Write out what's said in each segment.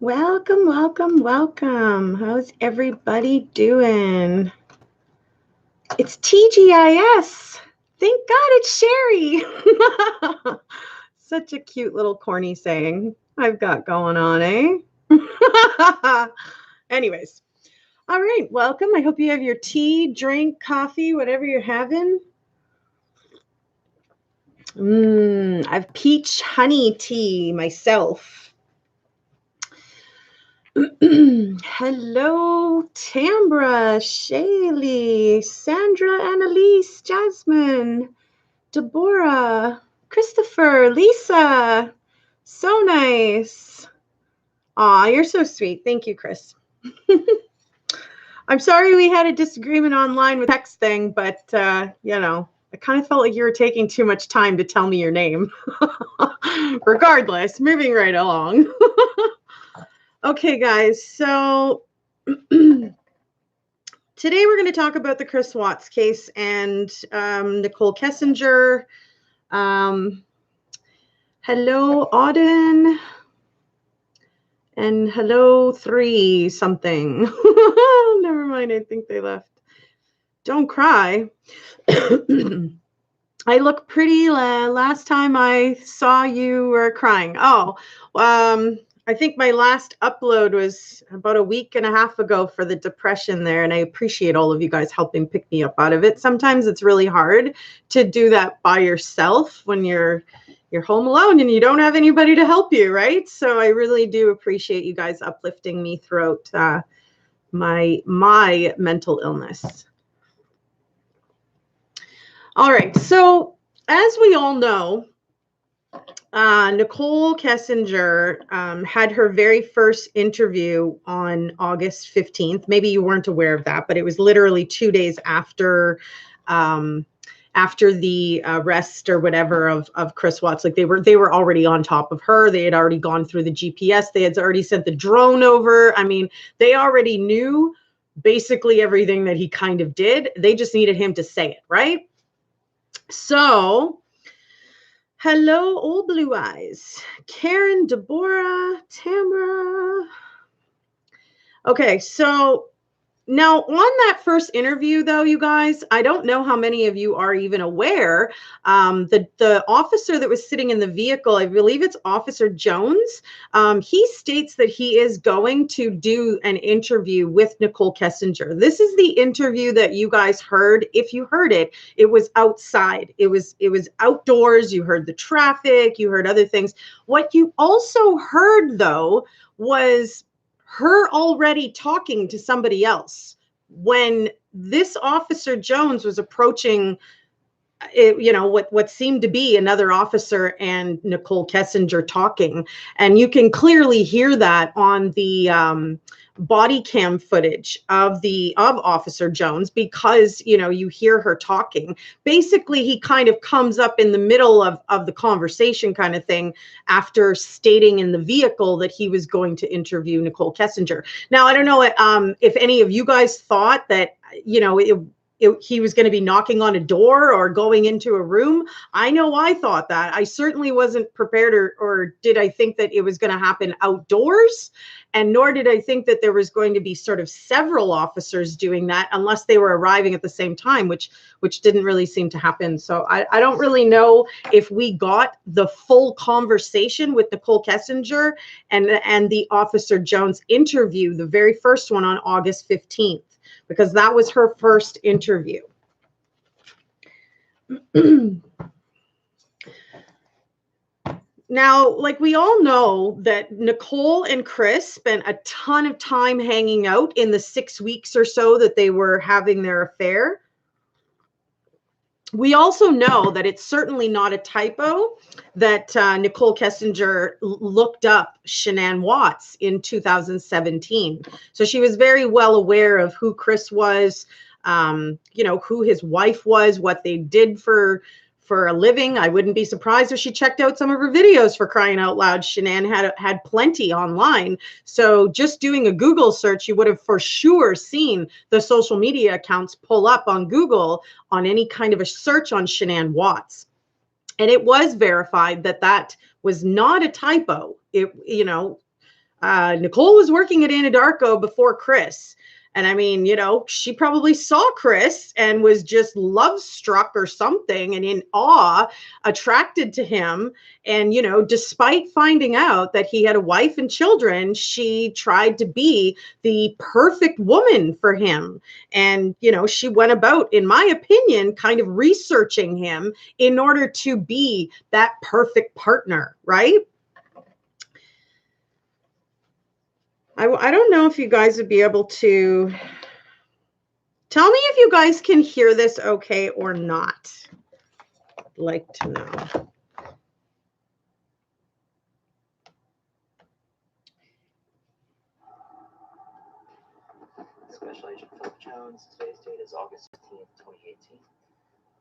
Welcome, welcome, welcome. How's everybody doing? It's TGIS. Thank God it's Sherry. Such a cute little corny saying I've got going on, eh? Anyways, all right, welcome. I hope you have your tea, drink, coffee, whatever you're having. I've peach honey tea myself. Hello, Tambra, Shaylee, Sandra, Annalise, Jasmine, Deborah, Christopher, Lisa. So nice. Aw, you're so sweet. Thank you, Chris. I'm sorry we had a disagreement online with the text thing, but, I kind of felt like you were taking too much time to tell me your name. Regardless, moving right along. Okay, guys, so today we're going to talk about the Chris Watts case and Nicole Kessinger. Hello, Auden. And hello, 3 something. Never mind, I think they left. Don't cry. I look pretty. Last time I saw you were crying. I think my last upload was about a week and a half ago for the depression there, and I appreciate all of you guys helping pick me up out of it. Sometimes it's really hard to do that by yourself when you're home alone and you don't have anybody to help you, right? So I really do appreciate you guys uplifting me throughout my mental illness. All right, so as we all know, Nicole Kessinger had her very first interview on August 15th. Maybe you weren't aware of that, but it was literally 2 days after the arrest or whatever of Chris Watts. Like they were already on top of her. They had already gone through the GPS. They had already sent the drone over. I mean, they already knew basically everything that he kind of did. They just needed him to say it, right? So, hello, old blue eyes. Karen, Deborah, Tamara. Okay, so now on that first interview, though, you guys, I don't know how many of you are even aware. The officer that was sitting in the vehicle, I believe it's Officer Jones, he states that he is going to do an interview with Nicole Kessinger. This is the interview that you guys heard. If you heard it, it was outside. It was outdoors. You heard the traffic. You heard other things. What you also heard, though, was her already talking to somebody else when this Officer Jones was approaching what seemed to be another officer and Nicole Kessinger talking. And you can clearly hear that on the body cam footage of Officer Jones, because you hear her talking. Basically, he kind of comes up in the middle of the conversation kind of thing after stating in the vehicle that he was going to interview Nicole Kessinger. Now, I don't know if any of you guys thought that he was going to be knocking on a door or going into a room. I know I thought that. I certainly wasn't prepared, or did I think that it was going to happen outdoors, and nor did I think that there was going to be sort of several officers doing that, unless they were arriving at the same time, which didn't really seem to happen. So I don't really know if we got the full conversation with Nicole Kessinger and the Officer Jones interview, the very first one on August 15th. Because that was her first interview. Now, like we all know that Nicole and Chris spent a ton of time hanging out in the 6 weeks or so that they were having their affair. We also know that it's certainly not a typo that Nicole Kessinger looked up Shanann Watts in 2017. So she was very well aware of who Chris was, who his wife was, what they did for a living. I wouldn't be surprised if she checked out some of her videos, for crying out loud. Shanann had plenty online. So just doing a Google search, you would have for sure seen the social media accounts pull up on Google on any kind of a search on Shanann Watts. And it was verified that was not a typo. Nicole was working at Anadarko before Chris. And I mean, you know, she probably saw Chris and was just love struck or something and in awe, attracted to him. And, you know, despite finding out that he had a wife and children, she tried to be the perfect woman for him. And, you know, she went about, in my opinion, kind of researching him in order to be that perfect partner, right? I don't know if you guys would be able to tell me if you guys can hear this okay or not. I'd like to know. Special Agent Philip Jones. Today's date is August 15th, 2018.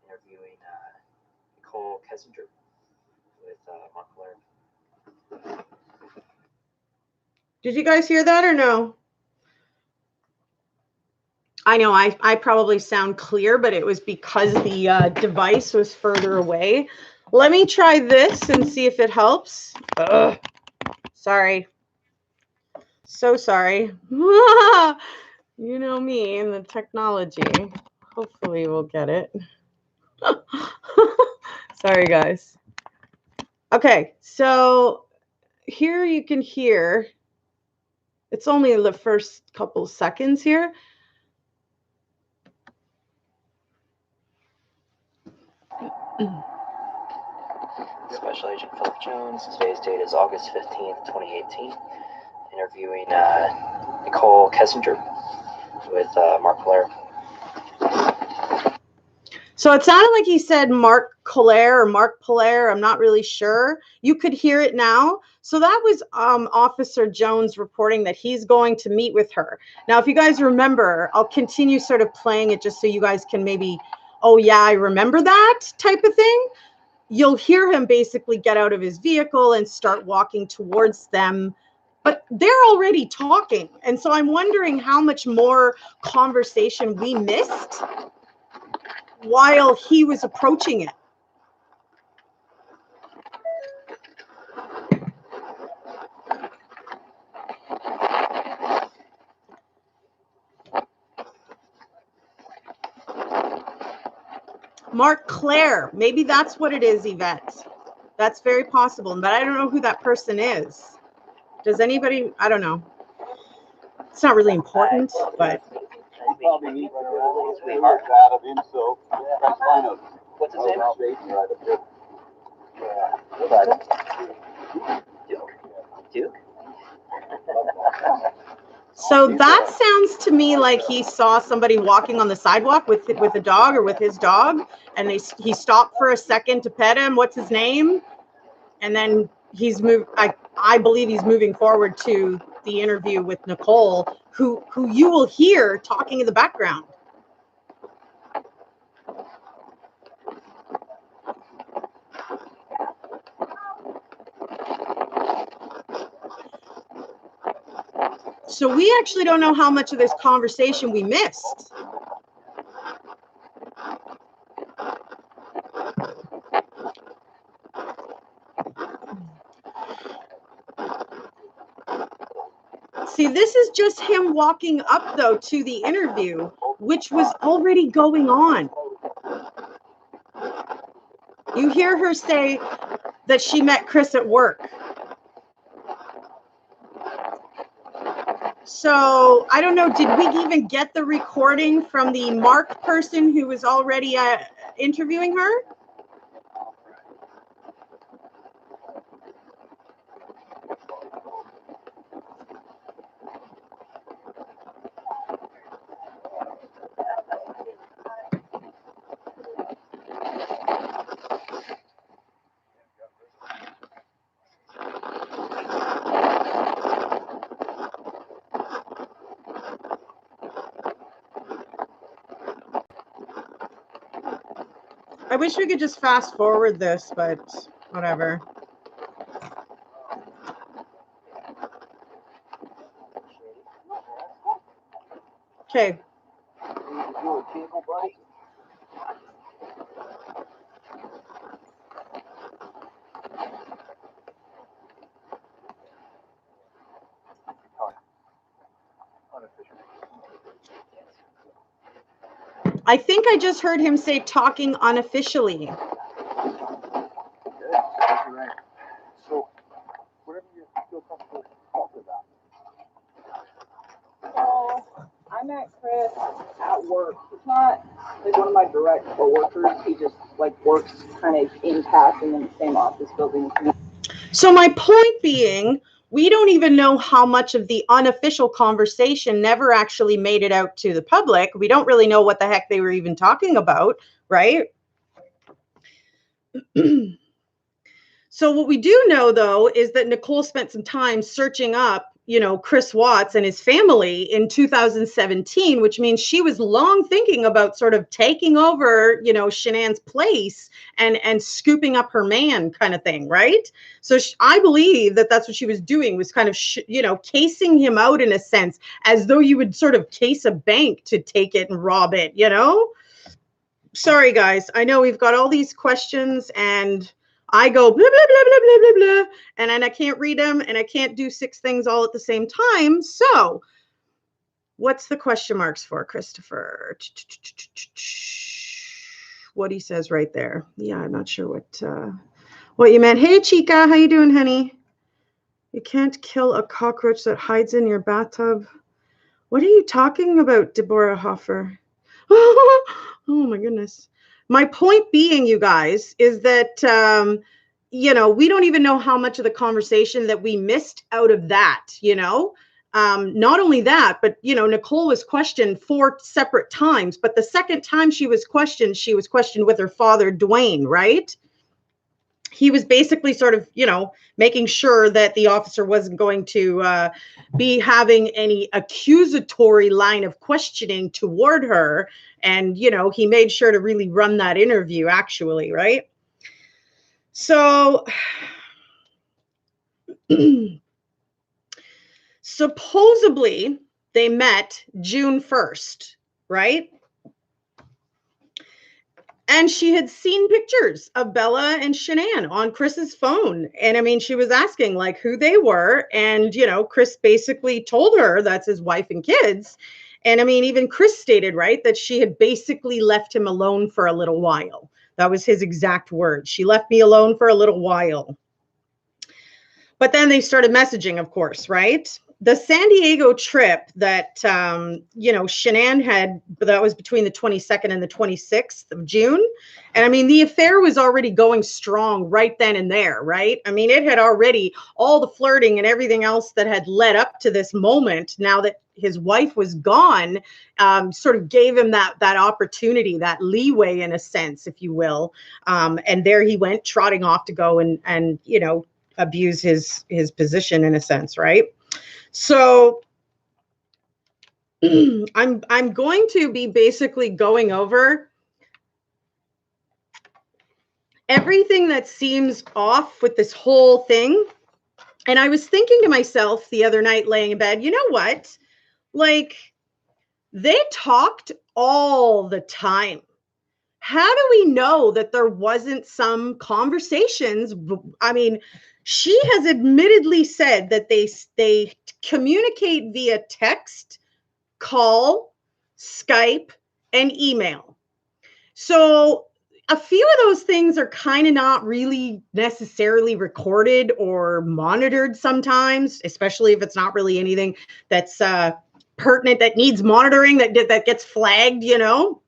Interviewing Nicole Kessinger with Mark Blair. Did you guys hear that or no? I know I probably sound clear, but it was because the device was further away. Let me try this and see if it helps. Ugh. Sorry. So sorry. You know me and the technology. Hopefully we'll get it. Sorry, guys. Okay, so here you can hear, it's only the first couple seconds here. Special Agent Philip Jones. Today's date is August 15th, 2018. Interviewing Nicole Kessinger with Mark Blair. So it sounded like he said Mark Collier or Mark Polaire. I'm not really sure. You could hear it now. So that was Officer Jones reporting that he's going to meet with her. Now, if you guys remember, I'll continue sort of playing it just so you guys can maybe, oh yeah, I remember that type of thing. You'll hear him basically get out of his vehicle and start walking towards them. But they're already talking. And so I'm wondering how much more conversation we missed while he was approaching it. Mark Claire, maybe that's what it is, Yvette. That's very possible, but I don't know who that person is. Does anybody? I don't know. It's not really important, but. Probably need to out of him, so what's his name? Duke. So that sounds to me like he saw somebody walking on the sidewalk with a dog or with his dog, and he stopped for a second to pet him. What's his name? And then he's moved. I believe he's moving forward to the interview with Nicole, who you will hear talking in the background. So we actually don't know how much of this conversation we missed. See, this is just him walking up, though, to the interview, which was already going on. You hear her say that she met Chris at work. So I don't know, did we even get the recording from the Mark person who was already interviewing her? I wish we could just fast forward this, but whatever. Okay. I think I just heard him say talking unofficially. Good. That's right. So, whatever you feel comfortable talking about. Well, I met Chris at work. He's not like one of my direct coworkers. He just like works kind of in passing in the same office building as me. So my point being, we don't even know how much of the unofficial conversation never actually made it out to the public. We don't really know what the heck they were even talking about, right? So what we do know, though, is that Nicole spent some time searching up, you know, Chris Watts and his family in 2017, which means she was long thinking about sort of taking over, you know, Shanann's place and scooping up her man kind of thing, right? So I believe that that's what she was doing, was kind of, you know, casing him out in a sense, as though you would sort of case a bank to take it and rob it, you know? Sorry, guys. I know we've got all these questions and I go blah, blah, blah, blah, blah, blah, blah, and then I can't read them and I can't do 6 things all at the same time. So what's the question marks for, Christopher? What he says right there. Yeah, I'm not sure what you meant. Hey, Chica, how you doing, honey? You can't kill a cockroach that hides in your bathtub. What are you talking about, Deborah Hoffer? Oh my goodness. My point being, you guys, is that, you know, we don't even know how much of the conversation that we missed out of that, you know. Not only that, but, you know, Nicole was questioned 4 separate times. But the second time she was questioned with her father, Dwayne, right? He was basically sort of, you know, making sure that the officer wasn't going to be having any accusatory line of questioning toward her. And, you know, he made sure to really run that interview, actually, right? So supposedly they met June 1st, right? And she had seen pictures of Bella and Shanann on Chris's phone. And I mean, she was asking like who they were. And, you know, Chris basically told her that's his wife and kids. And I mean, even Chris stated, right, that she had basically left him alone for a little while. That was his exact words. She left me alone for a little while. But then they started messaging, of course, right? The San Diego trip that, you know, Shanann had, that was between the 22nd and the 26th of June. And I mean, the affair was already going strong right then and there, right? I mean, it had already, all the flirting and everything else that had led up to this moment, now that his wife was gone, sort of gave him that opportunity, that leeway in a sense, if you will. And there he went trotting off to go and you know, abuse his position in a sense, right? So I'm going to be basically going over everything that seems off with this whole thing. And I was thinking to myself the other night laying in bed, you know what? Like, they talked all the time. How do we know that there wasn't some conversations? I mean, she has admittedly said that they communicate via text, call, Skype, and email. So a few of those things are kind of not really necessarily recorded or monitored sometimes, especially if it's not really anything that's pertinent, that needs monitoring, that gets flagged, you know,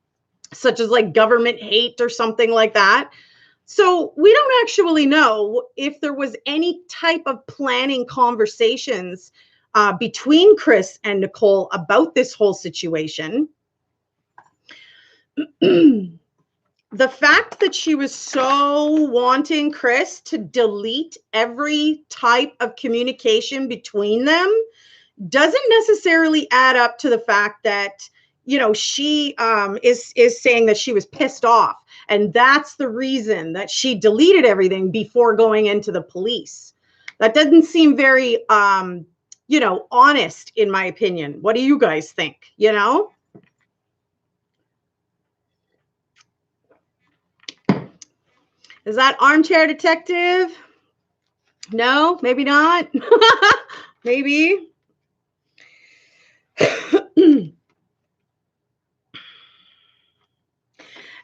such as like government hate or something like that. So we don't actually know if there was any type of planning conversations between Chris and Nicole about this whole situation. The fact that she was so wanting Chris to delete every type of communication between them doesn't necessarily add up to the fact that, you know, she is saying that she was pissed off. And that's the reason that she deleted everything before going into the police. That doesn't seem very, you know, honest, in my opinion. What do you guys think? You know? Is that armchair detective? No, maybe not. Maybe.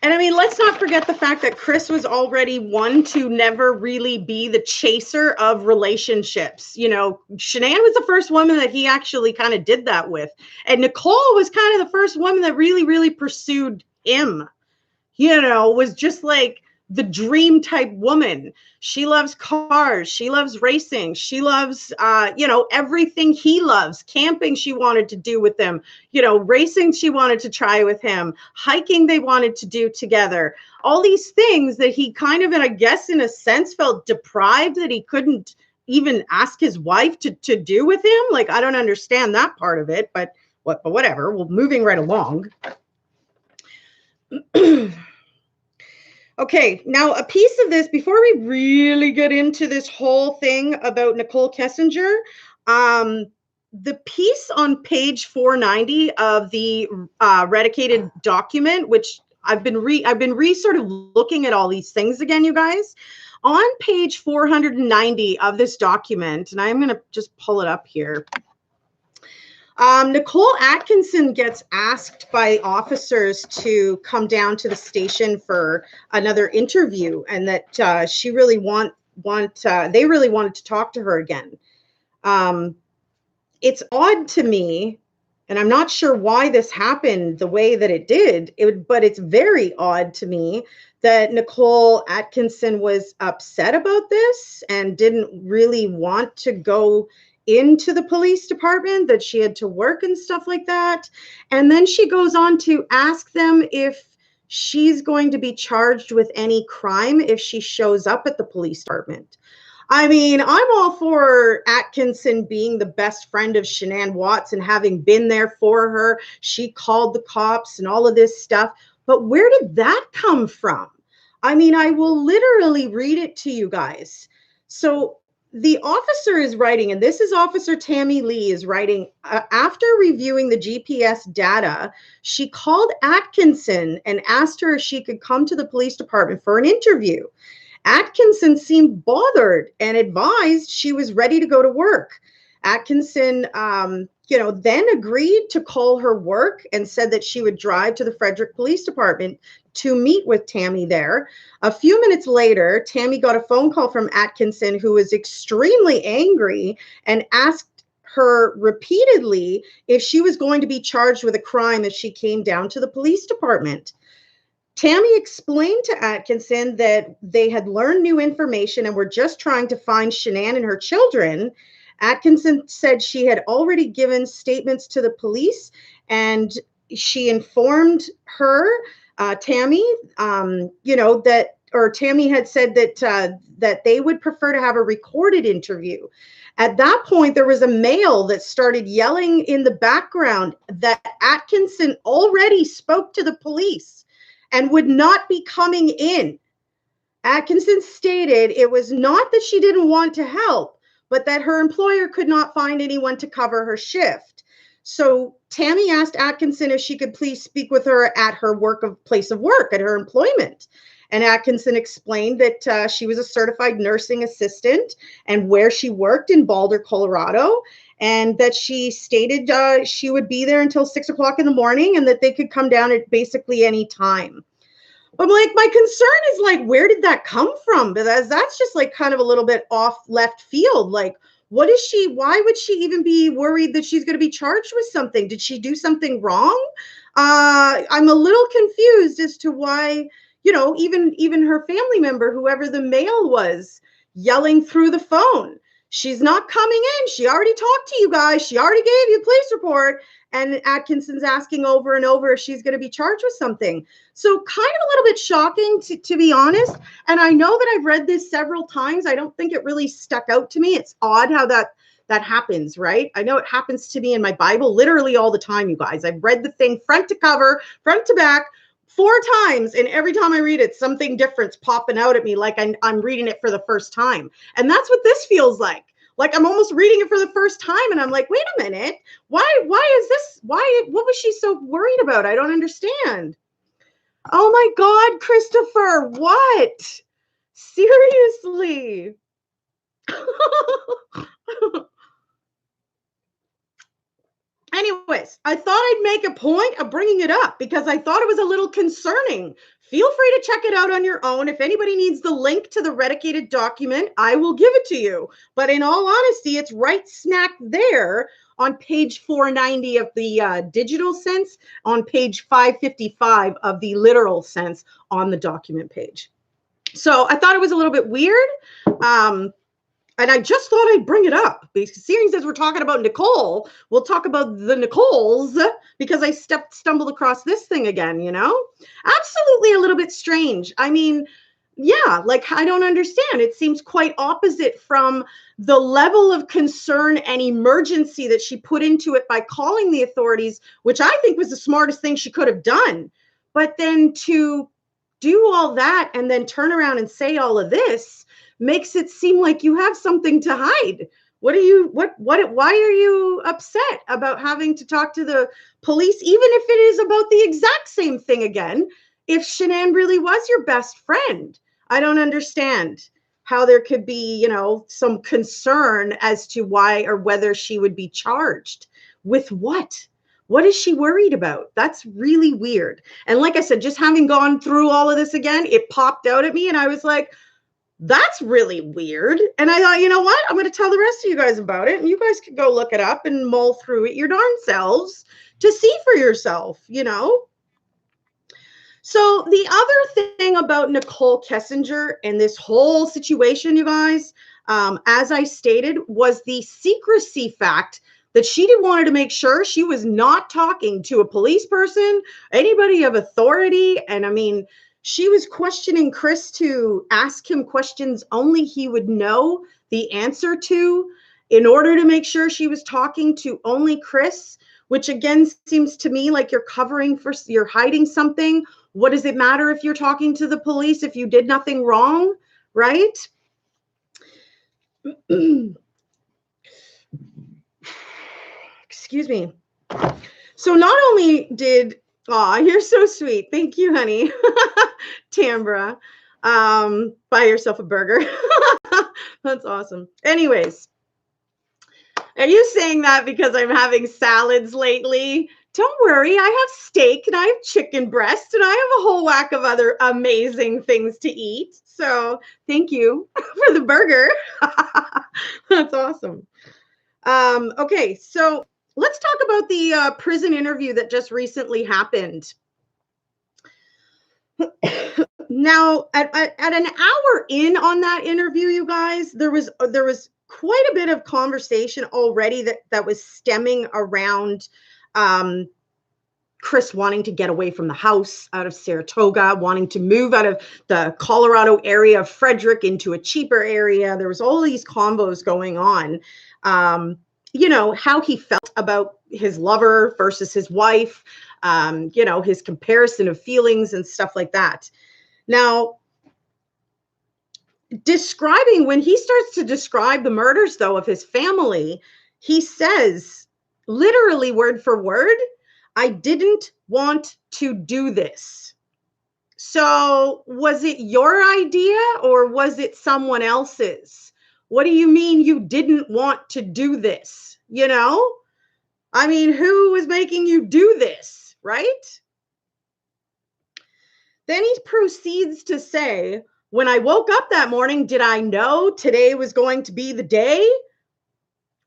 And I mean, let's not forget the fact that Chris was already one to never really be the chaser of relationships. You know, Shanann was the first woman that he actually kind of did that with. And Nicole was kind of the first woman that really, really pursued him. You know, was just like the dream type woman. She loves cars. She loves racing. She loves, you know, everything he loves. Camping she wanted to do with him. You know, racing she wanted to try with him. Hiking they wanted to do together. All these things that he kind of, and I guess in a sense, felt deprived that he couldn't even ask his wife to do with him. Like, I don't understand that part of it, but whatever. Well, moving right along. Okay, now a piece of this, before we really get into this whole thing about Nicole Kessinger, the piece on page 490 of the redicated document, which I've been sort of looking at all these things again, you guys. On page 490 of this document, and I'm going to just pull it up here. Nicole Atkinson gets asked by officers to come down to the station for another interview, and that she really they really wanted to talk to her again. It's odd to me, and I'm not sure why this happened the way that it did, but it's very odd to me that Nicole Atkinson was upset about this and didn't really want to go into the police department, that she had to work and stuff like that. And then she goes on to ask them if she's going to be charged with any crime if she shows up at the police department. I mean, I'm all for Atkinson being the best friend of Shanann Watts and having been there for her. She called the cops and all of this stuff. But where did that come from? I mean, I will literally read it to you guys. So the officer is writing, and this is Officer Tammy Lee is writing, after reviewing the GPS data, she called Atkinson and asked her if she could come to the police department for an interview. Atkinson seemed bothered and advised she was ready to go to work. Atkinson, then agreed to call her work and said that she would drive to the Frederick Police Department to meet with Tammy there. A few minutes later, Tammy got a phone call from Atkinson, who was extremely angry and asked her repeatedly if she was going to be charged with a crime if she came down to the police department. Tammy explained to Atkinson that they had learned new information and were just trying to find Shanann and her children. Atkinson said she had already given statements to the police, and she informed her, Tammy, Tammy had said that they would prefer to have a recorded interview. At that point, there was a male that started yelling in the background that Atkinson already spoke to the police and would not be coming in. Atkinson stated it was not that she didn't want to help, but that her employer could not find anyone to cover her shift. So Tammy asked Atkinson if she could please speak with her at her place of work, at her employment. And Atkinson explained that she was a certified nursing assistant and where she worked in Boulder, Colorado, and that she stated she would be there until 6 o'clock in the morning and that they could come down at basically any time. But like, my concern is like, where did that come from? Because that's just like kind of a little bit off left field. Like, why would she even be worried that she's going to be charged with something? Did she do something wrong? I'm a little confused as to why, even her family member, whoever the male was, yelling through the phone. She's not coming in. She already talked to you guys. She already gave you a police report. And Atkinson's asking over and over if she's going to be charged with something. So kind of a little bit shocking, to be honest. And I know that I've read this several times. I don't think it really stuck out to me. It's odd how that happens, right? I know it happens to me in my Bible literally all the time, you guys. I've read the thing front to cover, front to back, 4 times, and every time I read it, something different's popping out at me like I'm reading it for the first time. And that's what this feels like. Like I'm almost reading it for the first time, and I'm like, wait a minute, why is this? What was she so worried about? I don't understand. Oh my God, Christopher, what? Seriously. Anyways, I thought I'd make a point of bringing it up because I thought it was a little concerning. Feel free to check it out on your own. If anybody needs the link to the redicated document, I will give it to you. But in all honesty, it's right smack there on page 490 of the digital sense, on page 555 of the literal sense on the document page. So I thought it was a little bit weird. And I just thought I'd bring it up because seeing as we're talking about Nicole, we'll talk about the Nicoles because I stumbled across this thing again, you know? Absolutely a little bit strange. I mean, yeah, like I don't understand. It seems quite opposite from the level of concern and emergency that she put into it by calling the authorities, which I think was the smartest thing she could have done. But then to do all that and then turn around and say all of this makes it seem like you have something to hide. Why are you upset about having to talk to the police, even if it is about the exact same thing again, if Shanann really was your best friend? I don't understand how there could be, you know, some concern as to why or whether she would be charged with what? What is she worried about? That's really weird. And like I said, just having gone through all of this again, it popped out at me and I was like, that's really weird. And I thought, you know what? I'm going to tell the rest of you guys about it. And you guys can go look it up and mull through it your darn selves to see for yourself, you know? So the other thing about Nicole Kessinger and this whole situation, you guys, as I stated, was the secrecy fact that she wanted to make sure she was not talking to a police person, anybody of authority. And I mean, she was questioning Chris to ask him questions only he would know the answer to in order to make sure she was talking to only Chris, which again seems to me like you're you're hiding something. What does it matter if you're talking to the police if you did nothing wrong, right? Excuse me. So not only did, aw, you're so sweet. Thank you, honey. Tambra, buy yourself a burger. That's awesome. Anyways, are you saying that because I'm having salads lately? Don't worry, I have steak and I have chicken breast and I have a whole whack of other amazing things to eat. So thank you for the burger. That's awesome. Okay, so let's talk about the prison interview that just recently happened. Now, at an hour in on that interview, you guys, there was quite a bit of conversation already that was stemming around Chris wanting to get away from the house out of Saratoga, wanting to move out of the Colorado area of Frederick into a cheaper area. There was all these combos going on. You know, how he felt about his lover versus his wife, you know, his comparison of feelings and stuff like that. Now, when he starts to describe the murders, though, of his family, he says, literally word for word, I didn't want to do this. So was it your idea or was it someone else's? What do you mean you didn't want to do this? You know, I mean, who was making you do this, right? Then he proceeds to say, when I woke up that morning, did I know today was going to be the day?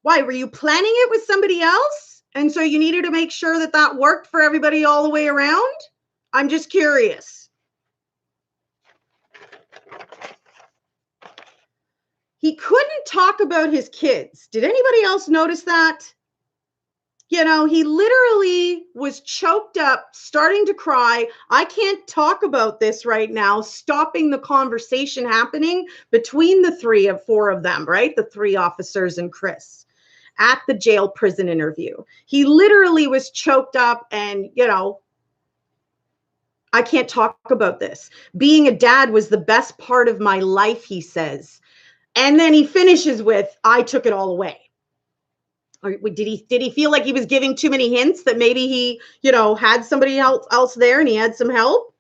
Why, were you planning it with somebody else? And so you needed to make sure that that worked for everybody all the way around? I'm just curious. He couldn't talk about his kids. Did anybody else notice that? You know, he literally was choked up, starting to cry. I can't talk about this right now, stopping the conversation happening between the four of them, right? The three officers and Chris at the jail prison interview. He literally was choked up and, you know, I can't talk about this. Being a dad was the best part of my life, he says. And then he finishes with, I took it all away. Or did he feel like he was giving too many hints that maybe he, you know, had somebody else there and he had some help?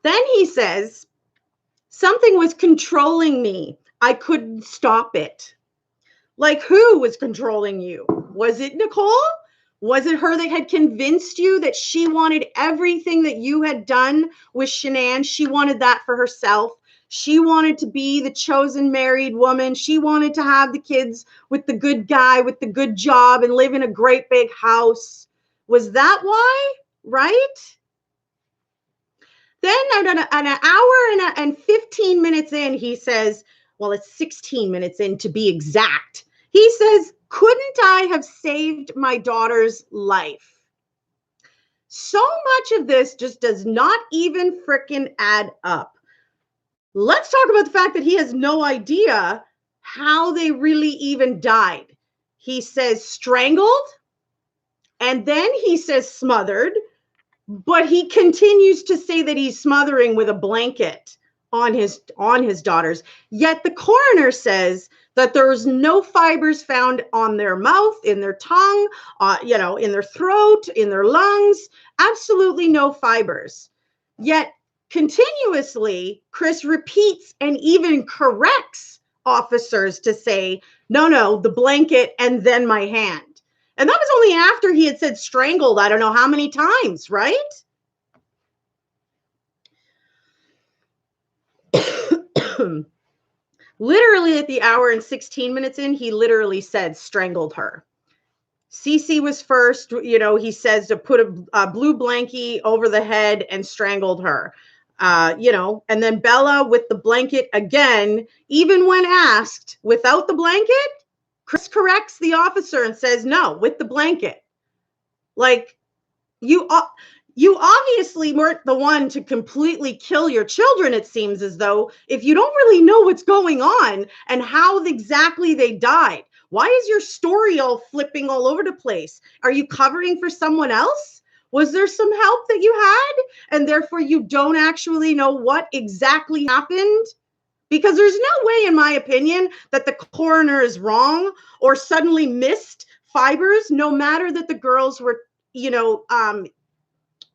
Then he says, something was controlling me. I couldn't stop it. Like, who was controlling you? Was it Nicole? Was it her that had convinced you that she wanted everything that you had done with Shanann? She wanted that for herself. She wanted to be the chosen married woman. She wanted to have the kids with the good guy, with the good job, and live in a great big house. Was that why? Right? Then an hour and 15 minutes in, he says, well, it's 16 minutes in to be exact. He says, couldn't I have saved my daughter's life? So much of this just does not even frickin' add up. Let's talk about the fact that he has no idea how they really even died. He says strangled, and then he says smothered, but he continues to say that he's smothering with a blanket on his daughters. Yet the coroner says that there's no fibers found on their mouth, in their tongue, in their throat, in their lungs. Absolutely no fibers. Yet continuously, Chris repeats and even corrects officers to say, no, the blanket and then my hand. And that was only after he had said strangled, I don't know how many times, right? Literally at the hour and 16 minutes in, he literally said strangled her. Cece was first, he says to put a blue blankie over the head and strangled her. And then Bella with the blanket again, even when asked without the blanket, Chris corrects the officer and says, no, with the blanket. Like, you obviously weren't the one to completely kill your children, it seems as though, if you don't really know what's going on and how exactly they died. Why is your story all flipping all over the place? Are you covering for someone else? Was there some help that you had? And therefore you don't actually know what exactly happened? Because there's no way, in my opinion, that the coroner is wrong or suddenly missed fibers, no matter that the girls were,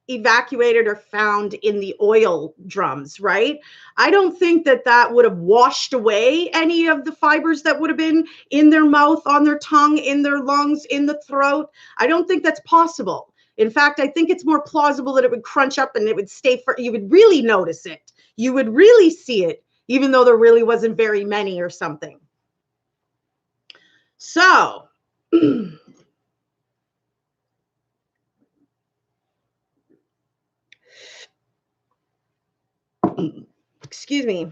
evacuated or found in the oil drums, right? I don't think that would have washed away any of the fibers that would have been in their mouth, on their tongue, in their lungs, in the throat. I don't think that's possible. In fact, I think it's more plausible that it would crunch up and it would stay you would really notice it. You would really see it, even though there really wasn't very many or something. So, excuse me.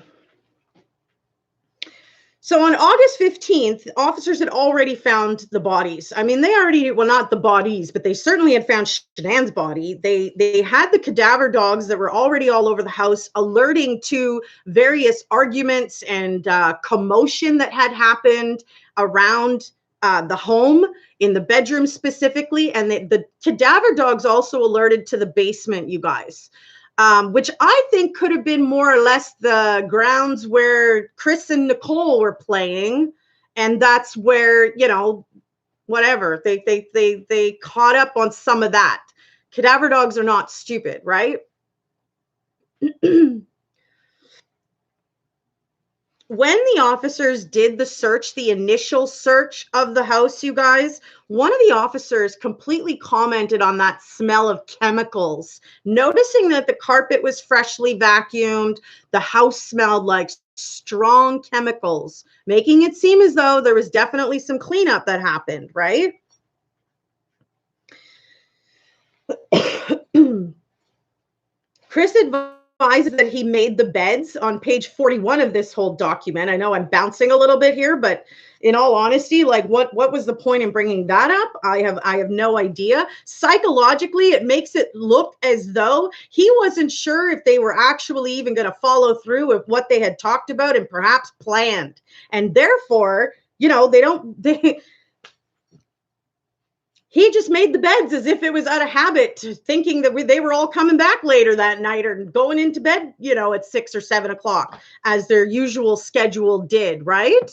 So on August 15th, officers had already found the bodies. I mean, not the bodies, but they certainly had found Shanann's body. They had the cadaver dogs that were already all over the house, alerting to various arguments and commotion that had happened around the home, in the bedroom specifically. And the cadaver dogs also alerted to the basement, you guys. Which I think could have been more or less the grounds where Chris and Nicole were playing. And that's where, whatever, they caught up on some of that. Cadaver dogs are not stupid, right? When the officers did the initial search of the house, you guys, one of the officers completely commented on that smell of chemicals, noticing that the carpet was freshly vacuumed. The house smelled like strong chemicals, making it seem as though there was definitely some cleanup that happened, right? Chris advises that he made the beds on page 41 of this whole document. I know I'm bouncing a little bit here, but in all honesty, like what was the point in bringing that up? I have no idea. Psychologically, it makes it look as though he wasn't sure if they were actually even going to follow through with what they had talked about and perhaps planned. And therefore, he just made the beds as if it was out of habit, thinking that they were all coming back later that night or going into bed, at 6 or 7 o'clock as their usual schedule did, right?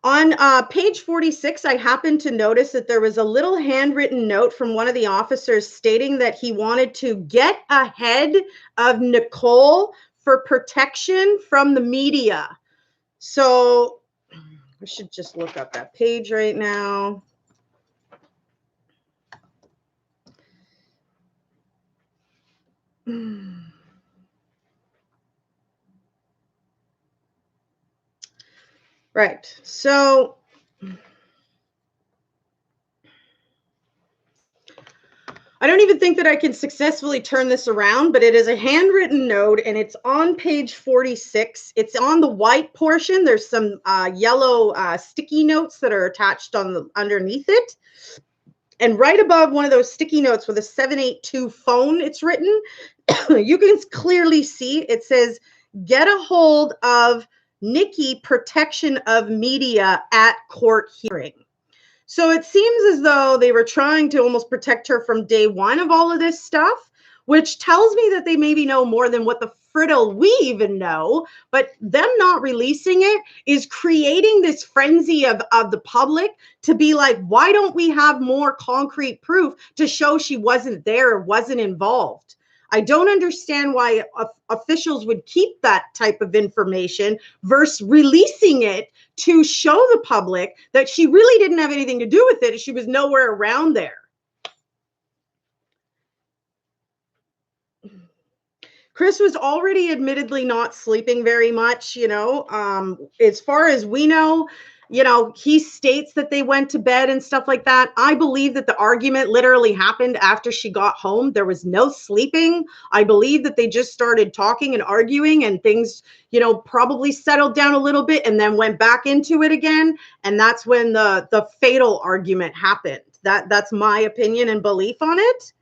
On page 46, I happened to notice that there was a little handwritten note from one of the officers stating that he wanted to get ahead of Nicole for protection from the media. So I should just look up that page right now. Right. So I don't even think that I can successfully turn this around, but it is a handwritten note and it's on page 46. It's on the white portion. There's some yellow sticky notes that are attached on the underneath it. And right above one of those sticky notes with a 782 phone, it's written, you can clearly see it says, get a hold of Nikki protection of media at court hearing. So it seems as though they were trying to almost protect her from day one of all of this stuff, which tells me that they maybe know more than what the friddle we even know. But them not releasing it is creating this frenzy of the public to be like, why don't we have more concrete proof to show she wasn't there or wasn't involved? I don't understand why officials would keep that type of information versus releasing it to show the public that she really didn't have anything to do with it. She was nowhere around there. Chris was already admittedly not sleeping very much, as far as we know. He states that they went to bed and stuff like that. I believe that the argument literally happened after she got home. There was no sleeping. I believe that they just started talking and arguing and things, probably settled down a little bit and then went back into it again. And that's when the fatal argument happened. That's my opinion and belief on it.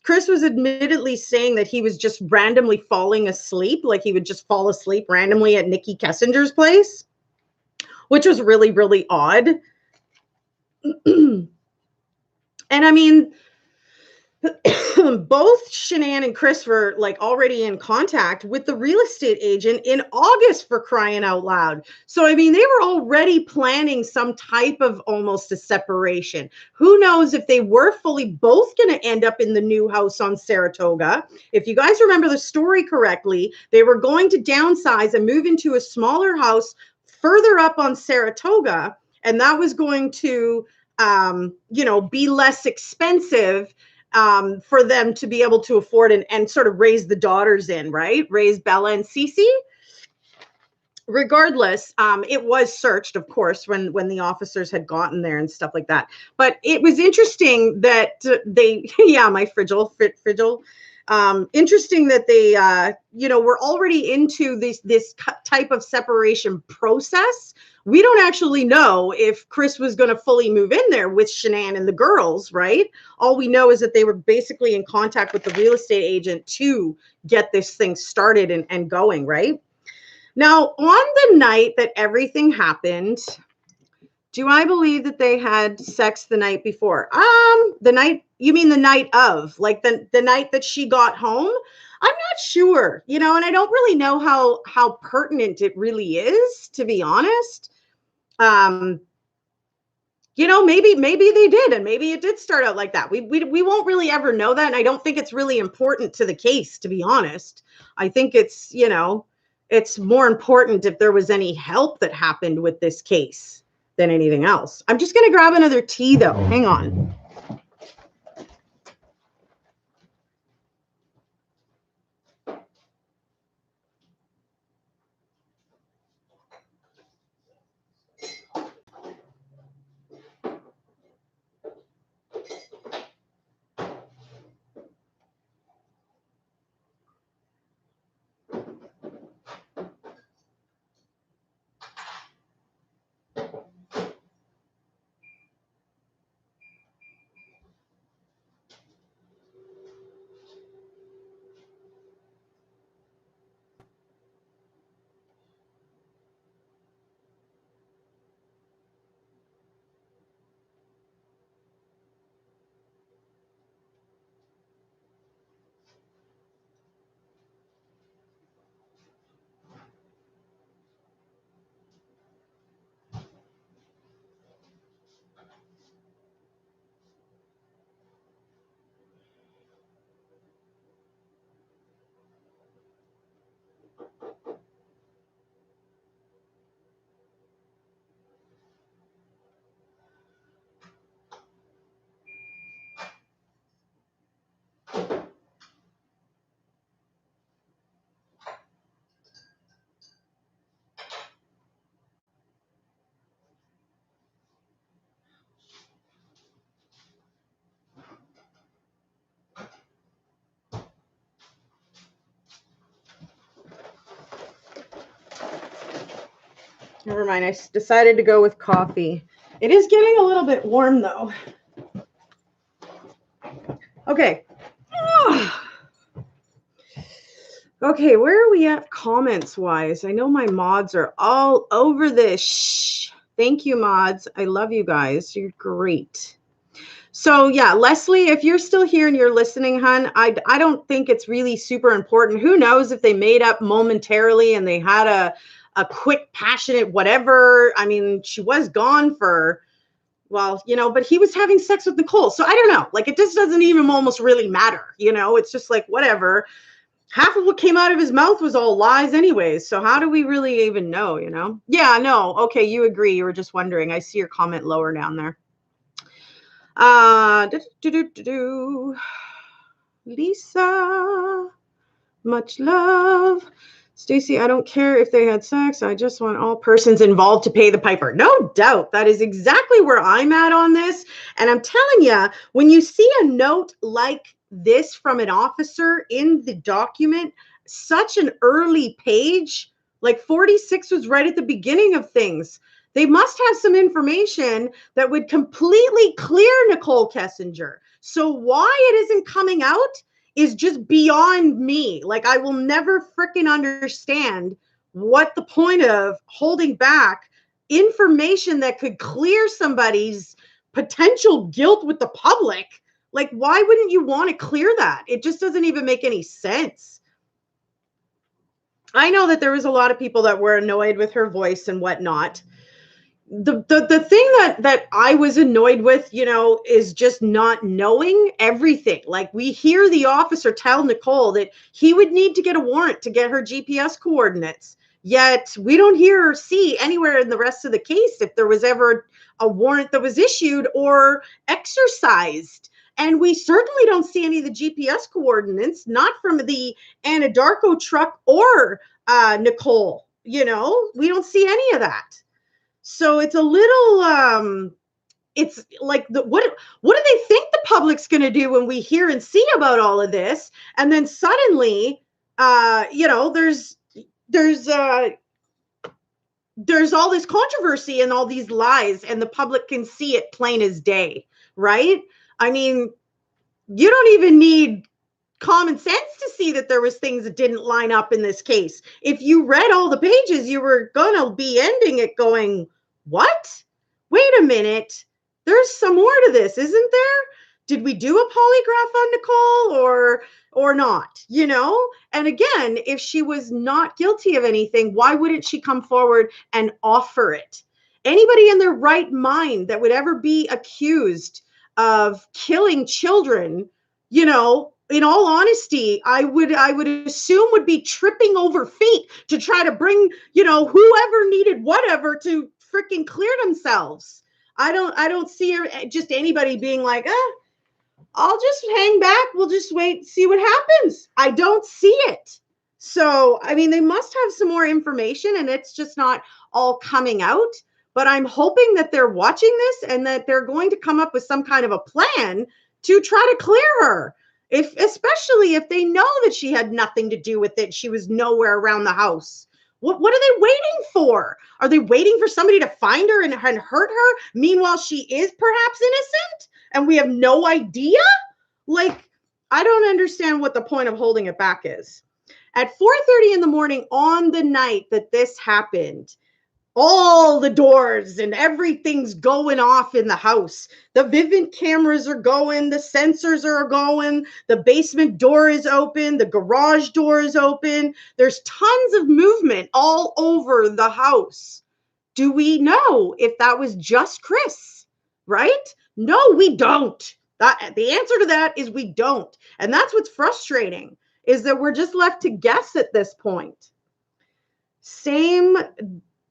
Chris was admittedly saying that he was just randomly falling asleep, like he would just fall asleep randomly at Nikki Kessinger's place, which was really, really odd. And I mean, both Shanann and Chris were like already in contact with the real estate agent in August, for crying out loud. So, I mean, they were already planning some type of almost a separation. Who knows if they were fully both going to end up in the new house on Saratoga. If you guys remember the story correctly, they were going to downsize and move into a smaller house further up on Saratoga. And that was going to, be less expensive for them to be able to afford and sort of raise the daughters in, right? Raise Bella and Cece. Regardless, it was searched, of course, when the officers had gotten there and stuff like that. But it was interesting that they, my frigil. Interesting that they, were already into this type of separation process. We don't actually know if Chris was going to fully move in there with Shanann and the girls, right? All we know is that they were basically in contact with the real estate agent to get this thing started and going, right? Now, on the night that everything happened, do I believe that they had sex the night before? The night, you mean the night of, like the night that she got home? I'm not sure, and I don't really know how pertinent it really is, to be honest. Maybe they did, and maybe it did start out like that. We won't really ever know that, and I don't think it's really important to the case, to be honest. I think it's, it's more important if there was any help that happened with this case than anything else. I'm just going to grab another tea, though. Hang on. Never mind. I decided to go with coffee. It is getting a little bit warm though. Okay. Okay, where are we at comments wise? I know my mods are all over this. Shh. Thank you, mods. I love you guys. You're great. So yeah, Leslie, if you're still here and you're listening, hun, I don't think it's really super important. Who knows if they made up momentarily and they had a quick, passionate whatever. I mean, she was gone for, well, you know, but he was having sex with Nicole. So I don't know. Like, it just doesn't even almost really matter. You know, it's just like, whatever. Half of what came out of his mouth was all lies anyways. So how do we really even know, you know? Yeah, no. Okay, you agree. You were just wondering. I see your comment lower down there. Lisa, much love. Stacy, I don't care if they had sex. I just want all persons involved to pay the piper. No doubt. That is exactly where I'm at on this. And I'm telling you, when you see a note like this from an officer in the document, such an early page, like 46 was right at the beginning of things. They must have some information that would completely clear Nicole Kessinger. So why it isn't coming out is just beyond me. Like, I will never freaking understand what the point of holding back information that could clear somebody's potential guilt with the public. Like, why wouldn't you want to clear that? It just doesn't even make any sense. I know that there was a lot of people that were annoyed with her voice and whatnot. The thing that I was annoyed with, you know, is just not knowing everything. Like, we hear the officer tell Nicole that he would need to get a warrant to get her GPS coordinates. Yet we don't hear or see anywhere in the rest of the case if there was ever a warrant that was issued or exercised. And we certainly don't see any of the GPS coordinates, not from the Anadarko truck or Nicole. You know, we don't see any of that. So it's a little, it's like, what do they think the public's going to do when we hear and see about all of this? And then suddenly, you know, there's all this controversy and all these lies, and the public can see it plain as day, right? I mean, you don't even need common sense to see that there was things that didn't line up in this case. If you read all the pages, you were going to be ending it going, what? Wait a minute. There's some more to this, isn't there? Did we do a polygraph on Nicole or not? You know? And again, if she was not guilty of anything, why wouldn't she come forward and offer it? Anybody in their right mind that would ever be accused of killing children, you know, in all honesty, I would assume would be tripping over feet to try to bring, you know, whoever needed whatever to freaking clear themselves. I don't see just anybody being like, I'll just hang back. We'll just wait, see what happens. I don't see it. So, I mean, they must have some more information and it's just not all coming out. But I'm hoping that they're watching this and that they're going to come up with some kind of a plan to try to clear her. Especially if they know that she had nothing to do with it. She was nowhere around the house. What are they waiting for? Are they waiting for somebody to find her and hurt her? Meanwhile, she is perhaps innocent and we have no idea? Like, I don't understand what the point of holding it back is. At 4:30 in the morning on the night that this happened, all the doors and everything's going off in the house. The Vivint cameras are going, the sensors are going, the basement door is open, the garage door is open. There's tons of movement all over the house. Do we know if that was just Chris, right? No, we don't. The answer to that is we don't. And that's what's frustrating, is that we're just left to guess at this point. Same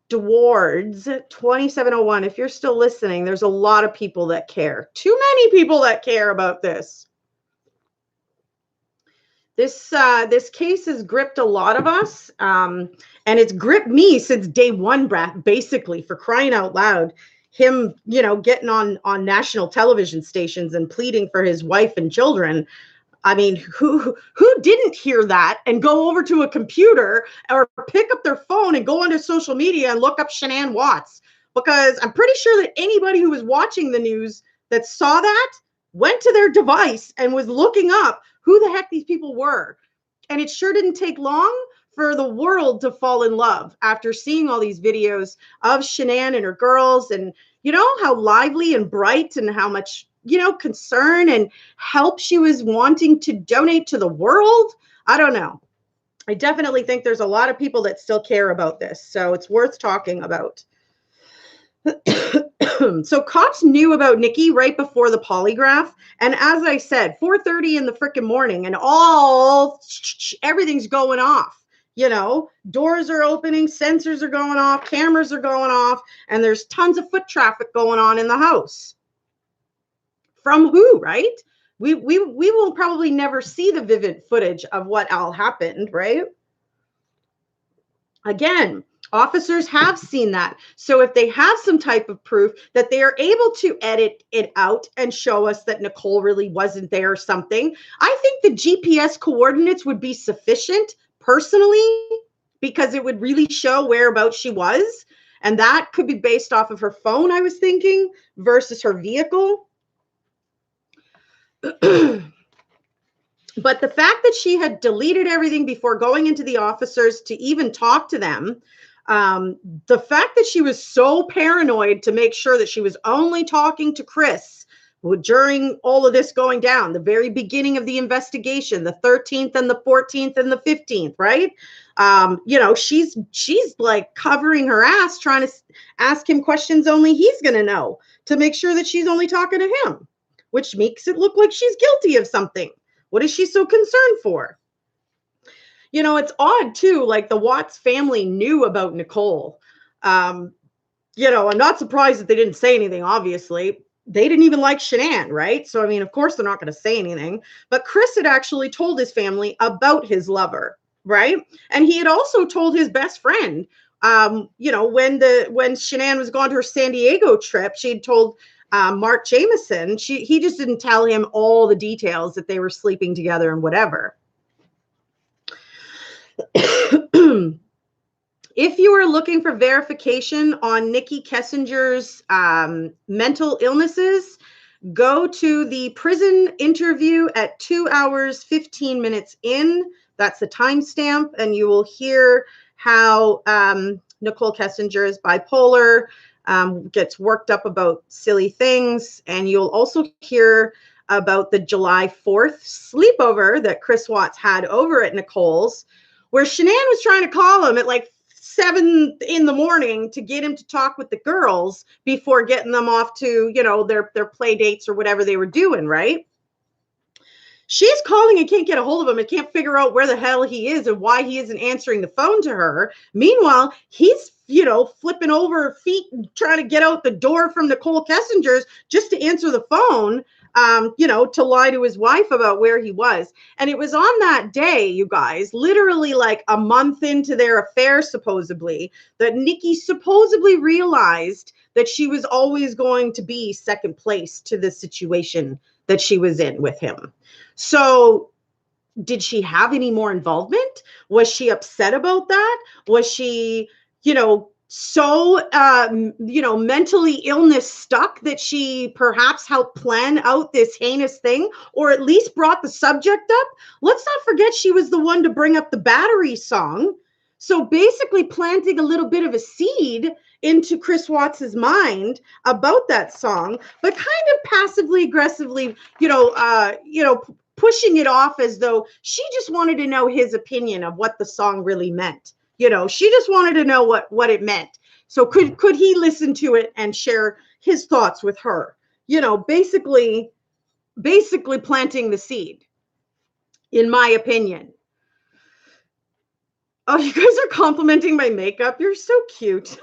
Dwards 2701. If you're still listening, there's a lot of people that care. Too many people that care about this. This case has gripped a lot of us, and it's gripped me since day one, basically, for crying out loud. Him, you know, getting on national television stations and pleading for his wife and children. I mean, who didn't hear that and go over to a computer or pick up their phone and go onto social media and look up Shanann Watts? Because I'm pretty sure that anybody who was watching the news that saw that went to their device and was looking up who the heck these people were. And it sure didn't take long for the world to fall in love after seeing all these videos of Shanann and her girls, and you know how lively and bright and how much, you know, concern and help she was wanting to donate to the world. I don't know. I definitely think there's a lot of people that still care about this, so it's worth talking about. So cops knew about Nikki right before the polygraph, and as I said, 4:30 in the freaking morning, and everything's going off. You know, doors are opening, sensors are going off, cameras are going off, and there's tons of foot traffic going on in the house. From who, right? We will probably never see the vivid footage of what all happened, right? Again, officers have seen that. So if they have some type of proof that they are able to edit it out and show us that Nicole really wasn't there or something, I think the GPS coordinates would be sufficient personally, because it would really show whereabouts she was. And that could be based off of her phone, I was thinking, versus her vehicle. But the fact that she had deleted everything before going into the officers to even talk to them, the fact that she was so paranoid to make sure that she was only talking to Chris during all of this going down, the very beginning of the investigation, the 13th and the 14th and the 15th, right? You know, she's like covering her ass, trying to ask him questions only he's going to know, to make sure that she's only talking to him, which makes it look like she's guilty of something. What is she so concerned for? You know, it's odd too, like the Watts family knew about Nicole. You know, I'm not surprised that they didn't say anything, obviously. They didn't even like Shanann, right? So, I mean, of course they're not going to say anything. But Chris had actually told his family about his lover, right? And he had also told his best friend, you know, when Shanann was going to her San Diego trip, she had told Mark Jameson, he just didn't tell him all the details, that they were sleeping together and whatever. If you are looking for verification on Nikki Kessinger's mental illnesses, go to the prison interview at 2 hours, 15 minutes in. That's the timestamp, and you will hear how Nicole Kessinger is bipolar, gets worked up about silly things, and you'll also hear about the July 4th sleepover that Chris Watts had over at Nicole's, where Shanann was trying to call him at like 7 in the morning to get him to talk with the girls before getting them off to, you know, their play dates or whatever they were doing, right? She's calling and can't get a hold of him and can't figure out where the hell he is and why he isn't answering the phone to her. Meanwhile, he's, you know, flipping over feet and trying to get out the door from Nicole Kessinger's just to answer the phone, you know, to lie to his wife about where he was. And it was on that day, you guys, literally like a month into their affair, supposedly, that Nikki supposedly realized that she was always going to be second place to the situation that she was in with him. So did she have any more involvement? Was she upset about that? Was she, you know, so, you know, mentally illness stuck that she perhaps helped plan out this heinous thing, or at least brought the subject up? Let's not forget she was the one to bring up the Battery song. So basically planting a little bit of a seed into Chris Watts's mind about that song, but kind of passively aggressively, you know, pushing it off as though she just wanted to know his opinion of what the song really meant. You know, she just wanted to know what it meant. So could he listen to it and share his thoughts with her? You know, basically planting the seed, in my opinion. Oh, you guys are complimenting my makeup. You're so cute.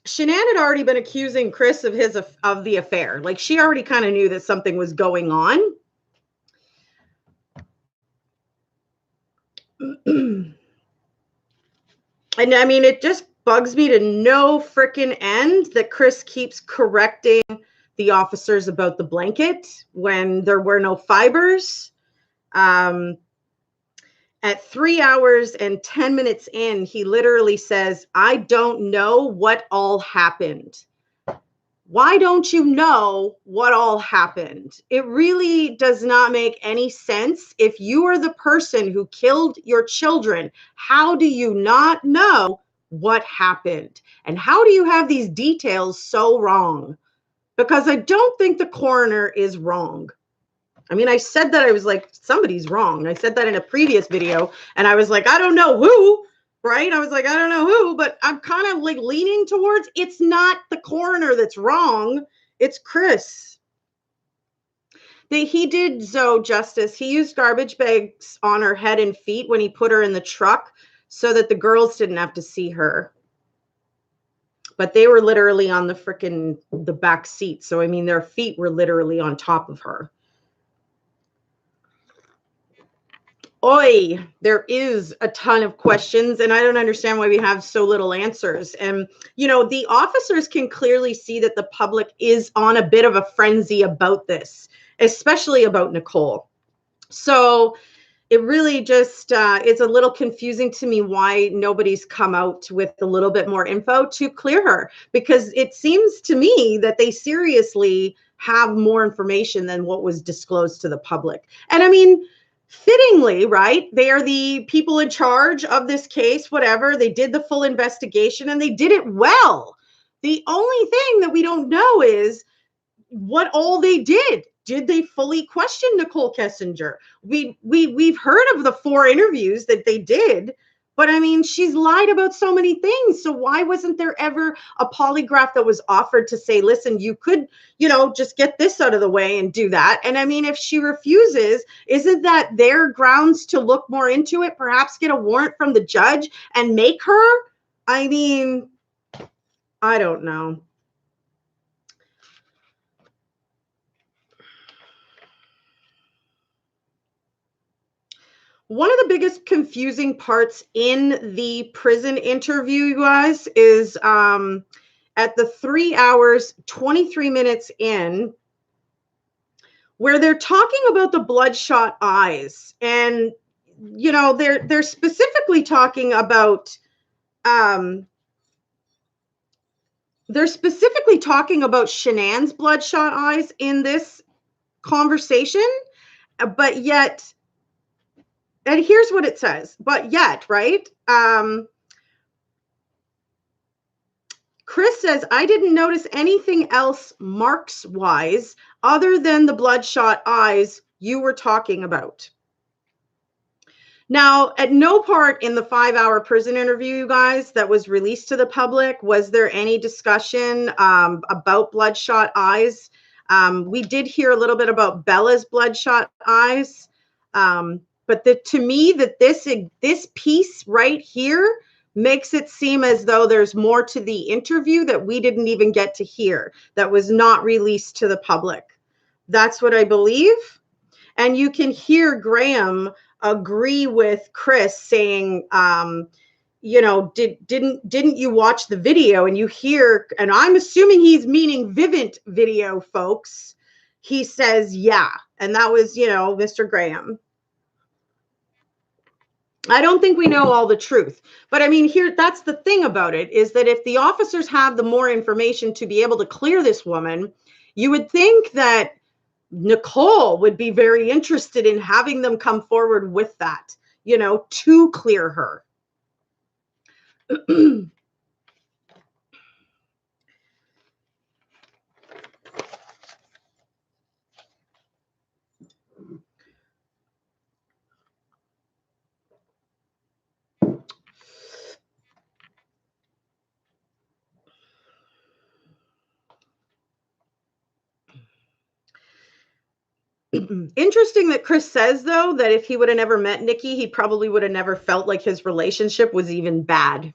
Shanann had already been accusing Chris of the affair. Like, she already kind of knew that something was going on. And I mean, it just bugs me to no freaking end that Chris keeps correcting the officers about the blanket when there were no fibers. At 3 hours and 10 minutes in, he literally says, I don't know what all happened. Why don't you know what all happened? It really does not make any sense. If you are the person who killed your children, how do you not know what happened? And how do you have these details so wrong? Because I don't think the coroner is wrong. I mean, I said that I was like, somebody's wrong. I said that in a previous video, and I was like, I don't know who, right? I was like, I don't know who, but I'm kind of like leaning towards it's not the coroner that's wrong. It's Chris. He did Zoe justice. He used garbage bags on her head and feet when he put her in the truck so that the girls didn't have to see her. But they were literally on the back seat. So, I mean, their feet were literally on top of her. Oi, there is a ton of questions, and I don't understand why we have so little answers. And, you know, the officers can clearly see that the public is on a bit of a frenzy about this, especially about Nicole. So it really just is a little confusing to me why nobody's come out with a little bit more info to clear her, because it seems to me that they seriously have more information than what was disclosed to the public. And I mean, fittingly, right? They are the people in charge of this case, whatever. They did the full investigation and they did it well. The only thing that we don't know is what all they did. Did they fully question Nicole Kessinger? We've heard of the 4 interviews that they did, but I mean, she's lied about so many things. So why wasn't there ever a polygraph that was offered to say, listen, you could, you know, just get this out of the way and do that? And I mean, if she refuses, isn't that their grounds to look more into it, perhaps get a warrant from the judge and make her? I mean, I don't know. One of the biggest confusing parts in the prison interview, you guys, is at the 3 hours, 23 minutes in, where they're talking about the bloodshot eyes. And, you know, they're specifically talking about, Shanann's bloodshot eyes in this conversation, but yet, and here's what it says, but yet, right? Chris says, I didn't notice anything else marks-wise other than the bloodshot eyes you were talking about. Now, at no part in the 5-hour prison interview, you guys, that was released to the public, was there any discussion about bloodshot eyes. We did hear a little bit about Bella's bloodshot eyes. But to me, that this piece right here makes it seem as though there's more to the interview that we didn't even get to hear, that was not released to the public. That's what I believe. And you can hear Graham agree with Chris saying, you know, didn't you watch the video? And you hear, and I'm assuming he's meaning Vivint video, folks. He says, yeah. And that was, you know, Mr. Graham. I don't think we know all the truth, but I mean, here, that's the thing about it, is that if the officers have the more information to be able to clear this woman, you would think that Nicole would be very interested in having them come forward with that, you know, to clear her. Interesting that Chris says, though, that if he would have never met Nikki, he probably would have never felt like his relationship was even bad.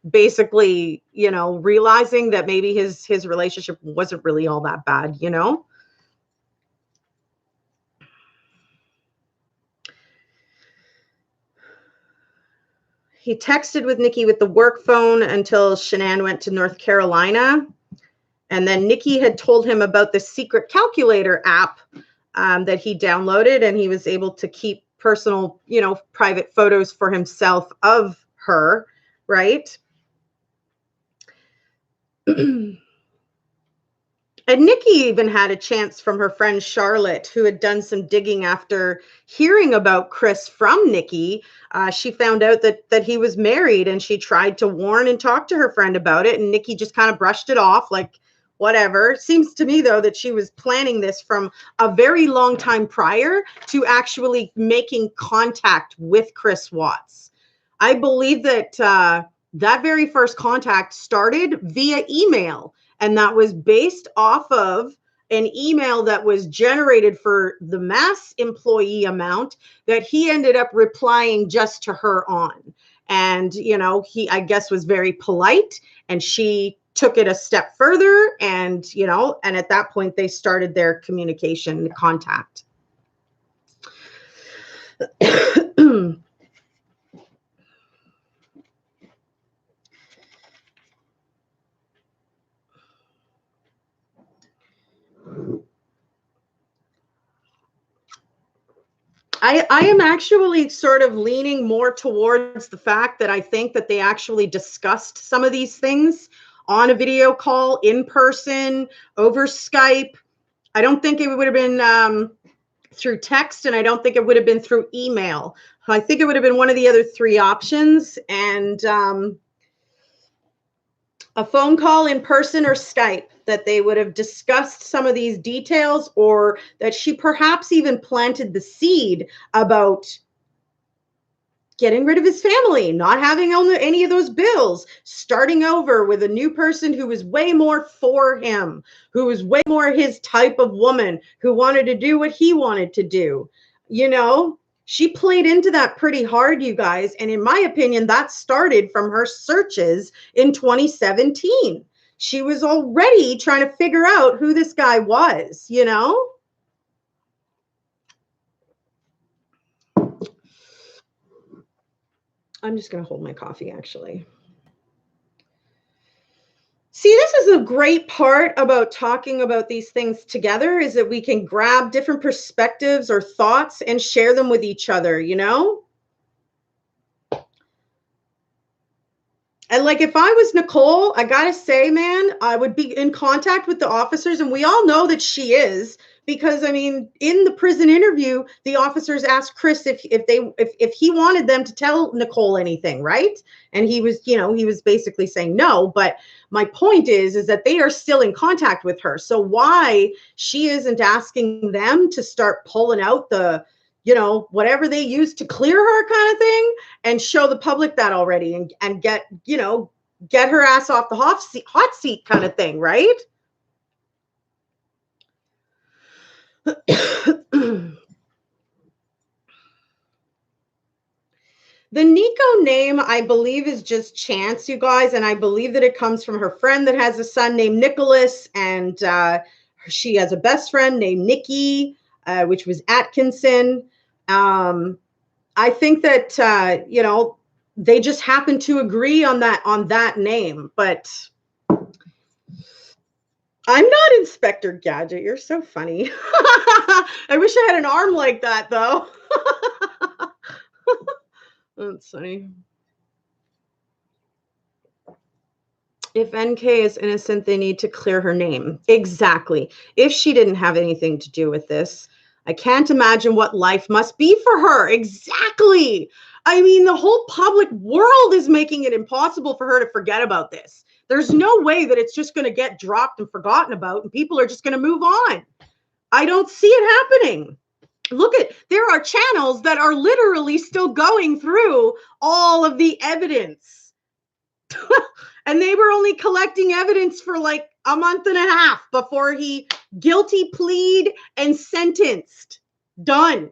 Basically, you know, realizing that maybe his relationship wasn't really all that bad, you know? He texted with Nikki with the work phone until Shanann went to North Carolina. And then Nikki had told him about the secret calculator app that he downloaded, and he was able to keep personal, private photos for himself of her, right? And Nikki even had a chance from her friend Charlotte, who had done some digging after hearing about Chris from Nikki. She found out that he was married, and she tried to warn and talk to her friend about it. And Nikki just kind of brushed it off like, whatever. Seems to me, though, that she was planning this from a very long time prior to actually making contact with Chris Watts. I believe that that very first contact started via email. And that was based off of an email that was generated for the mass employee amount that he ended up replying just to her on. And, he, I guess, was very polite, and she took it a step further, and, and at that point they started their communication contact. I am actually sort of leaning more towards the fact that I think that they actually discussed some of these things on a video call, in person, over Skype. I don't think it would have been through text, and I don't think it would have been through email. I think it would have been one of the other three options, and a phone call, in person, or Skype, that they would have discussed some of these details, or that she perhaps even planted the seed about getting rid of his family, not having any of those bills, starting over with a new person who was way more for him, who was way more his type of woman, who wanted to do what he wanted to do. She played into that pretty hard, you guys. And in my opinion, that started from her searches in 2017. She was already trying to figure out who this guy was, I'm just going to hold my coffee, actually. See, this is a great part about talking about these things together, is that we can grab different perspectives or thoughts and share them with each other, And like, if I was Nicole, I got to say, man, I would be in contact with the officers, and we all know that she is, because, I mean, in the prison interview, the officers asked Chris if he wanted them to tell Nicole anything, right? And he was, he was basically saying no. But my point is that they are still in contact with her. So why she isn't asking them to start pulling out the, whatever they use to clear her kind of thing, and show the public that already, and get, get her ass off the hot seat kind of thing, right? The Nico name, I believe, is just chance, you guys, and I believe that it comes from her friend that has a son named Nicholas, and she has a best friend named Nikki, which was Atkinson. I think that they just happen to agree on that name, but I'm not Inspector Gadget. You're so funny. I wish I had an arm like that, though. That's funny. If NK is innocent, they need to clear her name. Exactly. If she didn't have anything to do with this, I can't imagine what life must be for her. Exactly. I mean, the whole public world is making it impossible for her to forget about this. There's no way that it's just going to get dropped and forgotten about, and people are just going to move on. I don't see it happening. Look there are channels that are literally still going through all of the evidence. And they were only collecting evidence for like a month and a half before he guilty plead and sentenced. Done.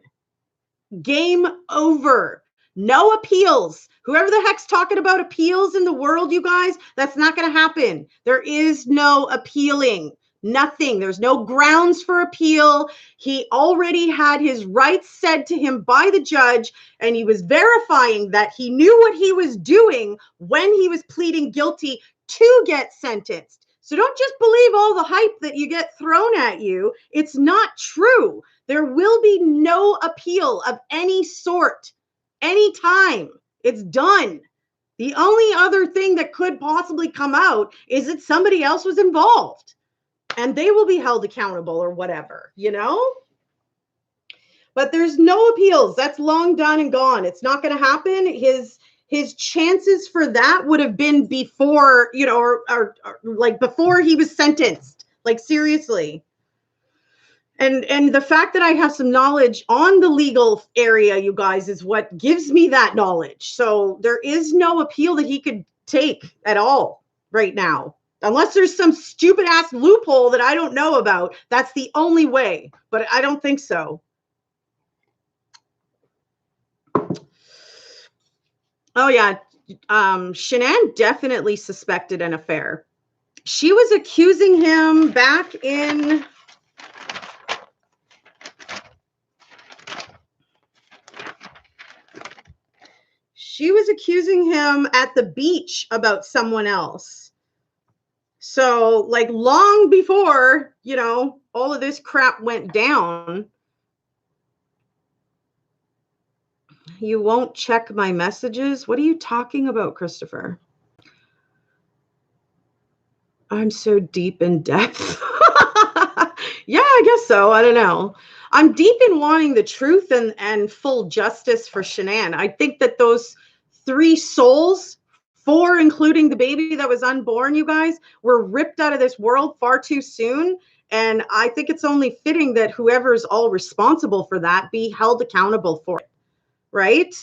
Game over. No appeals. Whoever the heck's talking about appeals in the world, you guys, that's not going to happen. There is no appealing. Nothing. There's no grounds for appeal. He already had his rights said to him by the judge, and he was verifying that he knew what he was doing when he was pleading guilty to get sentenced. So don't just believe all the hype that you get thrown at you. It's not true. There will be no appeal of any sort, anytime. It's done. The only other thing that could possibly come out is that somebody else was involved and they will be held accountable or whatever, you know? But there's no appeals. That's long done and gone. It's not going to happen. His chances for that would have been before, you know, or like before he was sentenced. Like seriously. And the fact that I have some knowledge on the legal area, you guys, is what gives me that knowledge. So there is no appeal that he could take at all right now. Unless there's some stupid ass loophole that I don't know about. That's the only way. But I don't think so. Oh, yeah. Shanann definitely suspected an affair. She was accusing him back in... She was accusing him at the beach about someone else. So, like, long before, you know, all of this crap went down. You won't check my messages? What are you talking about, Christopher? I'm so deep in depth. Yeah, I guess so. I don't know. I'm deep in wanting the truth and full justice for Shanann. I think that those 3 souls, 4 including the baby that was unborn, you guys, were ripped out of this world far too soon. And I think it's only fitting that whoever's all responsible for that be held accountable for it. Right?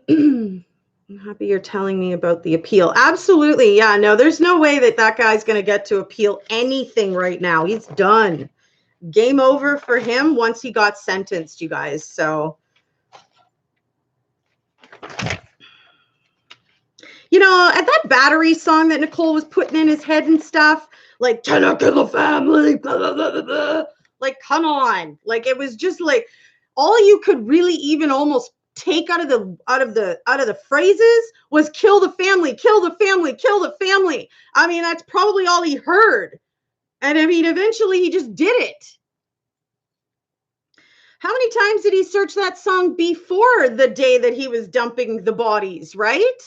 I'm happy you're telling me about the appeal. Absolutely. Yeah, no, there's no way that that guy's going to get to appeal anything right now. He's done. Game over for him once he got sentenced, you guys. So, you know, at that Battery song that Nicole was putting in his head and stuff, like, "Trying to kill the family," blah, blah, blah, blah, blah. Like, come on. Like, it was just like, all you could really even almost take out of the phrases was "kill the family, kill the family, kill the family." I mean, that's probably all he heard. And I mean, eventually he just did it. How many times did he search that song before the day that he was dumping the bodies, right?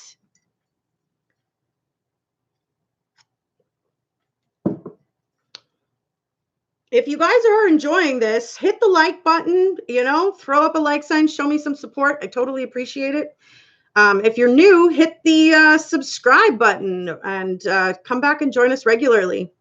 If you guys are enjoying this, hit the like button, you know, throw up a like sign, show me some support. I totally appreciate it. If you're new, hit the subscribe button and come back and join us regularly.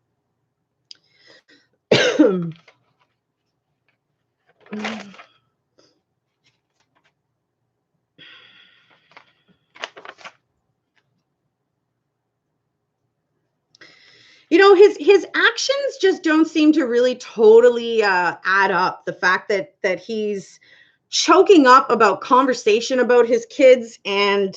You know, his actions just don't seem to really totally add up. The fact that he's choking up about conversation about his kids and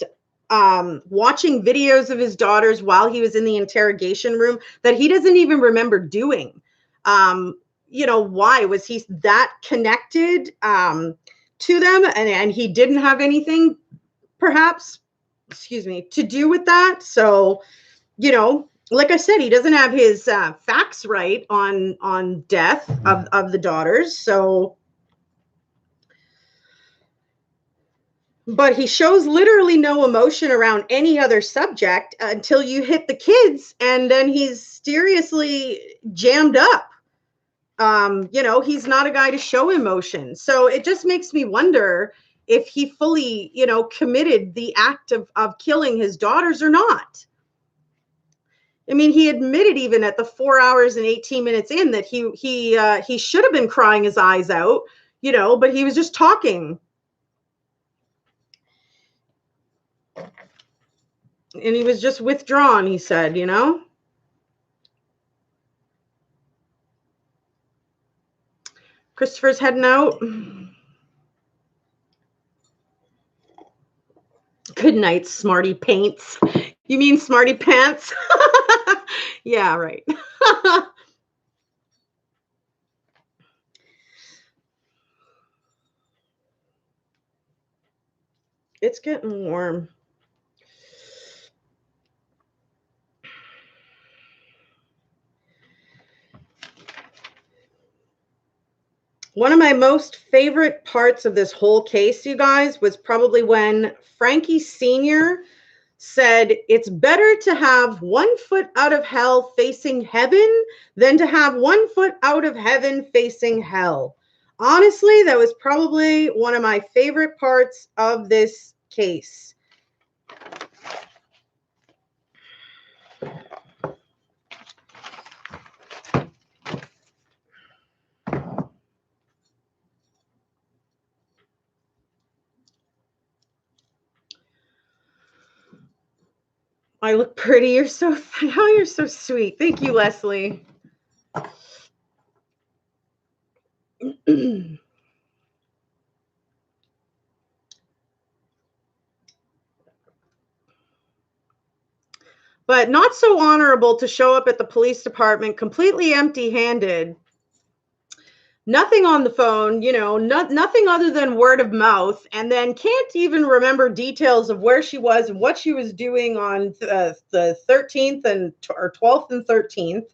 watching videos of his daughters while he was in the interrogation room that he doesn't even remember doing. You know, why was he that connected to them, and he didn't have anything, perhaps, excuse me, to do with that? So, you know, like I said, he doesn't have his facts right on death of the daughters. So, but he shows literally no emotion around any other subject until you hit the kids, and then he's seriously jammed up. You know, he's not a guy to show emotion. So it just makes me wonder if he fully, you know, committed the act of killing his daughters or not. I mean, he admitted even at the 4 hours and 18 minutes in that he should have been crying his eyes out, you know, but he was just talking. And he was just withdrawn, he said, you know. Christopher's heading out. Good night, smarty paints. You mean smarty pants? Yeah, right. It's getting warm. One of my most favorite parts of this whole case, you guys, was probably when Frankie Sr. said it's better to have 1 foot out of hell facing heaven than to have 1 foot out of heaven facing hell. Honestly, that was probably one of my favorite parts of this case. I look pretty. You're so, oh, you're so sweet. Thank you, Leslie. But not so honorable to show up at the police department completely empty-handed. Nothing on the phone, you know, nothing other than word of mouth, and then can't even remember details of where she was and what she was doing on the 13th and or 12th and 13th.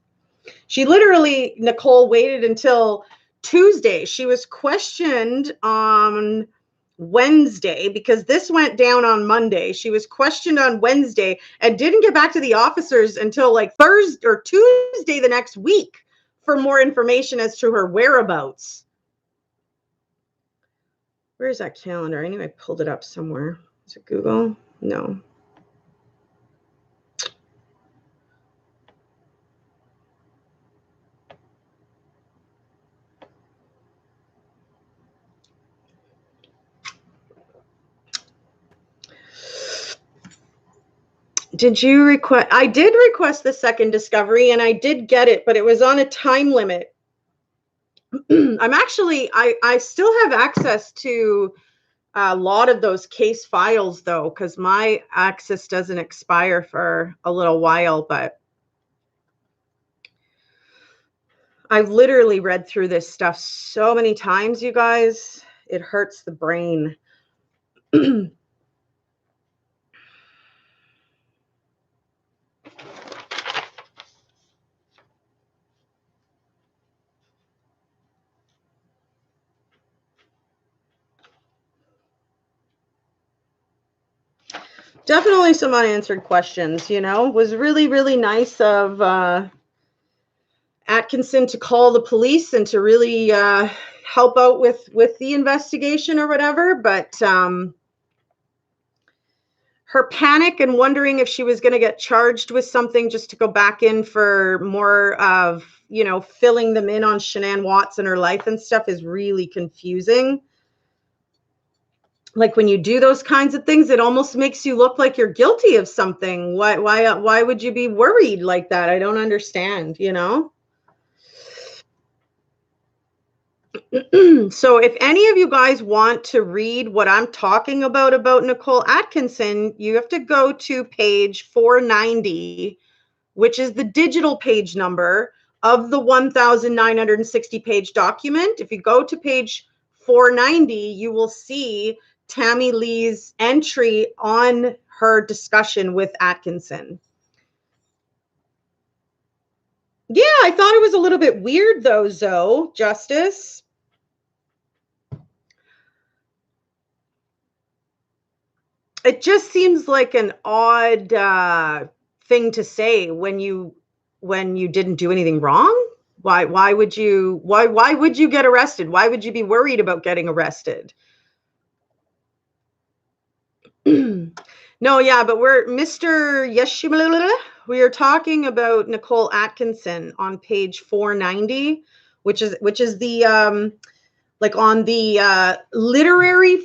She literally, Nicole, waited until Tuesday. She was questioned on Wednesday because this went down on Monday. She was questioned on Wednesday and didn't get back to the officers until like Thursday or Tuesday the next week for more information as to her whereabouts. Where's that calendar? I knew I pulled it up somewhere. Is it Google? No. Did you request? I did request the second discovery and I did get it, but it was on a time limit. I'm actually, I still have access to a lot of those case files though, because my access doesn't expire for a little while, but I've literally read through this stuff so many times, you guys. It hurts the brain. Definitely some unanswered questions, you know. It was really, really nice of Atkinson to call the police and to really help out with the investigation or whatever, but her panic and wondering if she was going to get charged with something just to go back in for more of, you know, filling them in on Shanann Watts and her life and stuff is really confusing. Like when you do those kinds of things, it almost makes you look like you're guilty of something. Why would you be worried like that? I don't understand, you know? So if any of you guys want to read what I'm talking about Nicole Atkinson, you have to go to page 490, which is the digital page number of the 1,960 page document. If you go to page 490, you will see Tammy Lee's entry on her discussion with Atkinson. Yeah, I thought it was a little bit weird though, Zoe, Justice. It just seems like an odd thing to say when you didn't do anything wrong. Why would you get arrested? Why would you be worried about getting arrested? No, yeah, but we're Mr. Yeshimala. We are talking about Nicole Atkinson on page 490, which is the like on the literary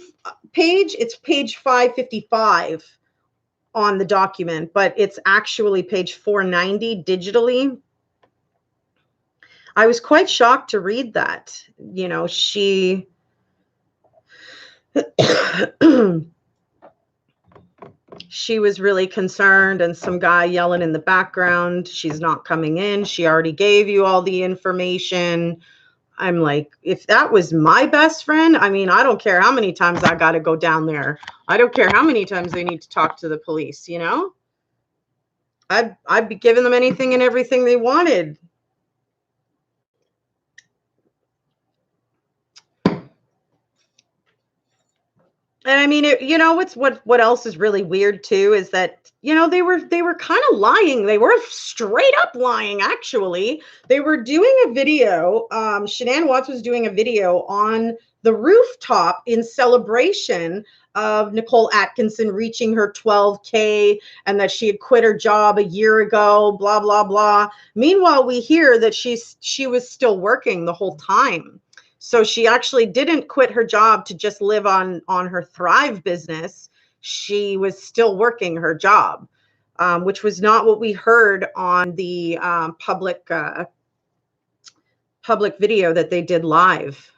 page, it's page 555 on the document, but it's actually page 490 digitally. I was quite shocked to read that. You know, she she was really concerned, and some guy yelling in the background, she's not coming in. She already gave you all the information. I'm like, if that was my best friend, I mean, I don't care how many times I got to go down there. I don't care how many times they need to talk to the police, you know? I'd be giving them anything and everything they wanted. And I mean, what else is really weird too is that, they were kind of lying. They were straight up lying, actually. They were doing a video. Shanann Watts was doing a video on the rooftop in celebration of Nicole Atkinson reaching her 12K and that she had quit her job a year ago, blah, blah, blah. Meanwhile, we hear that she was still working the whole time. So she actually didn't quit her job to just live on her Thrive business. She was still working her job, which was not what we heard on the public video that they did live.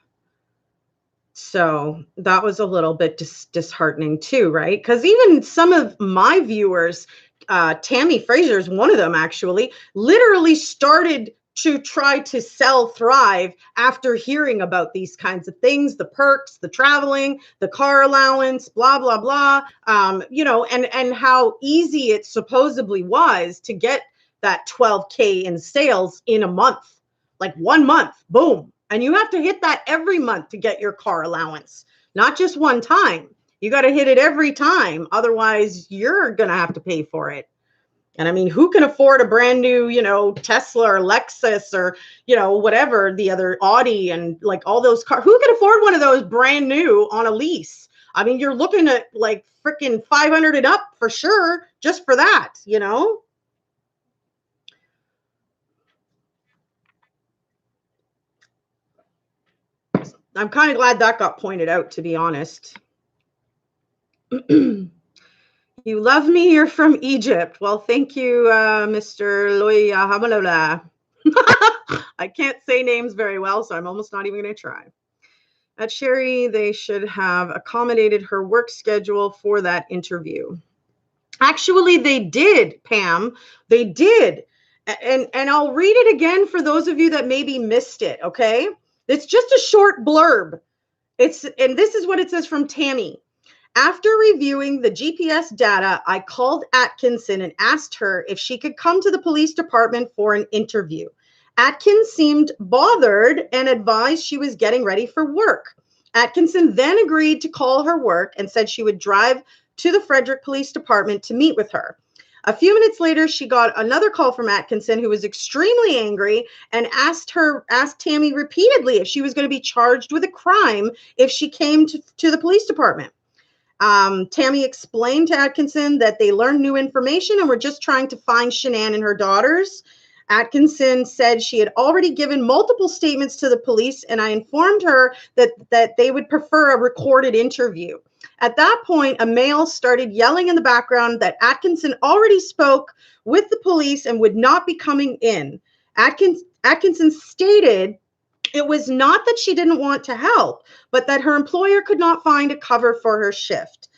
So that was a little bit disheartening too, right? Because even some of my viewers, Tammy Fraser is one of them actually, literally started to try to sell Thrive after hearing about these kinds of things, the perks, the traveling, the car allowance, blah, blah, blah, and how easy it supposedly was to get that 12K in sales in a month, like 1 month, boom. And you have to hit that every month to get your car allowance, not just one time. You got to hit it every time. Otherwise, you're going to have to pay for it. And I mean, who can afford a brand new, Tesla or Lexus or, whatever, the other Audi and like all those cars? Who can afford one of those brand new on a lease? I mean, you're looking at like freaking 500 and up for sure, just for that, I'm kind of glad that got pointed out, to be honest. You love me, you're from Egypt. Well, thank you, Mr. Loya. I can't say names very well, so I'm almost not even going to try. At Sherry, they should have accommodated her work schedule for that interview. Actually, they did, Pam. They did. And I'll read it again for those of you that maybe missed it, okay? It's just a short blurb. And this is what it says from Tammy. After reviewing the GPS data, I called Atkinson and asked her if she could come to the police department for an interview. Atkins seemed bothered and advised she was getting ready for work. Atkinson then agreed to call her work and said she would drive to the Frederick Police Department to meet with her. A few minutes later, she got another call from Atkinson, who was extremely angry and asked Tammy repeatedly if she was going to be charged with a crime if she came to the police department. Tammy explained to Atkinson that they learned new information and were just trying to find Shanann and her daughters. Atkinson said she had already given multiple statements to the police, and I informed her that they would prefer a recorded interview. At that point, a male started yelling in the background that Atkinson already spoke with the police and would not be coming in. Atkinson stated it was not that she didn't want to help, but that her employer could not find a cover for her shift.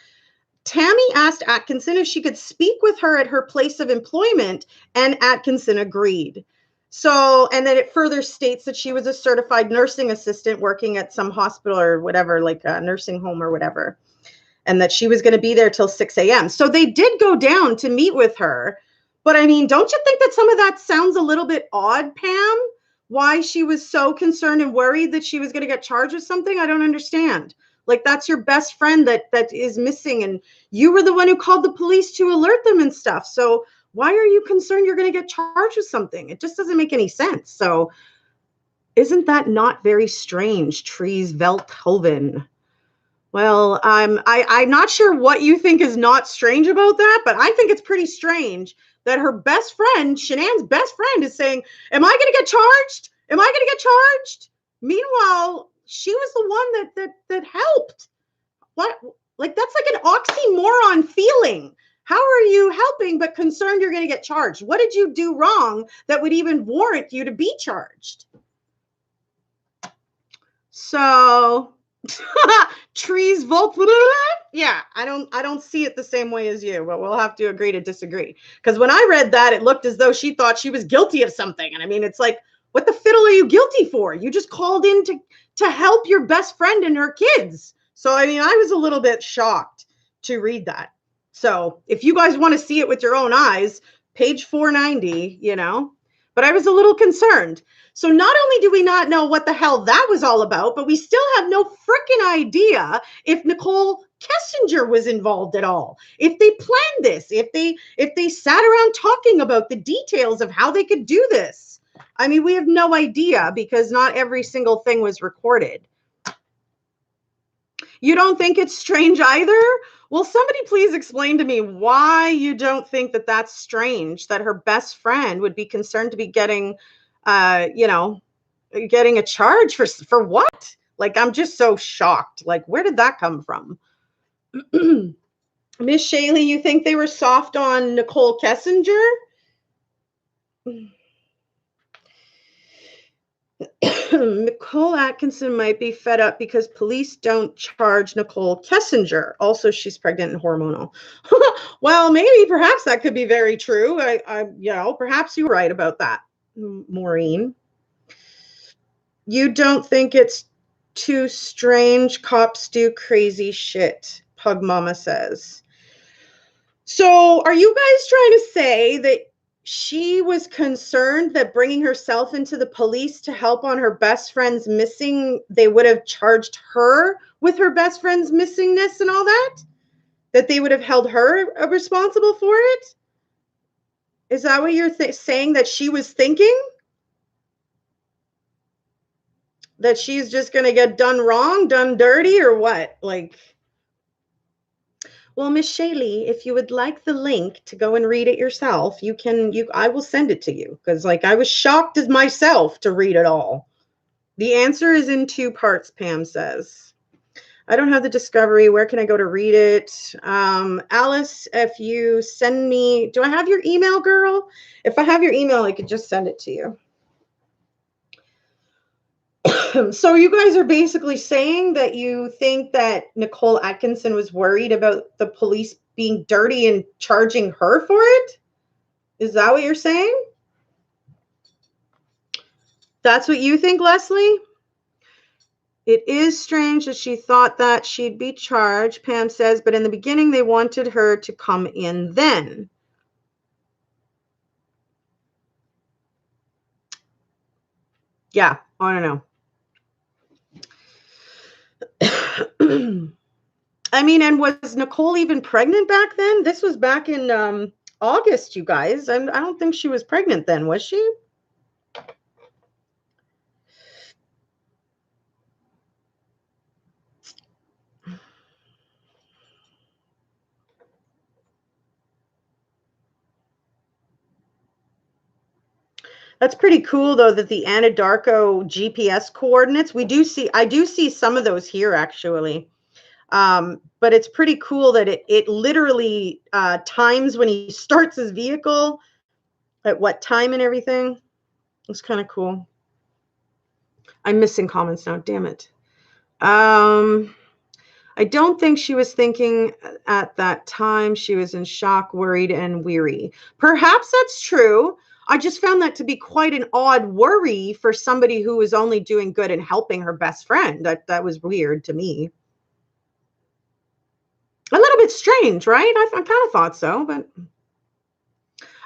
Tammy asked Atkinson if she could speak with her at her place of employment, and Atkinson agreed. So, and then it further states that she was a certified nursing assistant working at some hospital or whatever, like a nursing home or whatever, and that she was going to be there till 6 a.m. So they did go down to meet with her. But I mean, don't you think that some of that sounds a little bit odd, Pam? Why she was so concerned and worried that she was going to get charged with something? I don't understand. Like, that's your best friend that is missing, and you were the one who called the police to alert them and stuff. So why are you concerned you're going to get charged with something? It just doesn't make any sense. So isn't that not very strange, Trees Velthoven? Well, I'm not sure what you think is not strange about that, but I think it's pretty strange that her best friend, Shanann's best friend, is saying, am I going to get charged? Am I going to get charged? Meanwhile, she was the one that helped. What? Like, that's like an oxymoron feeling. How are you helping but concerned you're going to get charged? What did you do wrong that would even warrant you to be charged? So... Trees volt. Yeah, I don't see it the same way as you, but we'll have to agree to disagree. Because when I read that, it looked as though she thought she was guilty of something. And I mean, it's like, what the fiddle are you guilty for? You just called in to help your best friend and her kids. So I mean, I was a little bit shocked to read that. So if you guys want to see it with your own eyes, page 490, but I was a little concerned. So not only do we not know what the hell that was all about, but we still have no freaking idea if Nicole Kessinger was involved at all, if they planned this, if they sat around talking about the details of how they could do this. I mean, we have no idea because not every single thing was recorded. You don't think it's strange either? Well, somebody please explain to me why you don't think that that's strange, that her best friend would be concerned to be getting, getting a charge for what? Like, I'm just so shocked. Like, where did that come from? Miss Shaley, you think they were soft on Nicole Kessinger? Nicole Atkinson might be fed up because police don't charge Nicole Kessinger. Also, she's pregnant and hormonal. Well, maybe, perhaps that could be very true. Perhaps you're right about that, Maureen. You don't think it's too strange? Cops do crazy shit, Pug Mama says. So are you guys trying to say that she was concerned that bringing herself into the police to help on her best friend's missing, they would have charged her with her best friend's missingness and all that? That they would have held her responsible for it? Is that what you're saying that she was thinking? That she's just going to get done wrong, done dirty, or what? Like, well, Miss Shaley, if you would like the link to go and read it yourself, I will send it to you, because like I was shocked as myself to read it all. The answer is in 2 parts, Pam says. I don't have the Discovery. Where can I go to read it? Alice, if you send me, do I have your email, girl? If I have your email, I could just send it to you. So you guys are basically saying that you think that Nicole Atkinson was worried about the police being dirty and charging her for it? Is that what you're saying? That's what you think, Leslie? It is strange that she thought that she'd be charged, Pam says, but in the beginning they wanted her to come in then. Yeah, I don't know. I mean, and was Nicole even pregnant back then? This was back in August, you guys. I don't think she was pregnant then, was she? That's pretty cool, though, that the Anadarko GPS coordinates, I do see some of those here, actually. But it's pretty cool that it literally times when he starts his vehicle, at what time and everything. It's kind of cool. I'm missing comments now, damn it. I don't think she was thinking at that time. She was in shock, worried, and weary. Perhaps that's true. I just found that to be quite an odd worry for somebody who was only doing good and helping her best friend. That was weird to me. A little bit strange, right? I kind of thought so, but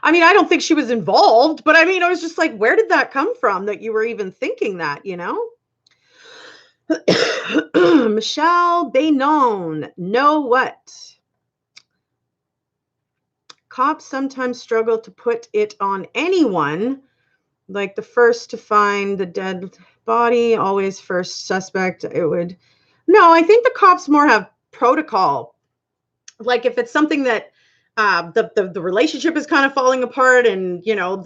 I mean, I don't think she was involved, but I mean, I was just like, where did that come from that you were even thinking that, you know? Michelle Baynon, know what? Cops sometimes struggle to put it on anyone, like the first to find the dead body, always first suspect. No, I think the cops more have protocol. Like if it's something that the relationship is kind of falling apart and, you know,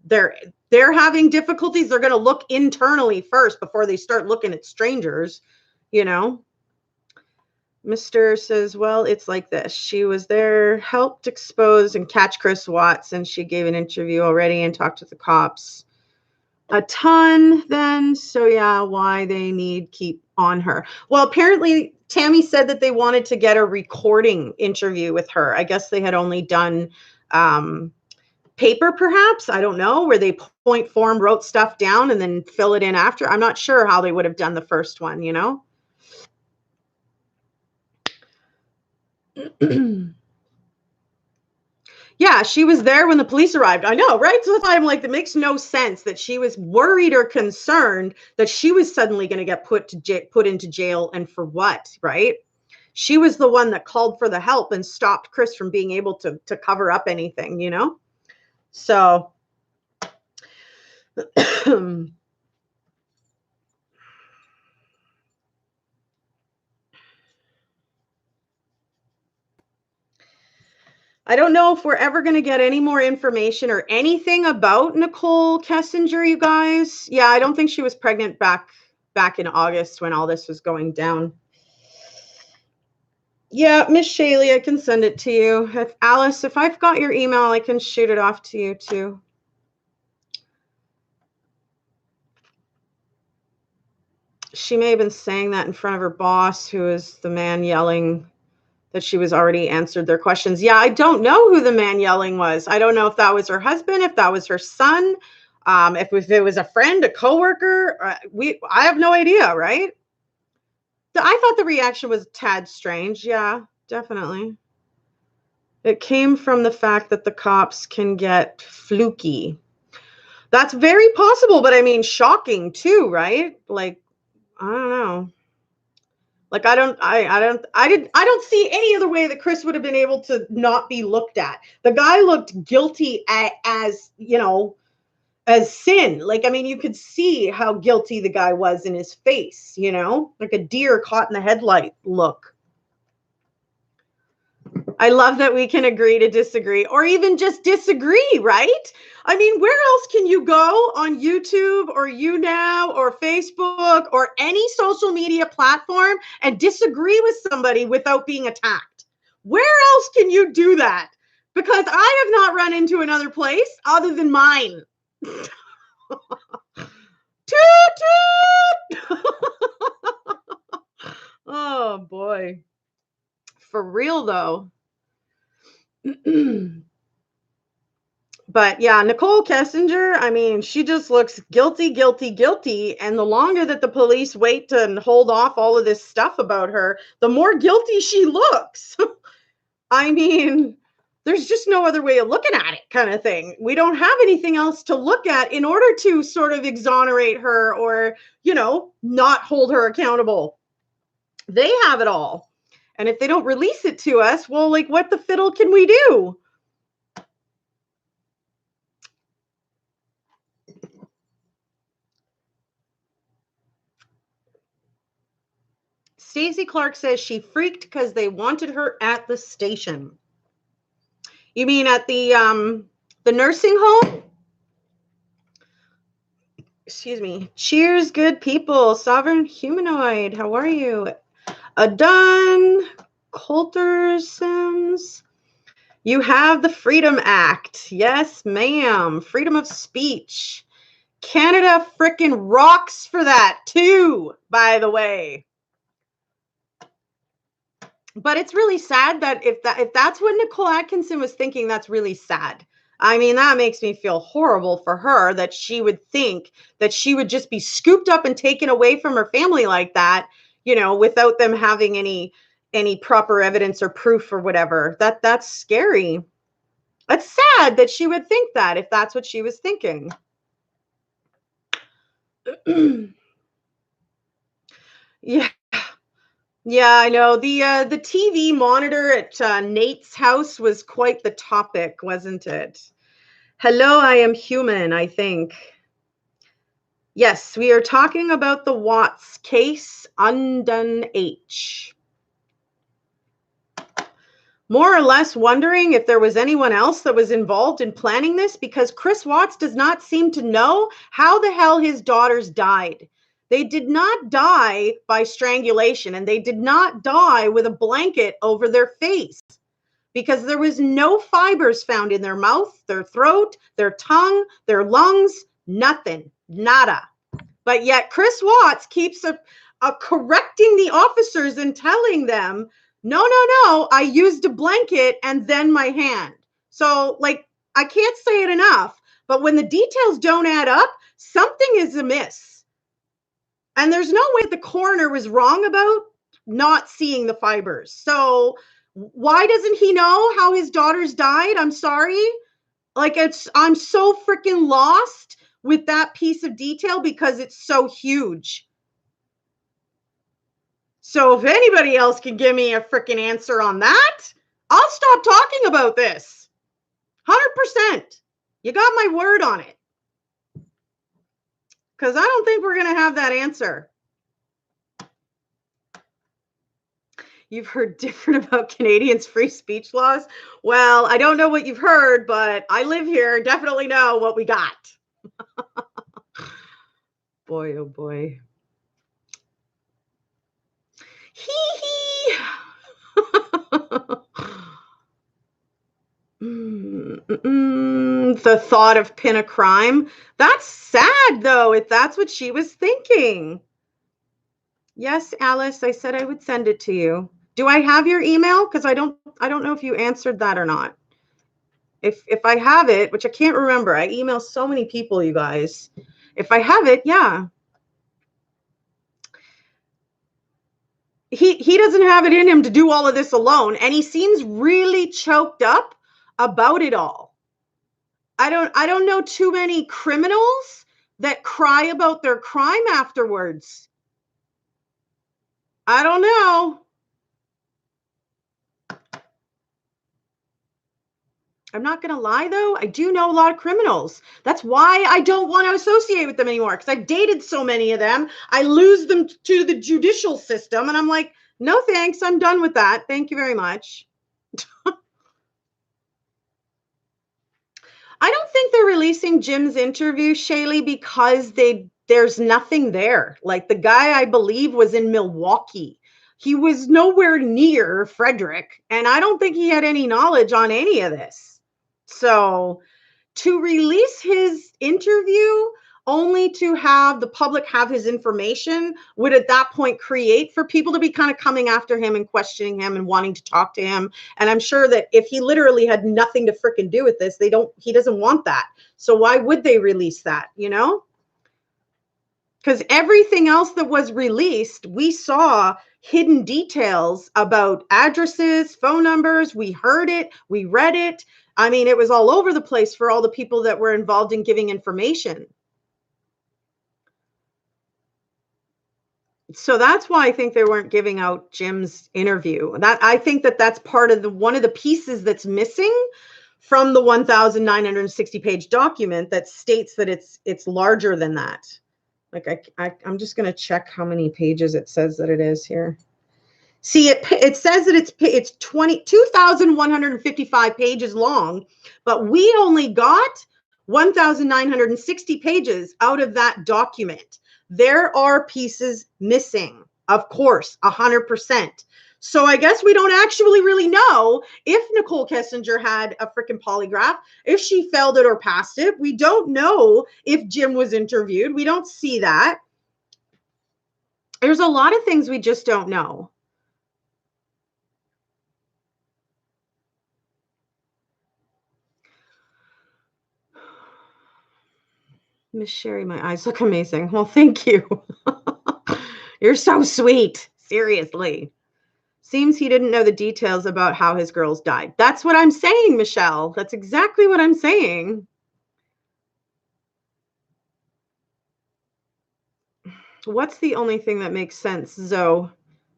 they're having difficulties, they're going to look internally first before they start looking at strangers, you know. Mr. says, well, it's like this. She was there, helped expose and catch Chris Watts, and she gave an interview already and talked to the cops a ton then. So yeah, why they need keep on her. Well, apparently Tammy said that they wanted to get a recording interview with her. I guess they had only done paper, perhaps. I don't know, where they point form, wrote stuff down and then fill it in after. I'm not sure how they would have done the first one, you know? Yeah, she was there when the police arrived. I know, right? So that's why I'm like, it makes no sense that she was worried or concerned that she was suddenly going to get put into jail, and for what, right? She was the one that called for the help and stopped Chris from being able to cover up anything, you know? So I don't know if we're ever going to get any more information or anything about Nicole Kessinger, you guys. Yeah, I don't think she was pregnant back in August when all this was going down. Yeah, Miss Shaylee, I can send it to you. Alice, if I've got your email, I can shoot it off to you too. She may have been saying that in front of her boss, who is the man yelling that she was already answered their questions. Yeah, I don't know who the man yelling was. I don't know if that was her husband, if that was her son, if it was a friend, a coworker. I have no idea, right? I thought the reaction was a tad strange. Yeah, definitely. It came from the fact that the cops can get fluky. That's very possible, but I mean, shocking too, right? Like, I don't know. Like, I don't see any other way that Chris would have been able to not be looked at. The guy looked guilty as, you know, as sin. Like, I mean, you could see how guilty the guy was in his face, you know, like a deer caught in the headlight look. I love that we can agree to disagree, or even just disagree, right? I mean, where else can you go on YouTube or YouNow or Facebook or any social media platform and disagree with somebody without being attacked? Where else can you do that? Because I have not run into another place other than mine. Toot toot! Oh boy. For real though. But yeah, Nicole Kessinger, I mean, she just looks guilty, guilty, guilty. And the longer that the police wait to hold off all of this stuff about her, the more guilty she looks. I mean, there's just no other way of looking at it, kind of thing. We don't have anything else to look at in order to sort of exonerate her or, you know, not hold her accountable. They have it all. And if they don't release it to us, well, like, what the fiddle can we do? Stacey Clark says she freaked because they wanted her at the station. You mean at the nursing home? Excuse me. Cheers, good people. Sovereign Humanoid, how are you? Adun Coulter Sims. You have the Freedom Act. Yes, ma'am. Freedom of speech. Canada frickin' rocks for that too, by the way. But it's really sad that if that's what Nicole Atkinson was thinking, that's really sad. I mean, that makes me feel horrible for her, that she would think that she would just be scooped up and taken away from her family like that, you know, without them having any proper evidence or proof or whatever. That's scary. That's sad that she would think that, if that's what she was thinking. Yeah. Yeah, I know. The TV monitor at Nate's house was quite the topic, wasn't it? Hello, I am human, I think. Yes, we are talking about the Watts case, Undone H. More or less wondering if there was anyone else that was involved in planning this, because Chris Watts does not seem to know how the hell his daughters died. They did not die by strangulation, and they did not die with a blanket over their face, because there was no fibers found in their mouth, their throat, their tongue, their lungs, nothing, nada. But yet Chris Watts keeps correcting the officers and telling them, no, I used a blanket and then my hand. So, like, I can't say it enough, but when the details don't add up, something is amiss. And there's no way the coroner was wrong about not seeing the fibers. So why doesn't he know how his daughters died? I'm sorry. Like, I'm so freaking lost with that piece of detail because it's so huge. So if anybody else can give me a freaking answer on that, I'll stop talking about this. 100%. You got my word on it. Because I don't think we're going to have that answer. You've heard different about Canadians' free speech laws? Well, I don't know what you've heard, but I live here and definitely know what we got. Boy, oh boy. Hee hee. The thought of pin a crime. That's sad, though, if that's what she was thinking. Yes, Alice, I said I would send it to you. Do I have your email? Because I don't know if you answered that or not. If I have it, which I can't remember, I email so many people, you guys. If I have it, yeah. He doesn't have it in him to do all of this alone, and he seems really choked up about it all. I don't know too many criminals that cry about their crime afterwards. I don't know. I'm not going to lie, though. I do know a lot of criminals. That's why I don't want to associate with them anymore, because I've dated so many of them. I lose them to the judicial system, and I'm like, no, thanks. I'm done with that. Thank you very much. I don't think they're releasing Jim's interview, Shaylee, because there's nothing there. Like, the guy, I believe, was in Milwaukee. He was nowhere near Frederick, and I don't think he had any knowledge on any of this. So to release his interview only to have the public have his information would at that point create for people to be kind of coming after him and questioning him and wanting to talk to him. And I'm sure that if he literally had nothing to freaking do with this, he doesn't want that. So why would they release that, you know? Because everything else that was released, we saw hidden details about addresses, phone numbers. We heard it, we read it. I mean, it was all over the place for all the people that were involved in giving information. So that's why I think they weren't giving out Jim's interview. That I think that's part of one of the pieces that's missing from the 1,960 page document that states that it's larger than that. Like I'm just going to check how many pages it says that it is here. See, it says that it's 2,155 pages long, but we only got 1,960 pages out of that document. There are pieces missing, of course, 100%. So I guess we don't actually really know if Nicole Kessinger had a freaking polygraph, if she failed it or passed it. We don't know if Jim was interviewed. We don't see that. There's a lot of things we just don't know. Miss Sherry, my eyes look amazing. Well, thank you. You're so sweet. Seriously. Seems he didn't know the details about how his girls died. That's what I'm saying, Michelle. That's exactly what I'm saying. What's the only thing that makes sense, Zoe?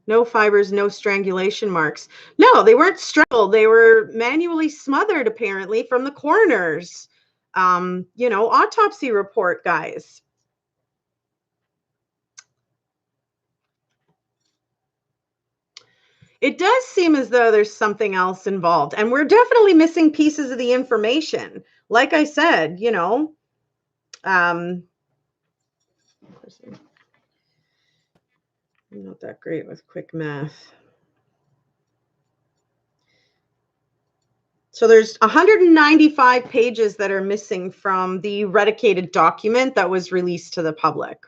No fibers, no strangulation marks. No, they weren't strangled. They were manually smothered, apparently, from the coroner's, autopsy report, guys. It does seem as though there's something else involved, and we're definitely missing pieces of the information. Like I said, I'm not that great with quick math. So there's 195 pages that are missing from the redicated document that was released to the public.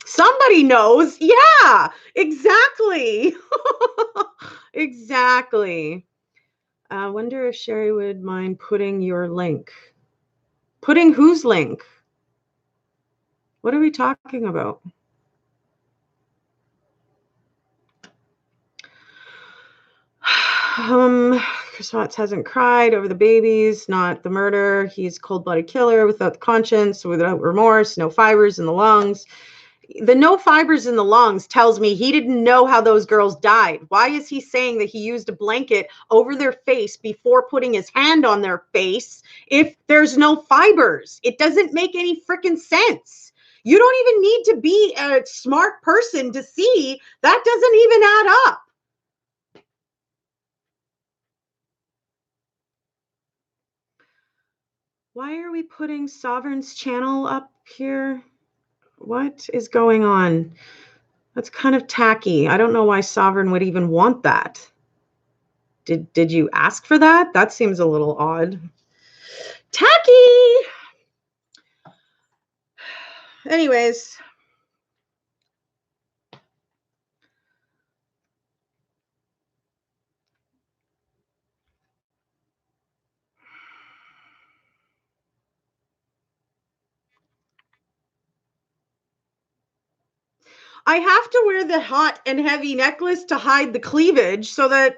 Somebody knows. Yeah, exactly. Exactly. I wonder if Sherry would mind putting your link. Putting whose link? What are we talking about? Chris Watts hasn't cried over the babies, not the murder. He's a cold-blooded killer without conscience, without remorse, no fibers in the lungs. The no fibers in the lungs tells me he didn't know how those girls died. Why is he saying that he used a blanket over their face before putting his hand on their face if there's no fibers? It doesn't make any freaking sense. You don't even need to be a smart person to see that doesn't even add up. Why are we putting Sovereign's channel up here? What is going on? That's kind of tacky. I don't know why Sovereign would even want that. Did you ask for that? That seems a little odd. Tacky! Anyways. I have to wear the hot and heavy necklace to hide the cleavage so that,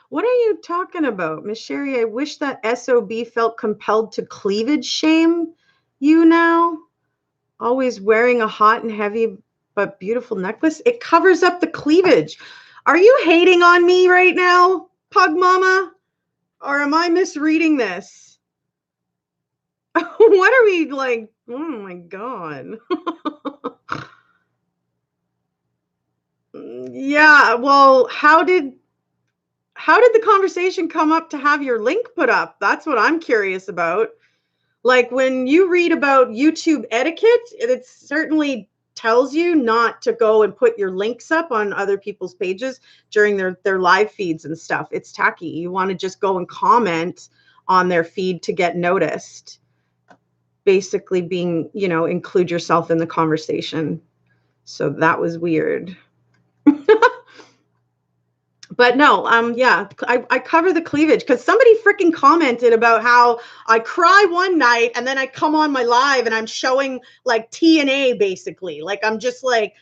what are you talking about? Miss Sherry, I wish that SOB felt compelled to cleavage shame you now. Always wearing a hot and heavy but beautiful necklace. It covers up the cleavage. Are you hating on me right now, Pug Mama? Or am I misreading this? What are we like? Oh my God. Yeah, well, how did the conversation come up to have your link put up? That's what I'm curious about. Like when you read about YouTube etiquette, it certainly tells you not to go and put your links up on other people's pages during their live feeds and stuff. It's tacky. You want to just go and comment on their feed to get noticed. Basically being, include yourself in the conversation. So that was weird. But no, yeah, I cover the cleavage because somebody freaking commented about how I cry one night and then I come on my live and I'm showing like TNA basically. Like I'm just like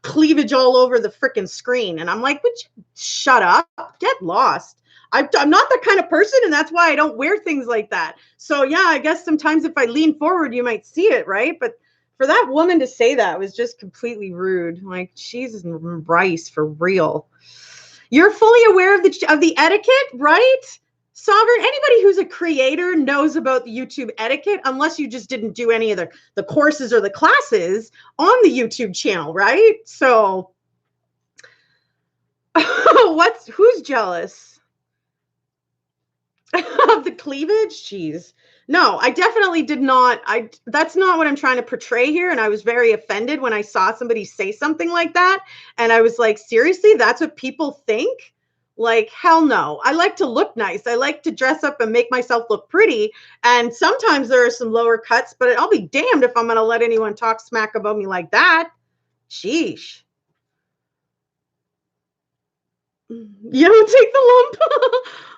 cleavage all over the freaking screen. And I'm like, would you shut up? Get lost. I'm not that kind of person, and that's why I don't wear things like that. So yeah, I guess sometimes if I lean forward, you might see it, right? But for that woman to say that was just completely rude. Like, Jesus Rice, for real. You're fully aware of the etiquette, right? Sovereign, anybody who's a creator knows about the YouTube etiquette, unless you just didn't do any of the courses or the classes on the YouTube channel, right? So who's jealous of the cleavage? Jeez. No, I definitely did not. That's not what I'm trying to portray here. And I was very offended when I saw somebody say something like that. And I was like, seriously, that's what people think? Like, hell no. I like to look nice. I like to dress up and make myself look pretty. And sometimes there are some lower cuts, but I'll be damned if I'm going to let anyone talk smack about me like that. Sheesh. You don't take the lump.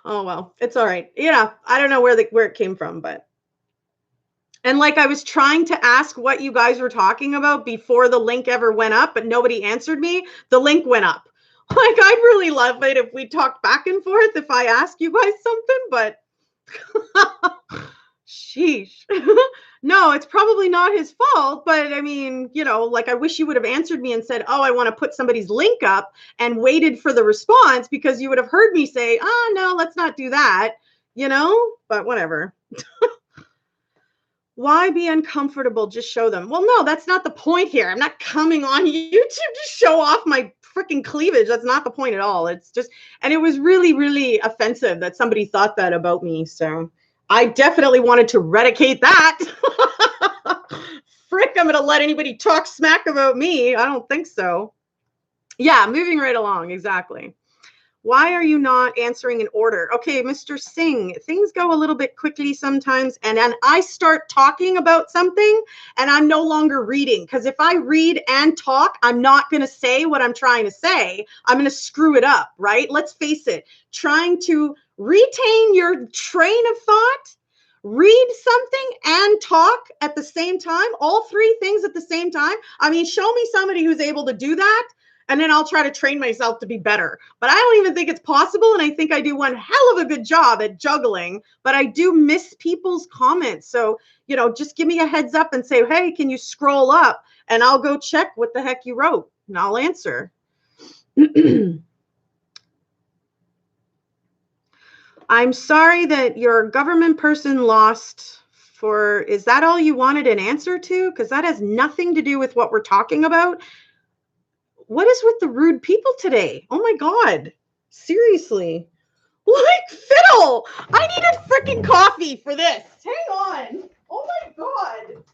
Oh, well, it's all right. Yeah, I don't know where it came from, but. And like I was trying to ask what you guys were talking about before the link ever went up, but nobody answered me. The link went up. Like, I'd really love it if we talked back and forth if I ask you guys something, but sheesh. No, it's probably not his fault, but I mean, like I wish you would have answered me and said, oh, I want to put somebody's link up and waited for the response, because you would have heard me say, no, let's not do that, but whatever. Why be uncomfortable? Just show them. Well, no, that's not the point here. I'm not coming on YouTube to show off my freaking cleavage. That's not the point at all. It's just, and it was really, really offensive that somebody thought that about me. So I definitely wanted to eradicate that. Frick, I'm going to let anybody talk smack about me. I don't think so. Yeah, moving right along. Exactly. Why are you not answering in order? Okay, Mr. Singh, things go a little bit quickly sometimes. And then I start talking about something and I'm no longer reading. Because if I read and talk, I'm not going to say what I'm trying to say. I'm going to screw it up, right? Let's face it. Trying to retain your train of thought, read something and talk at the same time, all three things at the same time. I mean, show me somebody who's able to do that. and then I'll try to train myself to be better. But I don't even think it's possible. And I think I do one hell of a good job at juggling, but I do miss people's comments. So, you know, just give me a heads up and say, hey, can you scroll up? And I'll go check what the heck you wrote and I'll answer. I'm sorry that your government person lost for, is that all you wanted an answer to? Because that has nothing to do with what we're talking about. What is with the rude people today? Oh my God. Seriously. Like fiddle. I need a freaking coffee for this. Hang on. Oh my God.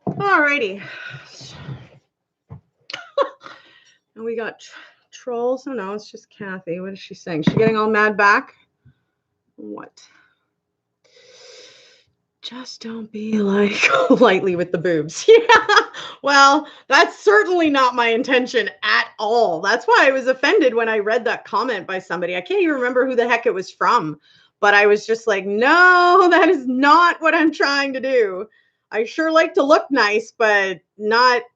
Alrighty. And we got trolls. Oh no, it's just Kathy. What is she saying? She getting all mad back? What? Just don't be like lightly with the boobs. Yeah. Well, that's certainly not my intention at all. That's why I was offended when I read that comment by somebody. I can't even remember who the heck it was from, but I was just like, no, that is not what I'm trying to do. I sure like to look nice, but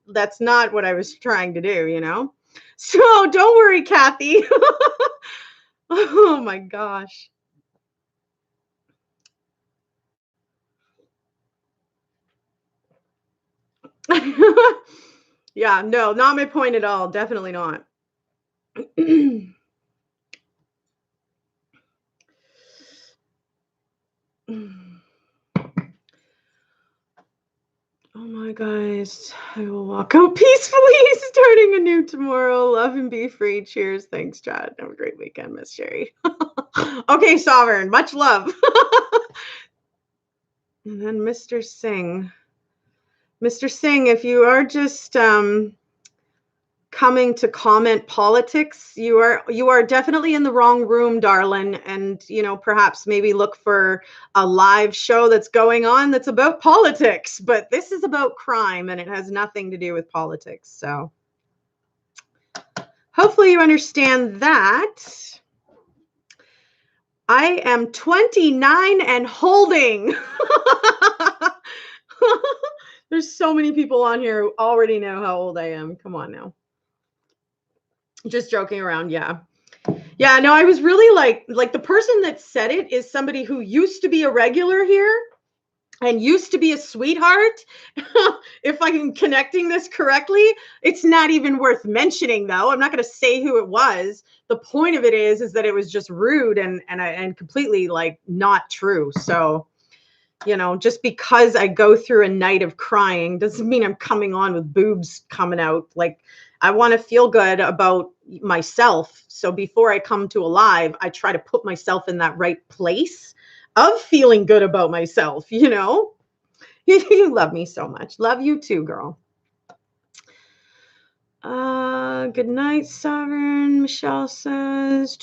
that's not what I was trying to do, you know? So don't worry, Kathy. Oh my gosh. Yeah, no, not my point at all. Definitely not. Oh my guys, I will walk out peacefully, starting anew tomorrow. Love and be free. Cheers. Thanks, Chad. Have a great weekend, Miss Sherry. Okay, Sovereign, much love. And then Mr. Singh. Mr. Singh, if you are just coming to comment politics, you are definitely in the wrong room, darling. And you know, perhaps maybe look for a live show that's going on that's about politics, but this is about crime and it has nothing to do with politics. So hopefully you understand that. I am 29 and holding. There's so many people on here who already know how old I am. Come on now. Just joking around. Yeah. Yeah, no, I was really like the person that said it is somebody who used to be a regular here and used to be a sweetheart. If I'm connecting this correctly, it's not even worth mentioning though. I'm not going to say who it was. The point of it is that it was just rude and completely like not true. So, you know, just because I go through a night of crying doesn't mean I'm coming on with boobs coming out. Like, I want to feel good about myself. So before I come to a live, I try to put myself in that right place of feeling good about myself, you know? You love me so much. Love you too, girl. Good night, Sovereign. Michelle says,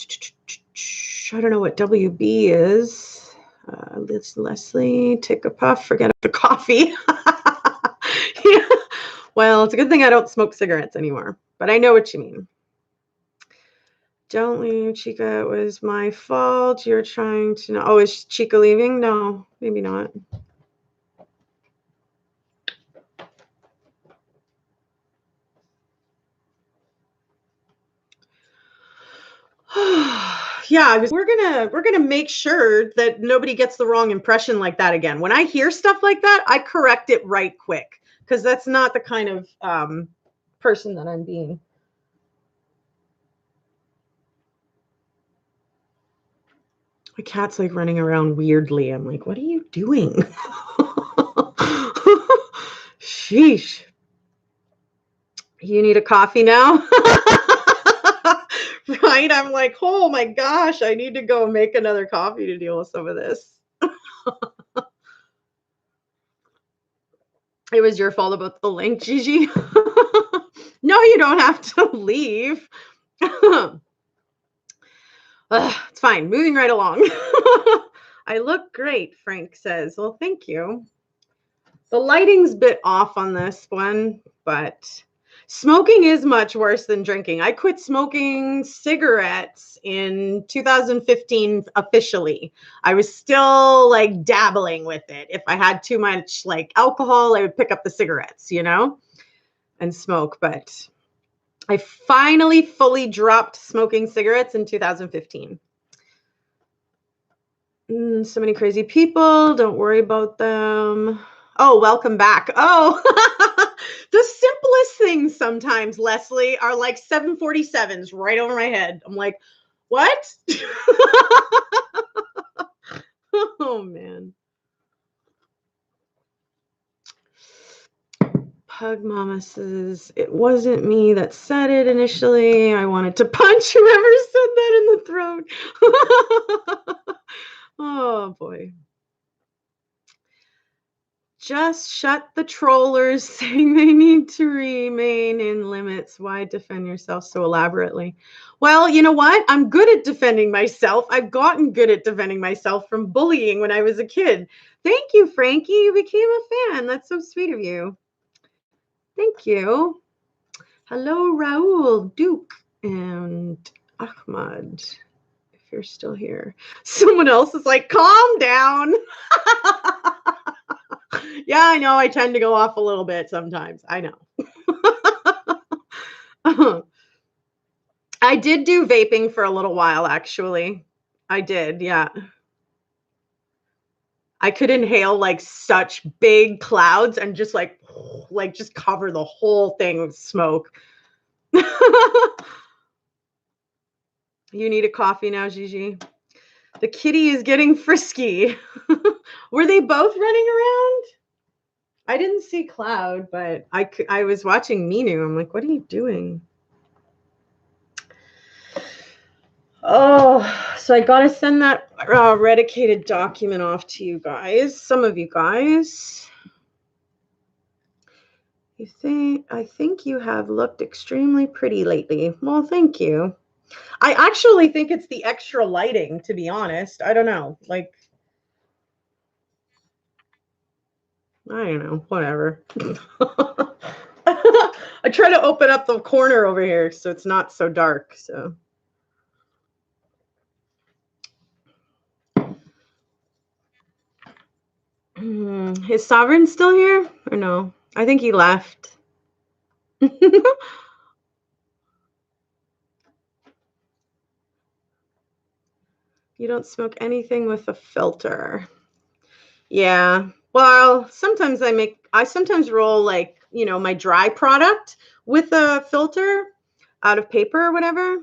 I don't know what WB is. Leslie, take a puff, forget the coffee. Yeah. Well, it's a good thing I don't smoke cigarettes anymore, but I know what you mean. Don't leave, Chica. It was my fault. You're trying to know. Oh, is Chica leaving? No, maybe not. Yeah, we're gonna make sure that nobody gets the wrong impression like that again. When I hear stuff like that, I correct it right quick because that's not the kind of person that I'm being. My cat's like running around weirdly. I'm like, what are you doing? Sheesh. You need a coffee now? Right? I'm like, oh my gosh, I need to go make another coffee to deal with some of this. It was your fault about the link, Gigi. No, you don't have to leave. It's fine. Moving right along. I look great, Frank says. Well, thank you. The lighting's a bit off on this one, but smoking is much worse than drinking. I quit smoking cigarettes in 2015 officially. I was still like dabbling with it. If I had too much like alcohol, I would pick up the cigarettes, and smoke. But I finally fully dropped smoking cigarettes in 2015. So many crazy people. Don't worry about them. Oh, welcome back. Oh, the simplest things sometimes, Leslie, are like 747s right over my head. I'm like, what? Oh, man. Pug Mama says, it wasn't me that said it initially. I wanted to punch whoever said that in the throat. Oh, boy. Just shut the trollers saying they need to remain in limits. Why defend yourself so elaborately? Well, you know what? I'm good at defending myself. I've gotten good at defending myself from bullying when I was a kid. Thank you, Frankie. You became a fan. That's so sweet of you. Thank you. Hello, Raul, Duke, and Ahmad, if you're still here. Someone else is like, calm down. Yeah, I know. I tend to go off a little bit sometimes. I know. I did do vaping for a little while, actually. I did, yeah. I could inhale like such big clouds and just like just cover the whole thing with smoke. You need a coffee now, Gigi. The kitty is getting frisky. Were they both running around? I didn't see Cloud, but I was watching Minu. I'm like, what are you doing? Oh, so I got to send that redicated document off to you guys, some of you guys. I think you have looked extremely pretty lately. Well, thank you. I actually think it's the extra lighting, to be honest. I don't know. Like, I don't know. Whatever. I try to open up the corner over here so it's not so dark. So. Is Sovereign still here or no? I think he left. You don't smoke anything with a filter. Yeah. Well, sometimes I sometimes roll like, my dry product with a filter out of paper or whatever.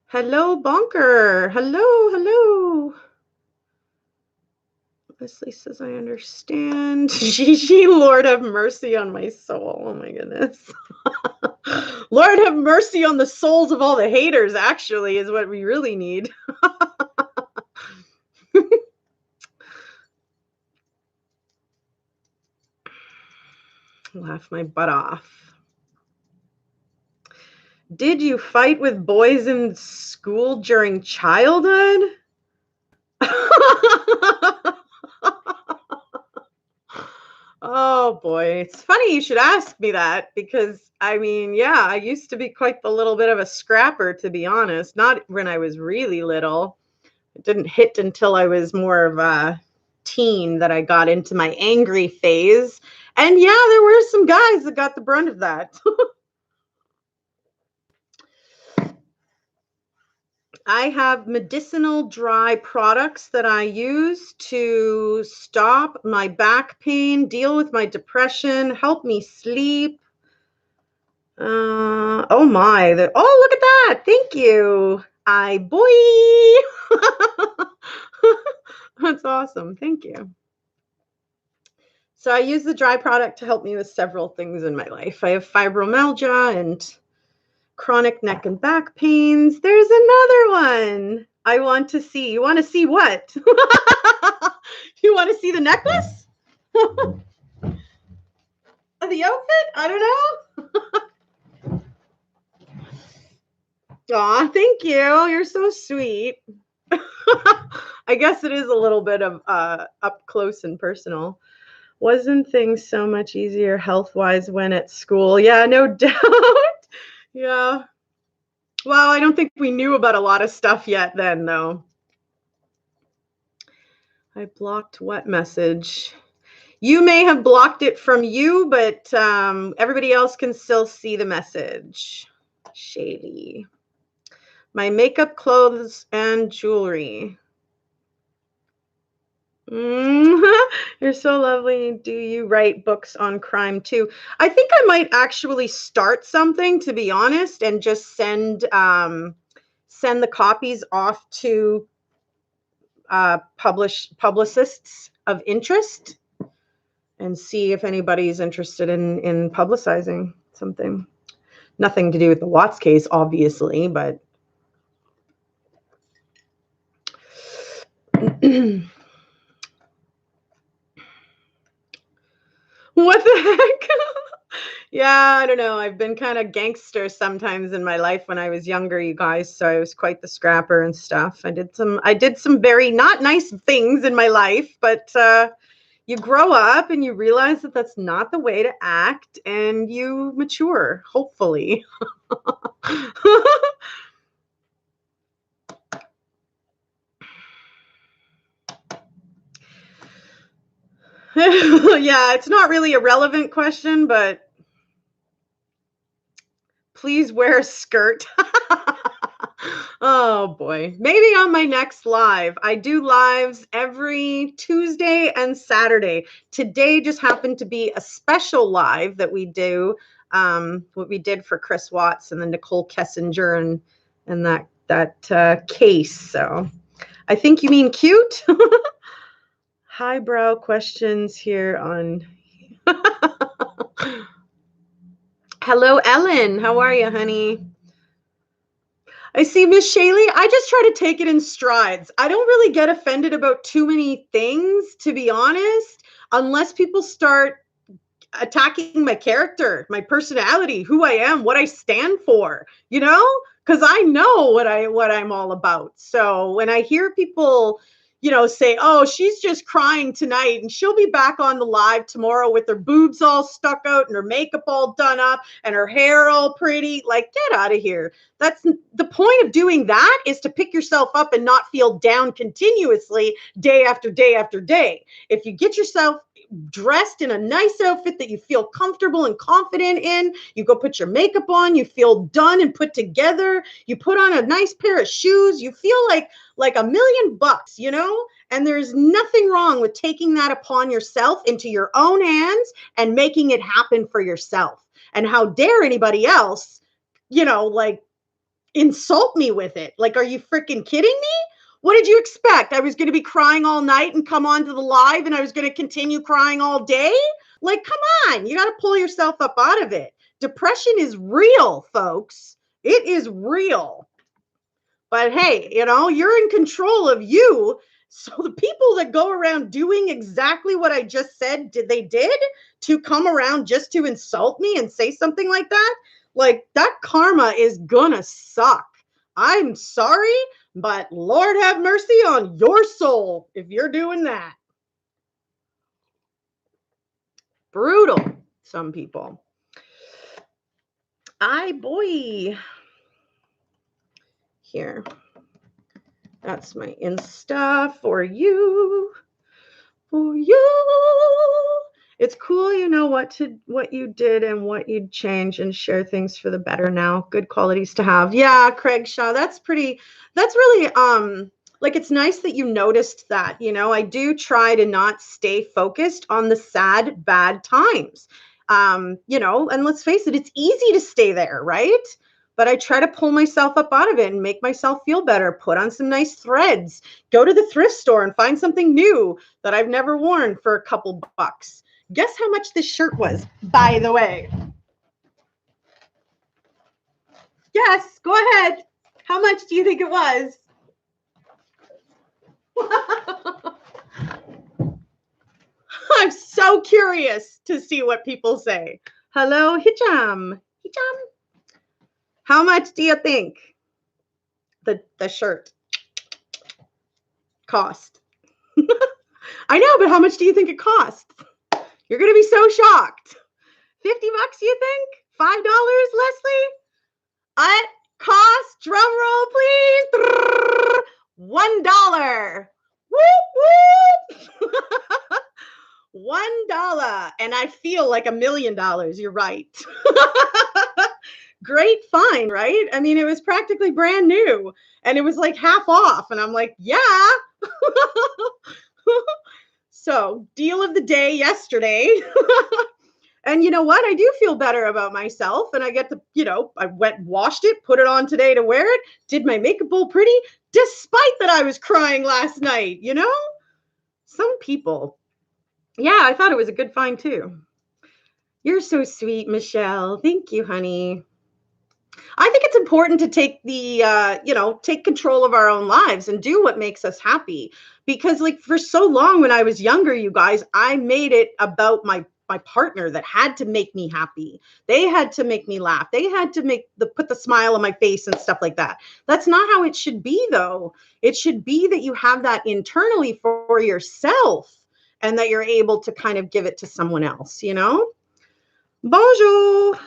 Hello, Bonker. Hello. Leslie says, I understand. Gigi, Lord have mercy on my soul. Oh my goodness. Lord have mercy on the souls of all the haters, actually, is what we really need. Laugh my butt off. Did you fight with boys in school during childhood? Oh boy, it's funny you should ask me that because I mean, yeah, I used to be quite the little bit of a scrapper, to be honest. Not when I was really little. It didn't hit until I was more of a teen that I got into my angry phase. And yeah, there were some guys that got the brunt of that. I have medicinal dry products that I use to stop my back pain, deal with my depression, help me sleep. Oh my, oh, look at that. Thank you. Boy. That's awesome. Thank you. So I use the dry product to help me with several things in my life. I have fibromyalgia and chronic neck and back pains. There's another one. I want to see. You want to see what? You want to see the necklace? The outfit? I don't know. Aw, thank you. You're so sweet. I guess it is a little bit of up close and personal. Wasn't things so much easier health-wise when at school? Yeah, no doubt. Yeah. Well, I don't think we knew about a lot of stuff yet then, though. I blocked what message? You may have blocked it from you, but everybody else can still see the message. Shady. My makeup, clothes, and jewelry. You're so lovely. Do you write books on crime too? I think I might actually start something, to be honest, and just send the copies off to publicists of interest and see if anybody's interested in publicizing something. Nothing to do with the Watts case, obviously, but what the heck? Yeah, I don't know. I've been kind of gangster sometimes in my life when I was younger, you guys. So I was quite the scrapper and stuff. I did some very not nice things in my life, but you grow up and you realize that that's not the way to act, and you mature, hopefully. Yeah, it's not really a relevant question, but please wear a skirt. Oh boy. Maybe on my next live. I do lives every Tuesday and Saturday. Today just happened to be a special live that we do, what we did for Chris Watts and the Nicole Kessinger and that case. So I think you mean cute. Highbrow questions here on. Hello, Ellen. How are you, honey? I see, Miss Shaylee. I just try to take it in strides. I don't really get offended about too many things, to be honest, unless people start attacking my character, my personality, who I am, what I stand for, because I know what I'm all about. So when I hear people, say, oh, she's just crying tonight and she'll be back on the live tomorrow with her boobs all stuck out and her makeup all done up and her hair all pretty, like, get out of here. That's the point of doing that, is to pick yourself up and not feel down continuously day after day after day. If you get yourself dressed in a nice outfit that you feel comfortable and confident in, you go put your makeup on, you feel done and put together, you put on a nice pair of shoes, you feel like $1,000,000, and there's nothing wrong with taking that upon yourself into your own hands and making it happen for yourself. And how dare anybody else, insult me with it? Like, are you freaking kidding me? What did you expect? I was going to be crying all night and come onto the live and I was going to continue crying all day? Like, come on, you got to pull yourself up out of it. Depression is real, folks. It is real. But hey, you're in control of you. So the people that go around doing exactly what I just said, they did to come around just to insult me and say something like that, like that karma is gonna suck. I'm sorry, but Lord have mercy on your soul if you're doing that. Brutal, some people. Boy. Here. That's my Insta for you. For you. It's cool, you know what you did and what you'd change and share things for the better now. Good qualities to have. Yeah, Craig Shaw, that's really like, it's nice that you noticed that. You know, I do try to not stay focused on the sad, bad times. You know, and let's face it, it's easy to stay there, right? But I try to pull myself up out of it and make myself feel better, put on some nice threads, go to the thrift store and find something new that I've never worn for a couple bucks. Guess how much this shirt was, by the way? Yes, go ahead. How much do you think it was? I'm so curious to see what people say. Hello, Hicham. Hicham. How much do you think the shirt cost? I know, but how much do you think it cost? You're going to be so shocked. 50 bucks, you think? $5, Leslie? It cost, drum roll, please. $1. Whoop, whoop. $1. And I feel like $1 million. You're right. Great find, right? I mean, it was practically brand new and it was like half off. And I'm like, yeah. So, deal of the day yesterday. And you know what? I do feel better about myself. And I get to, you know, I went and washed it, put it on today to wear it, did my makeup all pretty, despite that I was crying last night, you know? Some people. Yeah, I thought it was a good find too. You're so sweet, Michelle. Thank you, honey. I think it's important to take take control of our own lives and do what makes us happy. Because like for so long when I was younger, you guys, I made it about my partner that had to make me happy. They had to make me laugh. They had to put the smile on my face and stuff like that. That's not how it should be though. It should be that you have that internally for yourself and that you're able to kind of give it to someone else, you know? Bonjour.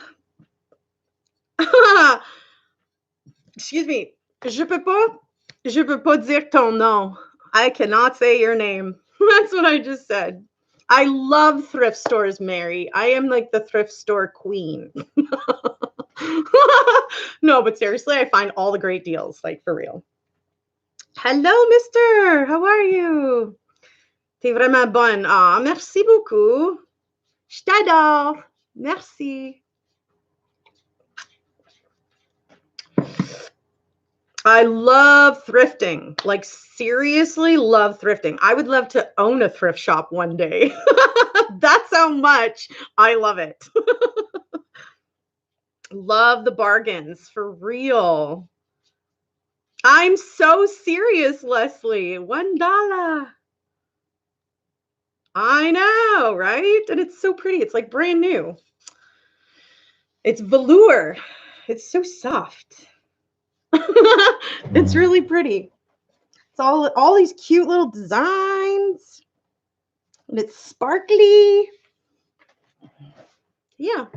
Excuse me. Je peux pas dire ton nom. I cannot say your name. That's what I just said. I love thrift stores, Mary. I am like the thrift store queen. No, but seriously, I find all the great deals, like for real. Hello, mister. How are you? T'es vraiment bonne. Ah, merci beaucoup. Je t'adore. Merci. I love thrifting. Like seriously love thrifting. I would love to own a thrift shop one day. That's how much I love it. Love the bargains for real. I'm so serious, Leslie. $1. I know, right? And it's so pretty. It's like brand new. It's velour. It's so soft. It's really pretty. It's all these cute little designs. And it's sparkly. Yeah.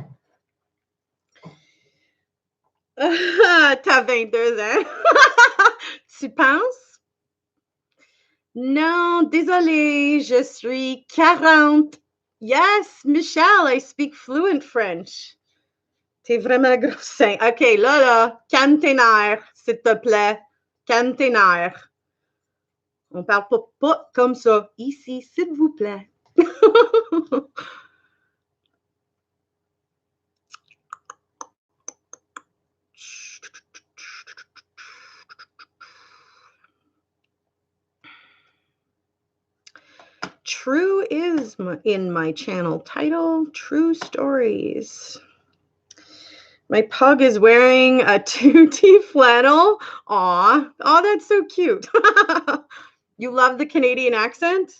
T'as 22 ans. Tu penses? Non, désolé, je suis 40. Yes, Michelle, I speak fluent French. T'es vraiment gros. OK, là, calme tes nerfs, s'il te plaît. Calme tes nerfs. On parle pas comme ça ici, s'il vous plaît. True is in my channel title, True Stories. My pug is wearing a tutti flannel. Aw, that's so cute. You love the Canadian accent?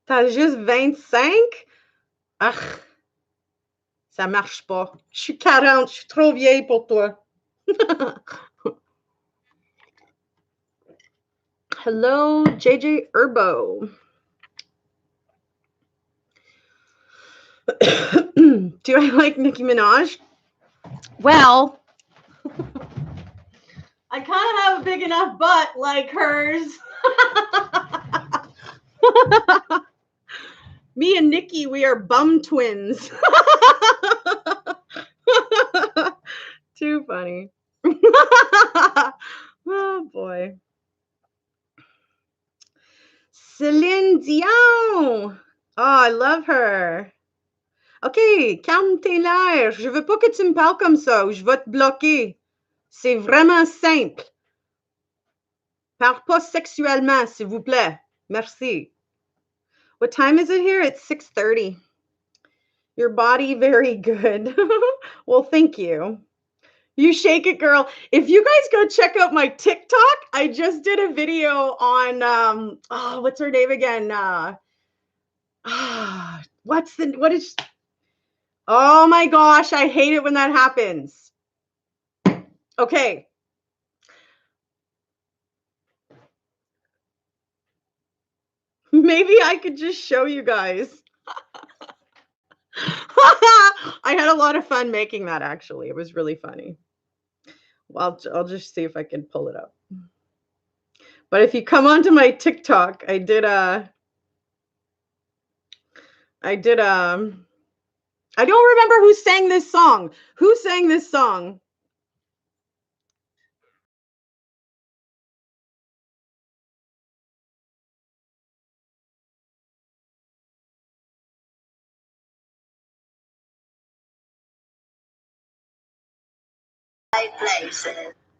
T'as juste 25? Ah, ça marche pas. Je suis 40, je suis trop vieille pour toi. Hello, JJ Herbo. Do I like Nicki Minaj? Well, I kind of have a big enough butt like hers. Me and Nikki, we are bum twins. Too funny. Oh boy. Céline Dion. Oh, I love her. OK, calme tes nerfs. Je veux pas que tu me parles comme ça ou je vais te bloquer. C'est vraiment simple. Parle pas sexuellement, s'il vous plaît. Merci. What time is it here? It's 6:30. Your body very good. Well, thank you. You shake it, girl. If you guys go check out my TikTok, I just did a video on what's her name again? What is Oh my gosh, I hate it when that happens. Okay. Maybe I could just show you guys. I had a lot of fun making that, actually. It was really funny. Well, I'll just see if I can pull it up. But if you come onto my TikTok, I don't remember who sang this song. Who sang this song?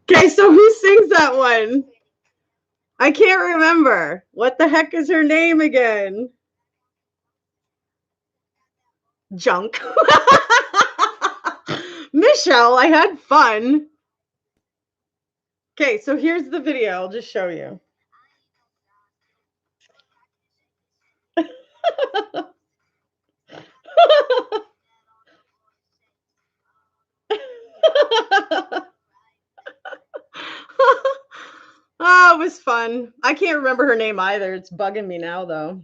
Okay, so who sings that one? I can't remember. What the heck is her name again? Junk. Michelle, I had fun. Okay, so here's the video. I'll just show you. Oh, it was fun. I can't remember her name either. It's bugging me now, though.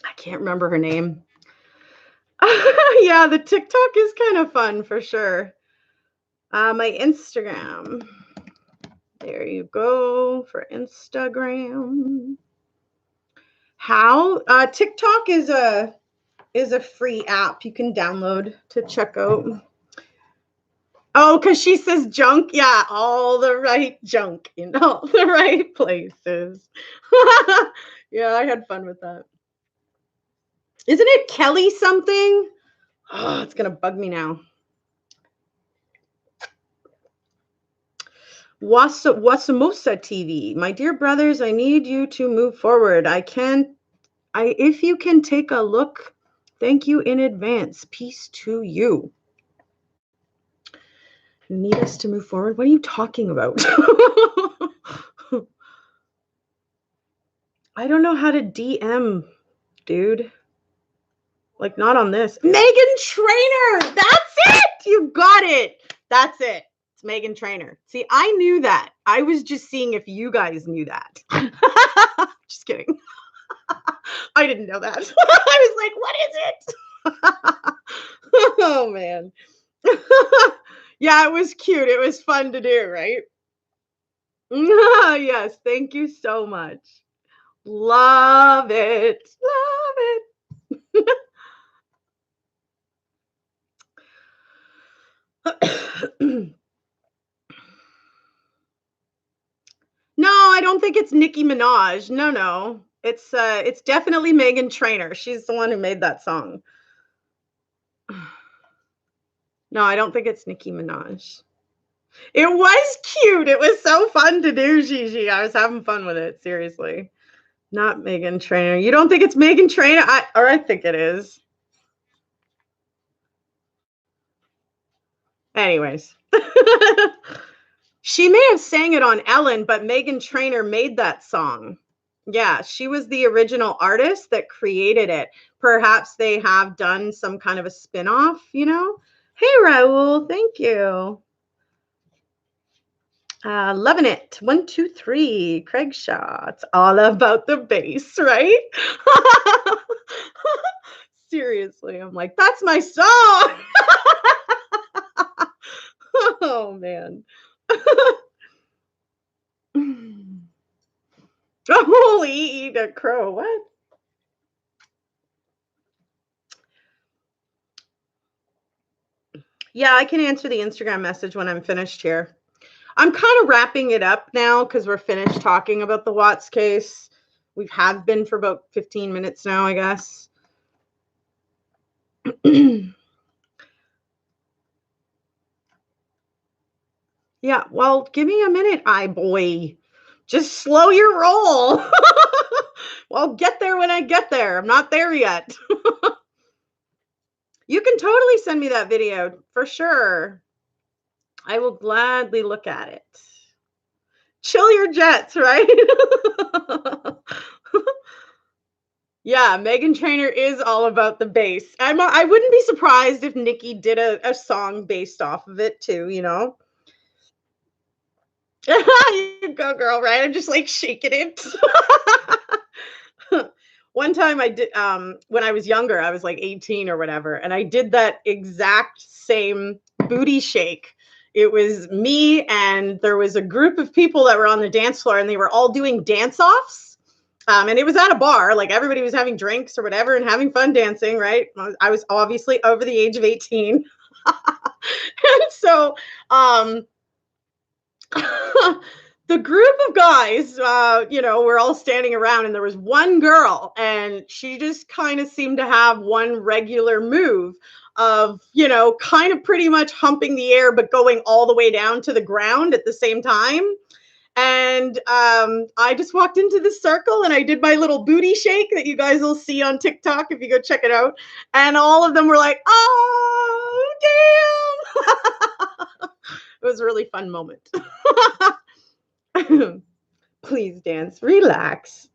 I can't remember her name. Yeah, the TikTok is kind of fun for sure. My Instagram. There you go for Instagram. How? TikTok is a free app you can download to check out. Oh, because she says junk. Yeah, all the right junk in all the right places. Yeah, I had fun with that. Isn't it Kelly something? Oh, it's going to bug me now. Wasamosa TV. My dear brothers, I need you to move forward. If you can take a look, thank you in advance. Peace to you. You need us to move forward? What are you talking about? I don't know how to DM, dude. Like, not on this. Meghan Trainor! That's it! You got it! That's it. It's Meghan Trainor. See, I knew that. I was just seeing if you guys knew that. Just kidding. I didn't know that. I was like, what is it? Oh, man. Yeah, it was cute. It was fun to do, right? Yes, thank you so much. Love it. Love it. No, I don't think it's Nicki Minaj. No. It's definitely Meghan Trainor. She's the one who made that song. No, I don't think it's Nicki Minaj. It was cute. It was so fun to do, Gigi. I was having fun with it, seriously. Not Meghan Trainor. You don't think it's Meghan Trainor? I think it is. Anyways. She may have sang it on Ellen, but Meghan Trainor made that song. Yeah, she was the original artist that created it. Perhaps they have done some kind of a spin-off, you know? Hey, Raul, thank you. Loving it. 1, 2, 3. Craig Shaw. It's all about the bass, right? Seriously, I'm like, that's my song. Oh, man. Holy, eat a crow. What? Yeah, I can answer the Instagram message when I'm finished here. I'm kind of wrapping it up now because we're finished talking about the Watts case. We have been for about 15 minutes now, I guess. Yeah, well, give me a minute, boy. Just slow your roll. Well, get there when I get there. I'm not there yet. You can totally send me that video for sure. I will gladly look at it. Chill your jets, right? Yeah, Meghan Trainor is all about the bass. I wouldn't be surprised if Nicki did a song based off of it too, you know? You go, girl, right? I'm just like shaking it. One time I did, when I was younger, I was like 18 or whatever, and I did that exact same booty shake. It was me, and there was a group of people that were on the dance floor, and they were all doing dance-offs. And it was at a bar, like everybody was having drinks or whatever and having fun dancing, right? I was obviously over the age of 18. And so the group of guys, we're all standing around, and there was one girl, and she just kind of seemed to have one regular move of, kind of pretty much humping the air, but going all the way down to the ground at the same time. And I just walked into the circle and I did my little booty shake that you guys will see on TikTok if you go check it out. And all of them were like, oh, damn. It was a really fun moment. Please dance, relax.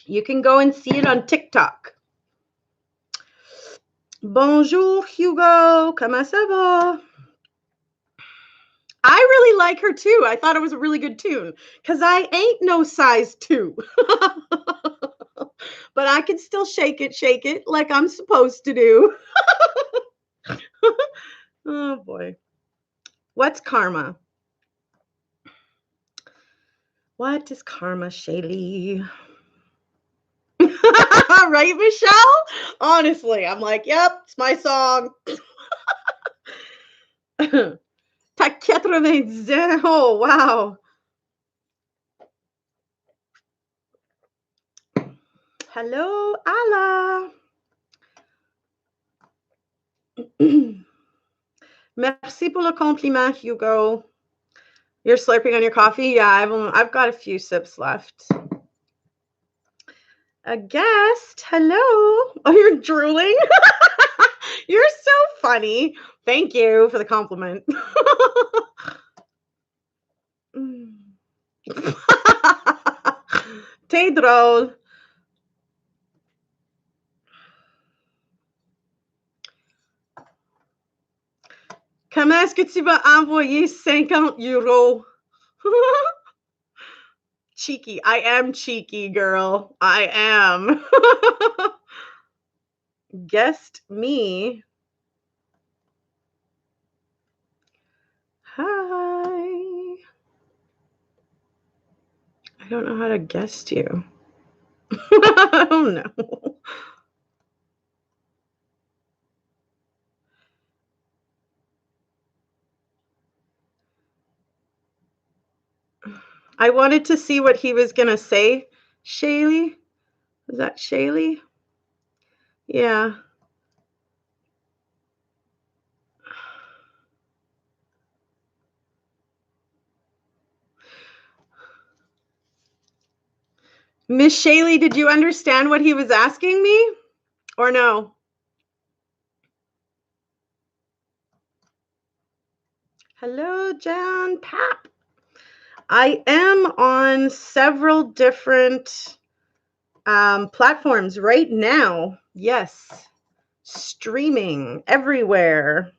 You can go and see it on TikTok. Bonjour, Hugo. Comment ça va? I really like her too. I thought it was a really good tune because I ain't no size 2. But I can still shake it like I'm supposed to do. Oh boy. What's karma? What is karma, Shaylee? Right, Michelle? Honestly, I'm like, yep, it's my song. T'as 90. Oh, wow. Hello, Allah. Merci pour le compliment, Hugo. You're slurping on your coffee? Yeah, I've got a few sips left. A guest. Hello. Oh, you're drooling? You're so funny. Thank you for the compliment. T'es drôle. Comment est-ce que tu vas envoyer 50 euros? Cheeky. I am cheeky, girl. I am. Guest me. Hi. I don't know how to guest you. I don't know. I wanted to see what he was going to say. Shaylee? Is that Shaylee? Yeah. Miss Shaylee, did you understand what he was asking me or no? Hello, Jan Pap. I am on several different platforms right now. Yes, streaming everywhere.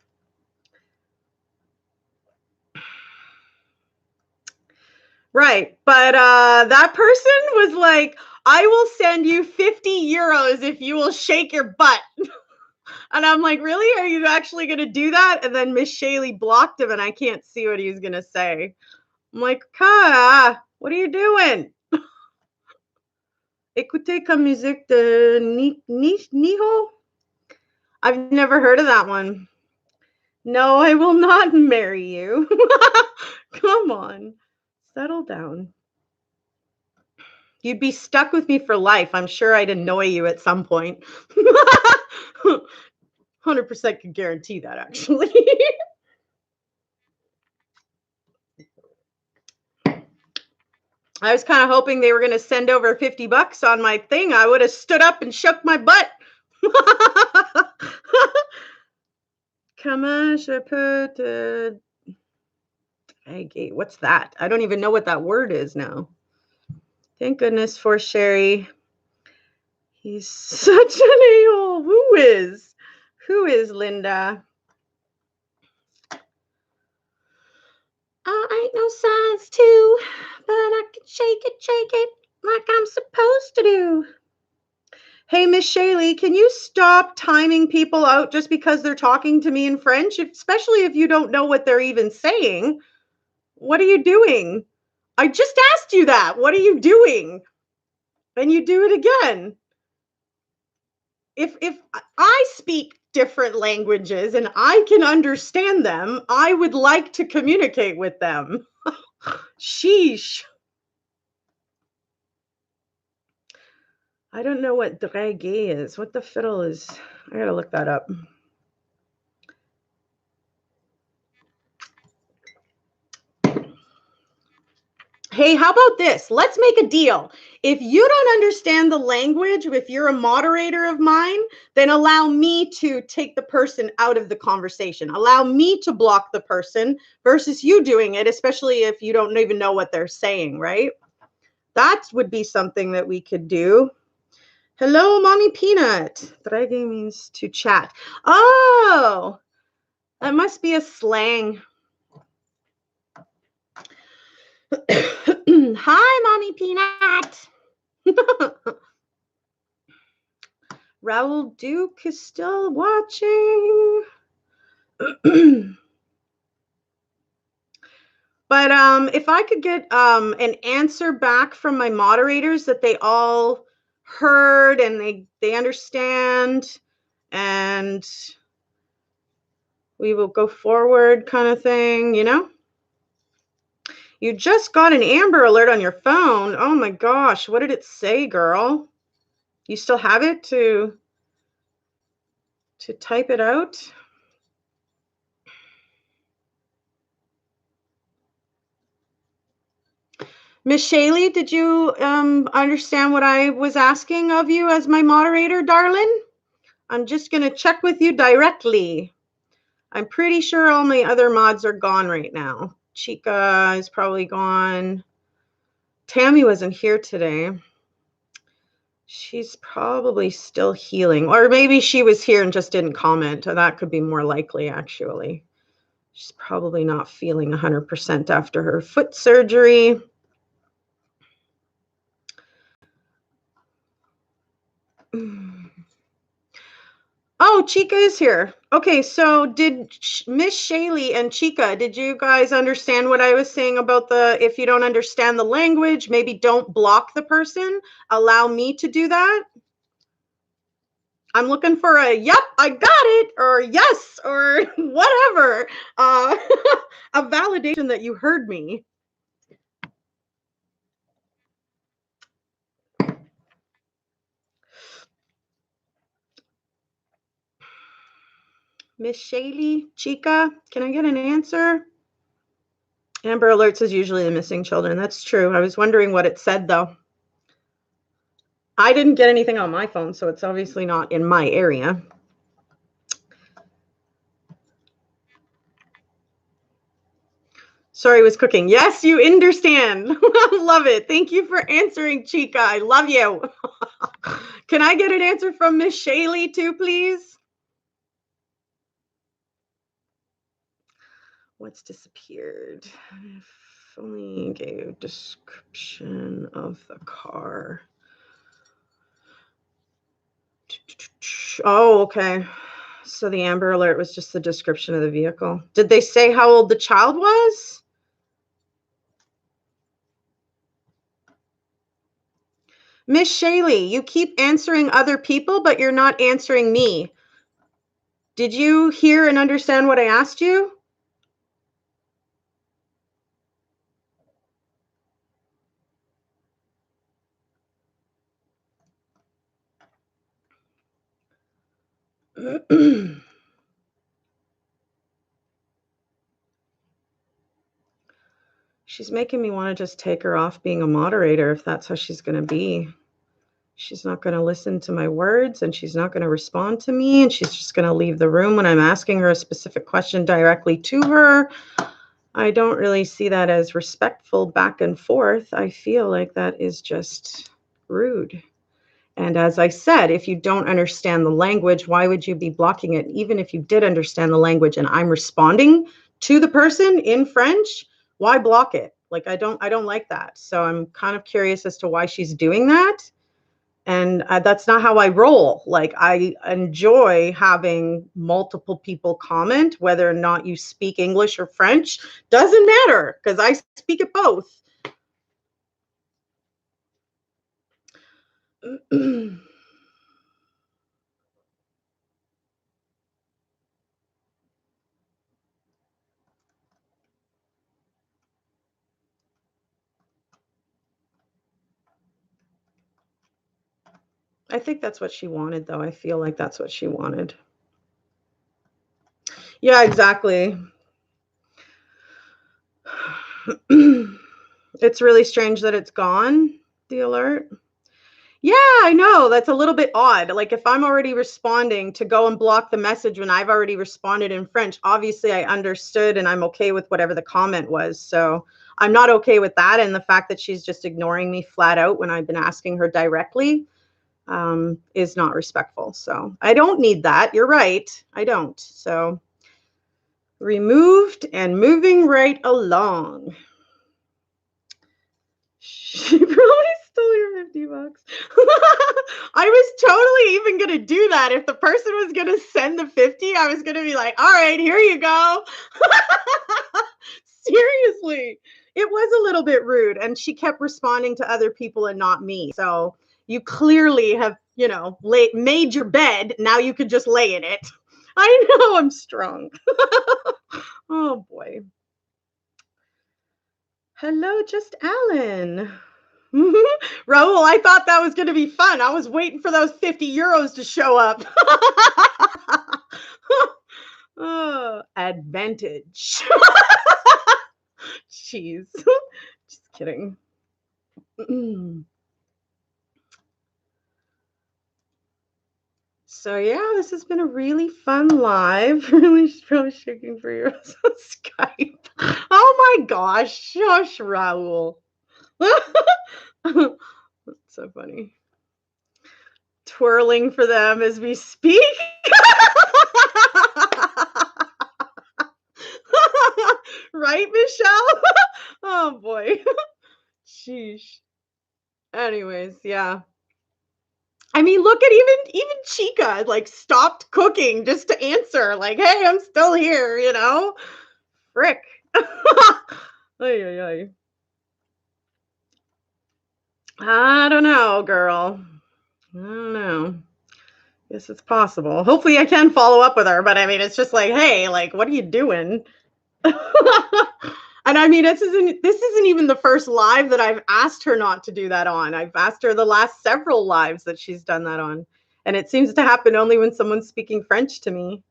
Right, but that person was like, I will send you 50 euros if you will shake your butt. And I'm like, really? Are you actually going to do that? And then Miss Shaylee blocked him and I can't see what he was going to say. I'm like, Ka, what are you doing? Écoutez comme musique de Niho? I've never heard of that one. No, I will not marry you. Come on, settle down. You'd be stuck with me for life. I'm sure I'd annoy you at some point. 100% can guarantee that, actually. I was kind of hoping they were going to send over $50 on my thing. I would have stood up and shook my butt. Comment je peux te... Hey, what's that? I don't even know what that word is now. Thank goodness for Sherry. He's such an a-hole. Who is? Who is Linda? I ain't no size 2, but I can shake it like I'm supposed to do. Hey, Miss Shaylee, can you stop timing people out just because they're talking to me in French, especially if you don't know what they're even saying? What are you doing? I just asked you that. What are you doing? And you do it again. If I speak different languages and I can understand them, I would like to communicate with them. Sheesh. I don't know what draguer is. What the fiddle is. I gotta look that up. Hey, how about this? Let's make a deal. If you don't understand the language, if you're a moderator of mine, then allow me to take the person out of the conversation. Allow me to block the person versus you doing it, especially if you don't even know what they're saying, right? That would be something that we could do. Hello, Mommy Peanut. Draguer means to chat. Oh, that must be a slang. Hi, Mommy Peanut. Raoul Duke is still watching. But if I could get an answer back from my moderators that they all heard and they understand, and we will go forward kind of thing, you know? You just got an Amber Alert on your phone. Oh my gosh, what did it say, girl? You still have it to type it out? Miss Shaylee, did you understand what I was asking of you as my moderator, darling? I'm just going to check with you directly. I'm pretty sure all my other mods are gone right now. Chica is probably gone. Tammy wasn't here today. She's probably still healing. Or maybe she was here and just didn't comment. That could be more likely, actually. She's probably not feeling 100% after her foot surgery. Oh, Chica is here. Okay, so did Miss Shaylee and Chica, did you guys understand what I was saying about if you don't understand the language, maybe don't block the person, allow me to do that? I'm looking for a, yep, I got it, or yes, or whatever, a validation that you heard me. Miss Shaylee, Chica, can I get an answer? Amber Alerts is usually the missing children. That's true. I was wondering what it said, though. I didn't get anything on my phone, so it's obviously not in my area. Sorry, was cooking. Yes, you understand. Love it. Thank you for answering, Chica. I love you. Can I get an answer from Miss Shaylee too, please? What's disappeared? If only gave a description of the car. Oh, okay. So the Amber Alert was just the description of the vehicle. Did they say how old the child was? Miss Shaylee, you keep answering other people, but you're not answering me. Did you hear and understand what I asked you? She's making me want to just take her off being a moderator if that's how she's going to be. She's not going to listen to my words, and she's not going to respond to me, and she's just going to leave the room when I'm asking her a specific question directly to her. I don't really see that as respectful back and forth. I feel like that is just rude. And as I said, if you don't understand the language, why would you be blocking it? Even if you did understand the language and I'm responding to the person in French, why block it? Like, I don't like that. So I'm kind of curious as to why she's doing that. And that's not how I roll. Like, I enjoy having multiple people comment, whether or not you speak English or French, doesn't matter, because I speak it both. I think that's what she wanted, though. I feel like that's what she wanted. Yeah, exactly. It's really strange that it's gone, the alert. Yeah, I know. That's a little bit odd. Like, if I'm already responding, to go and block the message when I've already responded in French, obviously I understood and I'm okay with whatever the comment was. So I'm not okay with that. And the fact that she's just ignoring me flat out when I've been asking her directly is not respectful. So I don't need that. You're right. I don't. So removed and moving right along. She probably stole your 50 bucks. I was totally even going to do that. If the person was going to send the 50, I was going to be like, all right, here you go. Seriously. It was a little bit rude. And she kept responding to other people and not me. So you clearly have, made your bed. Now you could just lay in it. I know I'm strong. Oh, boy. Hello, just Alan. Raul, I thought that was going to be fun. I was waiting for those 50 euros to show up. Oh, advantage. Jeez. Just kidding. So yeah, this has been a really fun live. Really probably shaking for your Skype. Oh my gosh, shush, Raul. That's so funny. Twirling for them as we speak. Right, Michelle? Oh boy. Sheesh. Anyways, yeah. I mean, look at even Chica, like, stopped cooking just to answer. Like, hey, I'm still here, Frick. Ay. I don't know, girl. I don't know. Guess it's possible. Hopefully I can follow up with her, but I mean, it's just like, hey, like, what are you doing? And I mean, this isn't even the first live that I've asked her not to do that on. I've asked her the last several lives that she's done that on. And it seems to happen only when someone's speaking French to me.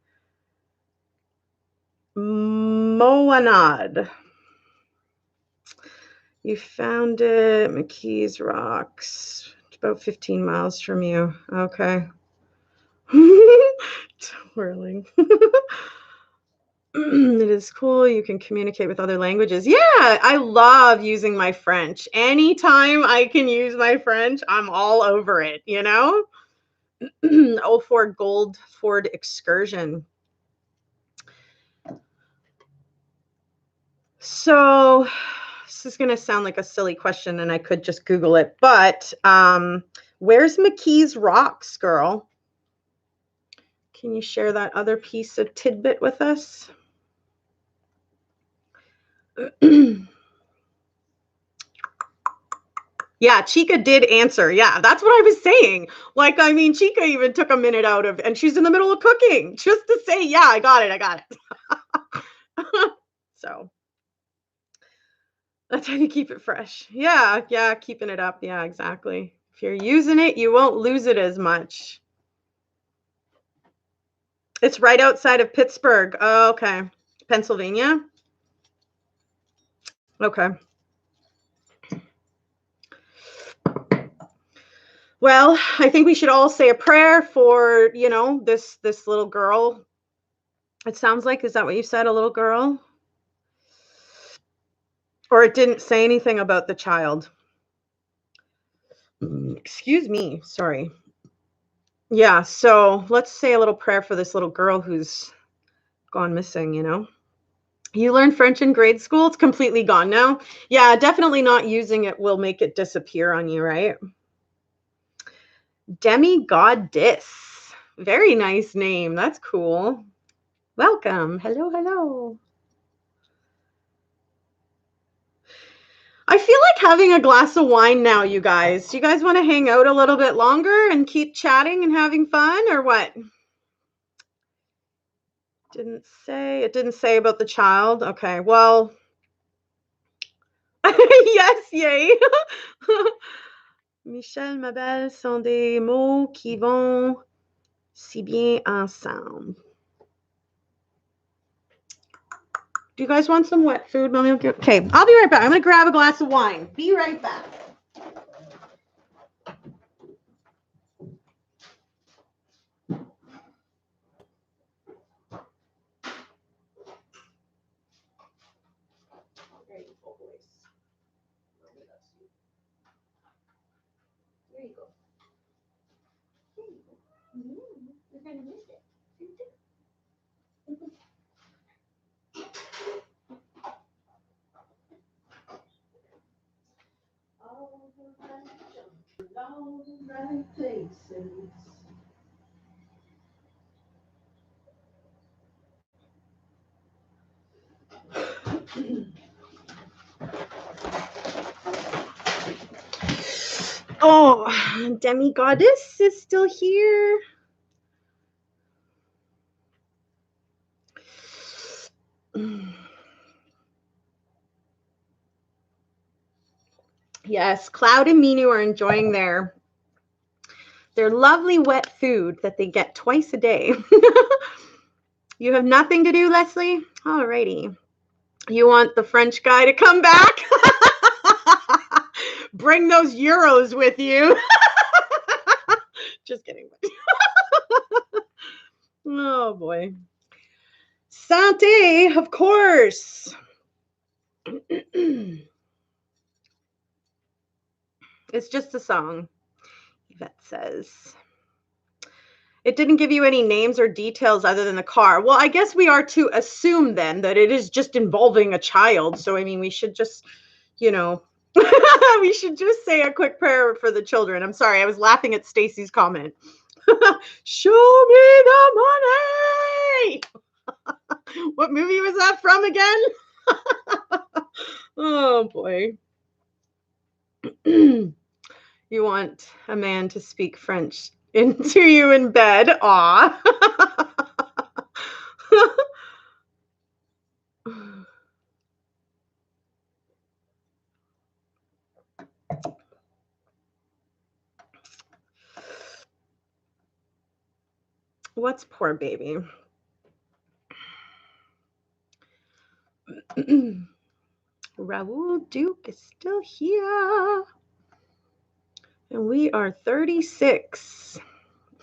Moanad. You found it. McKee's Rocks. About 15 miles from you. Okay. Twirling. It is cool. You can communicate with other languages. Yeah, I love using my French. Anytime I can use my French, I'm all over it, you know? Oh, for Gold Ford excursion. So this is going to sound like a silly question and I could just Google it, but where's McKee's Rocks, girl? Can you share that other piece of tidbit with us? Yeah, Chica did answer. Yeah, that's what I was saying. Like, I mean, Chica even took a minute out of, and she's in the middle of cooking just to say, yeah, I got it. So that's how you keep it fresh. Yeah, keeping it up. Yeah, exactly. If you're using it, you won't lose it as much. It's right outside of Pittsburgh. Oh, okay. Pennsylvania? Okay. Well, I think we should all say a prayer for, you know, this little girl. It sounds like, is that what you said, a little girl? Or it didn't say anything about the child. Excuse me. Sorry. Yeah, so let's say a little prayer for this little girl who's gone missing, you know? You learned French in grade school? It's completely gone now. Yeah, definitely not using it will make it disappear on you, right? Demi-goddess. Very nice name. That's cool. Welcome. Hello, hello. I feel like having a glass of wine now, you guys. Do you guys want to hang out a little bit longer and keep chatting and having fun, or what? Didn't say. It didn't say about the child. Okay, well. Yes, yay. Michel, ma belle, sont des mots qui vont si bien ensemble. Do you guys want some wet food? Okay, I'll be right back. I'm going to grab a glass of wine. Be right back. There you go. You're going to miss it. All the right places. Oh, Demi-goddess is still here. Yes, Cloud and Minu are enjoying their lovely wet food that they get twice a day. You have nothing to do, Leslie? Alrighty. You want the French guy to come back? Bring those euros with you. Just kidding. Oh, boy. Santé, of course. It's just a song, Yvette says. It didn't give you any names or details other than the car. Well, I guess we are to assume then that it is just involving a child. So, I mean, we should just, you know, we should just say a quick prayer for the children. I'm sorry, I was laughing at Stacy's comment. Show me the money. What movie was that from again? Oh, boy. You want a man to speak French into you in bed. Aw. What's poor baby? Raoul Duke is still here. And we are 36.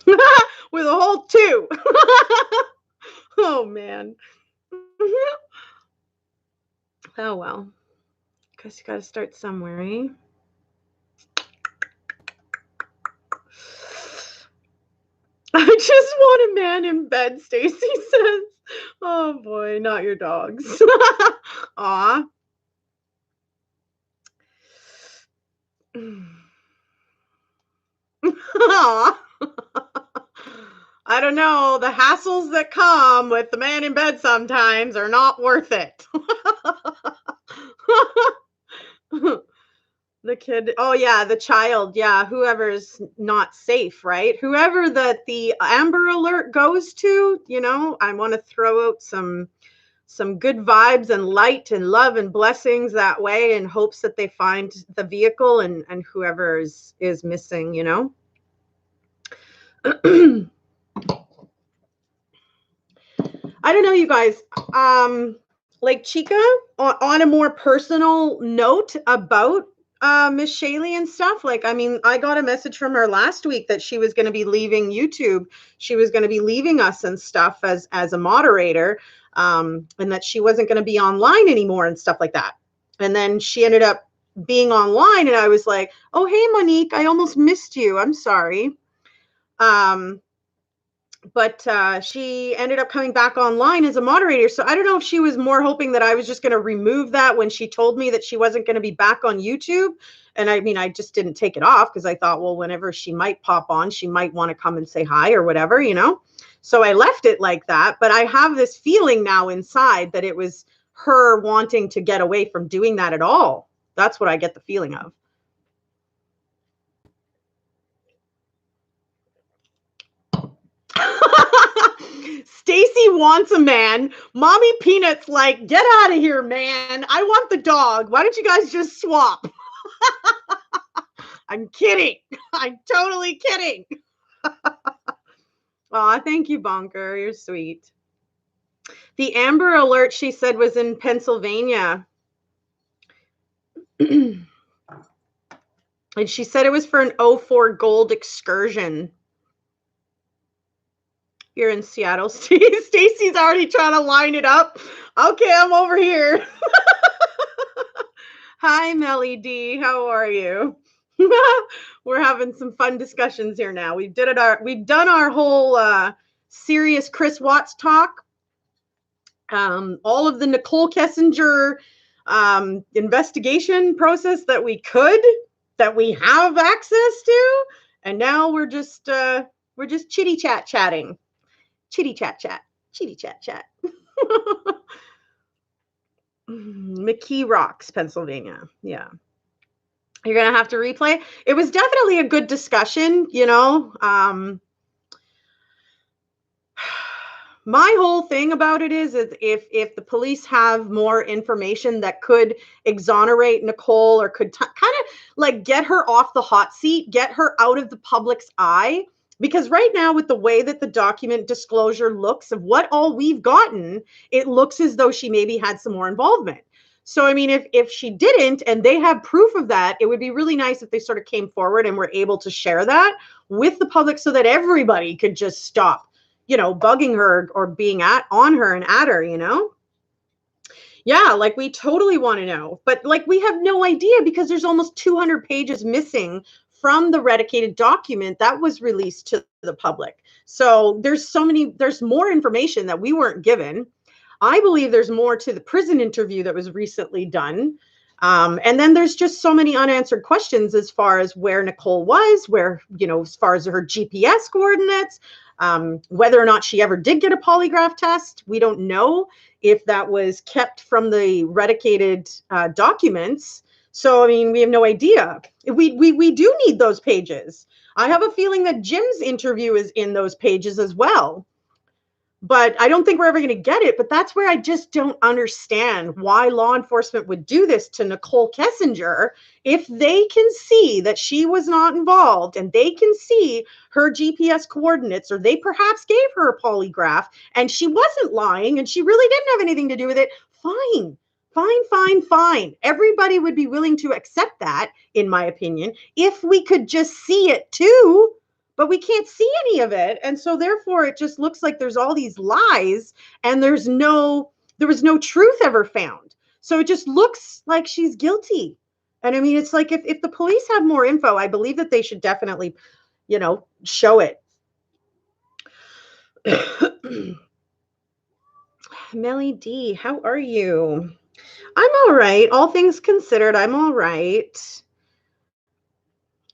With a whole 2. Oh, man. Oh, well. Guess you got to start somewhere, eh? I just want a man in bed, Stacy says. Oh, boy, not your dogs. Aw. Aw. I don't know. The hassles that come with the man in bed sometimes are not worth it. The kid, oh yeah, the child, yeah, whoever's not safe, right? Whoever that the Amber Alert goes to, you know, I want to throw out some good vibes and light and love and blessings that way in hopes that they find the vehicle and whoever is missing, you know. I don't know, you guys. Like Chica, on a more personal note about Miss Shaylee and stuff. Like, I mean, I got a message from her last week that she was going to be leaving YouTube. She was going to be leaving us and stuff as a moderator, and that she wasn't going to be online anymore and stuff like that. And then she ended up being online, and I was like, "Oh, hey, Monique, I almost missed you. I'm sorry." But she ended up coming back online as a moderator. So I don't know if she was more hoping that I was just going to remove that when she told me that she wasn't going to be back on YouTube. And I mean, I just didn't take it off because I thought, well, whenever she might pop on, she might want to come and say hi or whatever, you know. So I left it like that. But I have this feeling now inside that it was her wanting to get away from doing that at all. That's what I get the feeling of. Stacy wants a man. Mommy Peanut's like, get out of here, man. I want the dog. Why don't you guys just swap? I'm kidding. I'm totally kidding. Aw, thank you, Bonker. You're sweet. The Amber Alert, she said, was in Pennsylvania. And she said it was for an 04 gold excursion. You're in Seattle. Stacy's already trying to line it up. Okay, I'm over here. Hi, Melly D. How are you? We're having some fun discussions here now. We've done our whole serious Chris Watts talk. All of the Nicole Kessinger investigation process that we have access to, and now we're just chitty chatting. Chitty chat. McKee Rocks, Pennsylvania. Yeah. You're going to have to replay. It was definitely a good discussion, you know. My whole thing about it is if the police have more information that could exonerate Nicole or could kind of like get her off the hot seat, get her out of the public's eye. Because right now, with the way that the document disclosure looks of what all we've gotten, it looks as though she maybe had some more involvement. So, I mean, if she didn't and they have proof of that, it would be really nice if they sort of came forward and were able to share that with the public so that everybody could just stop, you know, bugging her or being on her and at her, you know? Yeah, like we totally want to know. But like we have no idea because there's almost 200 pages missing from the redicated document that was released to the public. So there's more information that we weren't given. I believe there's more to the prison interview that was recently done. And then there's just so many unanswered questions as far as where Nicole was, where, you know, as far as her GPS coordinates, whether or not she ever did get a polygraph test. We don't know if that was kept from the redicated documents. So, I mean, we have no idea. We do need those pages. I have a feeling that Jim's interview is in those pages as well. But I don't think we're ever going to get it. But that's where I just don't understand why law enforcement would do this to Nicole Kessinger if they can see that she was not involved and they can see her GPS coordinates, or they perhaps gave her a polygraph and she wasn't lying and she really didn't have anything to do with it. Fine. Everybody would be willing to accept that, in my opinion, if we could just see it too. But we can't see any of it. And so therefore it just looks like there's all these lies and there's no there was no truth ever found. So it just looks like she's guilty. And I mean, it's like if the police have more info, I believe that they should definitely, show it. Melly D, how are you? I'm all right. All things considered, I'm all right.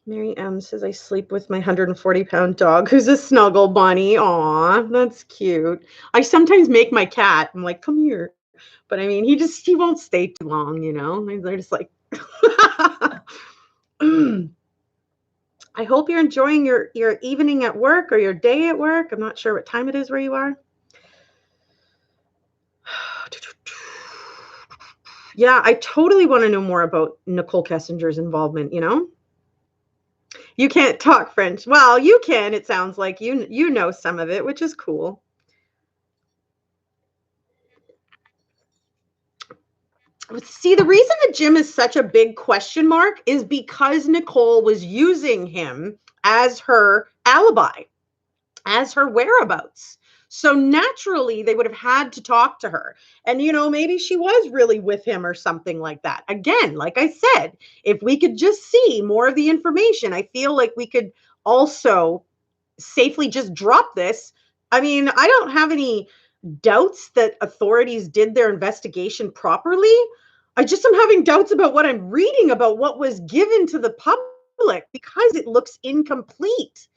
Mary M says, I sleep with my 140-pound dog who's a snuggle bunny. Aw, that's cute. I sometimes make my cat. I'm like, come here. But I mean, he won't stay too long, They're just like, I hope you're enjoying your evening at work or your day at work. I'm not sure what time it is where you are. Yeah, I totally want to know more about Nicole Kessinger's involvement, You can't talk French. Well, you can. It sounds like you know some of it, which is cool. See, the reason that Jim is such a big question mark is because Nicole was using him as her alibi, as her whereabouts. So naturally, they would have had to talk to her. And, maybe she was really with him or something like that. Again, like I said, if we could just see more of the information, I feel like we could also safely just drop this. I mean, I don't have any doubts that authorities did their investigation properly. I just am having doubts about what I'm reading about what was given to the public because it looks incomplete.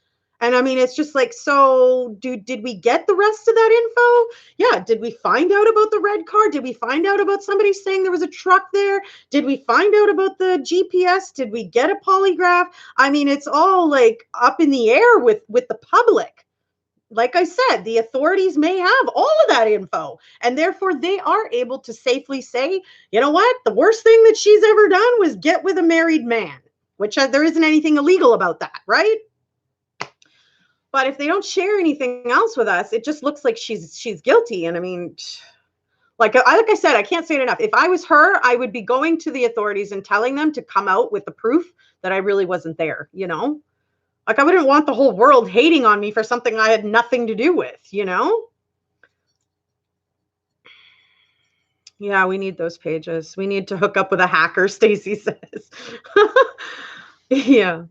And I mean, it's just like, so did we get the rest of that info? Yeah. Did we find out about the red car? Did we find out about somebody saying there was a truck there? Did we find out about the GPS? Did we get a polygraph? I mean, it's all like up in the air with the public. Like I said, the authorities may have all of that info, and therefore they are able to safely say, you know what? The worst thing that she's ever done was get with a married man, which there isn't anything illegal about that, right? But if they don't share anything else with us, it just looks like she's guilty. And I mean, like I said, I can't say it enough. If I was her, I would be going to the authorities and telling them to come out with the proof that I really wasn't there, Like I wouldn't want the whole world hating on me for something I had nothing to do with, Yeah, we need those pages. We need to hook up with a hacker, Stacy says. Yeah.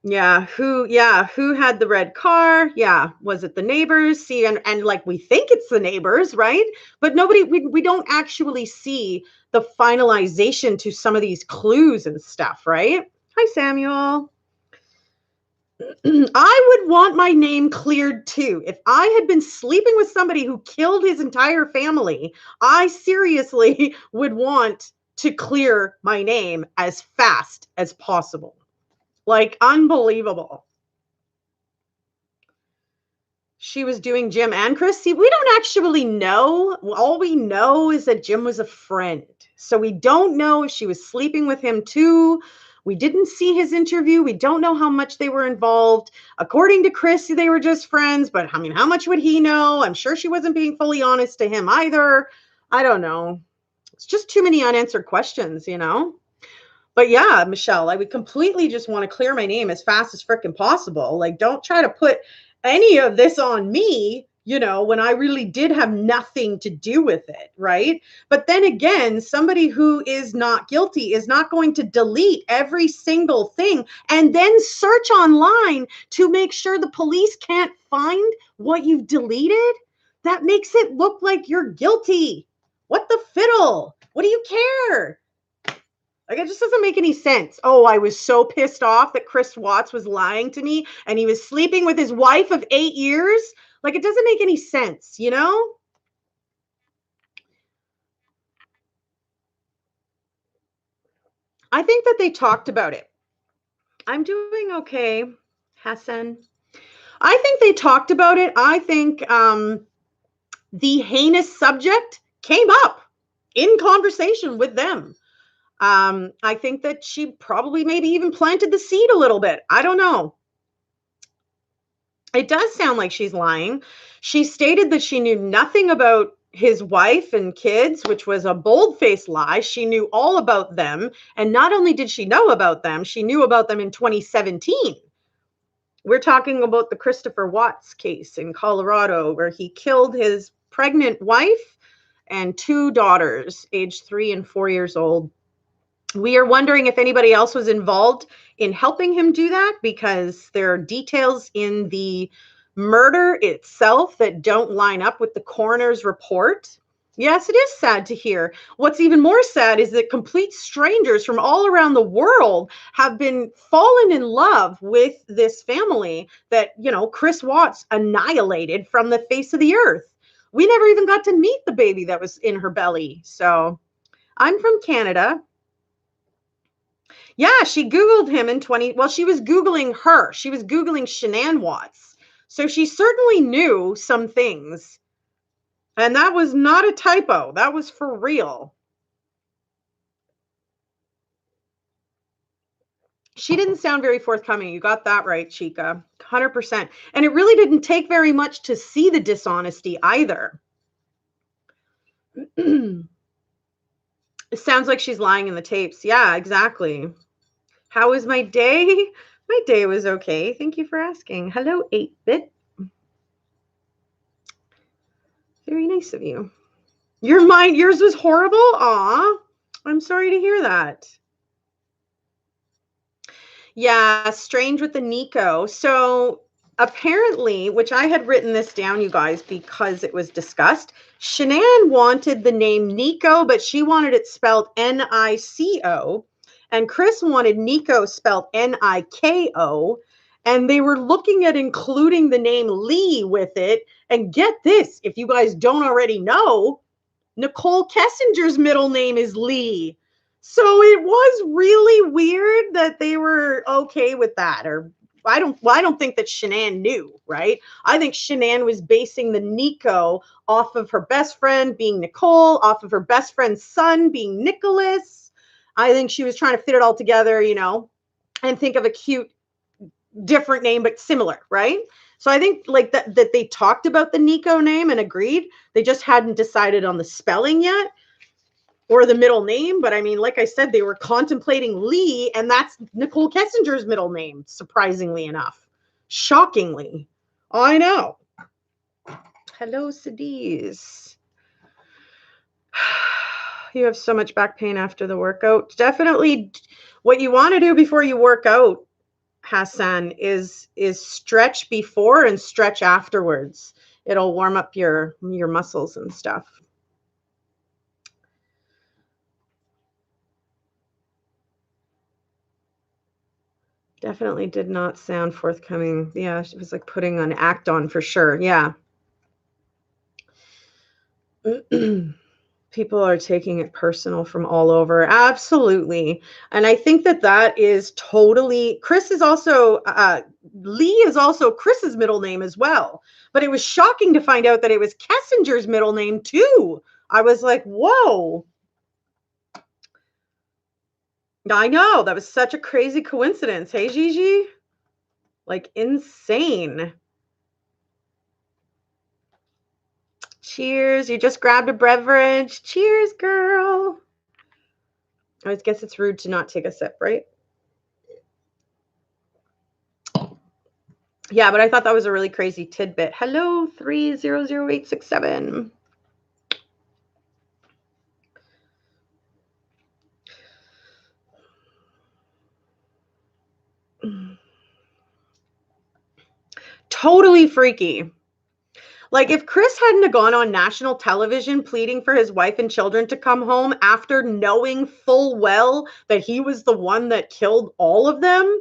Yeah, who had the red car? Yeah, was it the neighbors? See, and like we think it's the neighbors, right? But we don't actually see the finalization to some of these clues and stuff, right? Hi, Samuel. I would want my name cleared too. If I had been sleeping with somebody who killed his entire family, I seriously would want to clear my name as fast as possible. Like, unbelievable. She was doing Jim and Chris. See, we don't actually know. All we know is that Jim was a friend. So we don't know if she was sleeping with him too. We didn't see his interview. We don't know how much they were involved. According to Chris, they were just friends. But I mean, how much would he know? I'm sure she wasn't being fully honest to him either. I don't know. It's just too many unanswered questions, But yeah, Michelle, I would completely just want to clear my name as fast as freaking possible. Like, don't try to put any of this on me, when I really did have nothing to do with it, right? But then again, somebody who is not guilty is not going to delete every single thing and then search online to make sure the police can't find what you've deleted. That makes it look like you're guilty. What the fiddle? What do you care? Like, it just doesn't make any sense. Oh, I was so pissed off that Chris Watts was lying to me and he was sleeping with his wife of 8 years. Like, it doesn't make any sense, I think that they talked about it. I'm doing okay, Hassan. I think they talked about it. I think the heinous subject came up in conversation with them. I think that she probably maybe even planted the seed a little bit. I don't know. It does sound like she's lying. She stated that she knew nothing about his wife and kids, which was a bold-faced lie. She knew all about them. And not only did she know about them, she knew about them in 2017. We're talking about the Christopher Watts case in Colorado, where he killed his pregnant wife and 2 daughters, aged 3 and 4 years old. We are wondering if anybody else was involved in helping him do that, because there are details in the murder itself that don't line up with the coroner's report. Yes, it is sad to hear. What's even more sad is that complete strangers from all around the world have been fallen in love with this family that, Chris Watts annihilated from the face of the earth. We never even got to meet the baby that was in her belly. So I'm from Canada. Yeah, she Googled him in she was Googling her. She was Googling Shanann Watts. So she certainly knew some things. And that was not a typo. That was for real. She didn't sound very forthcoming. You got that right, Chica. 100%. And it really didn't take very much to see the dishonesty either. It sounds like she's lying in the tapes. Yeah, exactly. How was my day? My day was okay. Thank you for asking. Hello, 8-Bit. Very nice of you. Yours was horrible? Aw, I'm sorry to hear that. Yeah, strange with the Nico. So apparently, which I had written this down, you guys, because it was discussed, Shanann wanted the name Nico, but she wanted it spelled Nico. And Chris wanted Nico spelled Niko. And they were looking at including the name Lee with it. And get this, if you guys don't already know, Nicole Kessinger's middle name is Lee. So it was really weird that they were okay with that. Or I don't think that Shanann knew, right? I think Shanann was basing the Nico off of her best friend being Nicole, off of her best friend's son being Nicholas. I think she was trying to fit it all together, and think of a cute, different name, but similar, right? So I think like that they talked about the Nico name and agreed. They just hadn't decided on the spelling yet or the middle name. But I mean, like I said, they were contemplating Lee, and that's Nicole Kessinger's middle name, surprisingly enough. Shockingly. I know. Hello, Sadiz. You have so much back pain after the workout. Definitely what you want to do before you work out, Hassan, is stretch before and stretch afterwards. It'll warm up your muscles and stuff. Definitely did not sound forthcoming. Yeah, it was like putting an act on for sure. Yeah. People are taking it personal from all over. Absolutely. And I think that is totally, Chris is also, Lee is also Chris's middle name as well. But it was shocking to find out that it was Kessinger's middle name too. I was like, whoa. I know, that was such a crazy coincidence. Hey, Gigi? Like insane. Cheers. You just grabbed a beverage. Cheers, girl. I guess it's rude to not take a sip, right? Yeah, but I thought that was a really crazy tidbit. Hello, 300867. Totally freaky. Like if Chris hadn't have gone on national television pleading for his wife and children to come home after knowing full well that he was the one that killed all of them,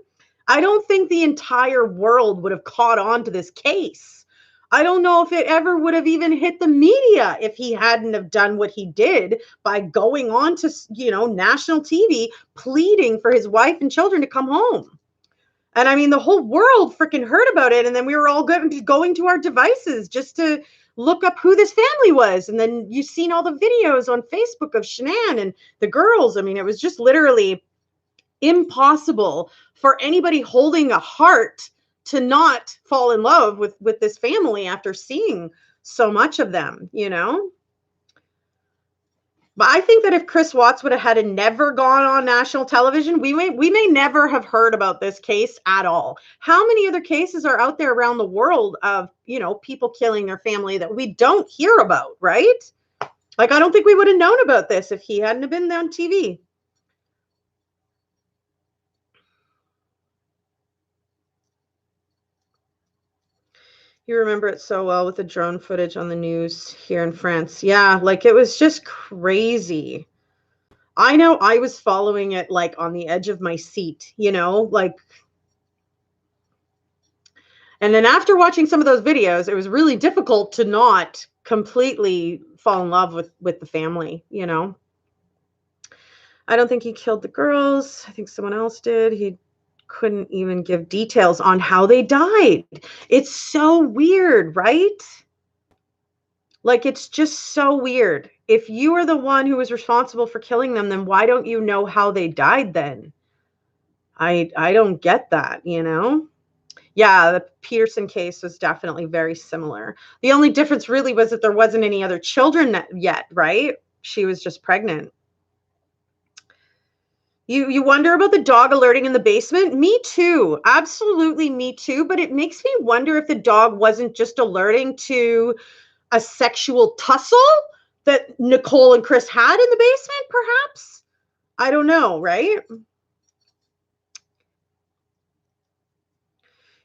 I don't think the entire world would have caught on to this case. I don't know if it ever would have even hit the media if he hadn't have done what he did by going on to, national TV pleading for his wife and children to come home. And I mean, the whole world freaking heard about it. And then we were all going to our devices just to look up who this family was. And then you've seen all the videos on Facebook of Shanann and the girls. I mean, it was just literally impossible for anybody holding a heart to not fall in love with this family after seeing so much of them, But I think that if Chris Watts would have had never gone on national television, we may never have heard about this case at all. How many other cases are out there around the world of, people killing their family that we don't hear about, right? Like, I don't think we would have known about this if he hadn't have been on TV. You remember it so well with the drone footage on the news here in France. Yeah, like it was just crazy. I know I was following it like on the edge of my seat, you know, like. And then after watching some of those videos, it was really difficult to not completely fall in love with the family, you know. I don't think he killed the girls. I think someone else did. He couldn't even give details on how they died. It's so weird, right? Like, it's just so weird. If you are the one who was responsible for killing them, then why don't you know how they died then? I don't get that, you know? Yeah, the Peterson case was definitely very similar. The only difference really was that there wasn't any other children yet, right? She was just pregnant. You wonder about the dog alerting in the basement? Me too. Absolutely me too. But it makes me wonder if the dog wasn't just alerting to a sexual tussle that Nicole and Chris had in the basement, perhaps? I don't know, right?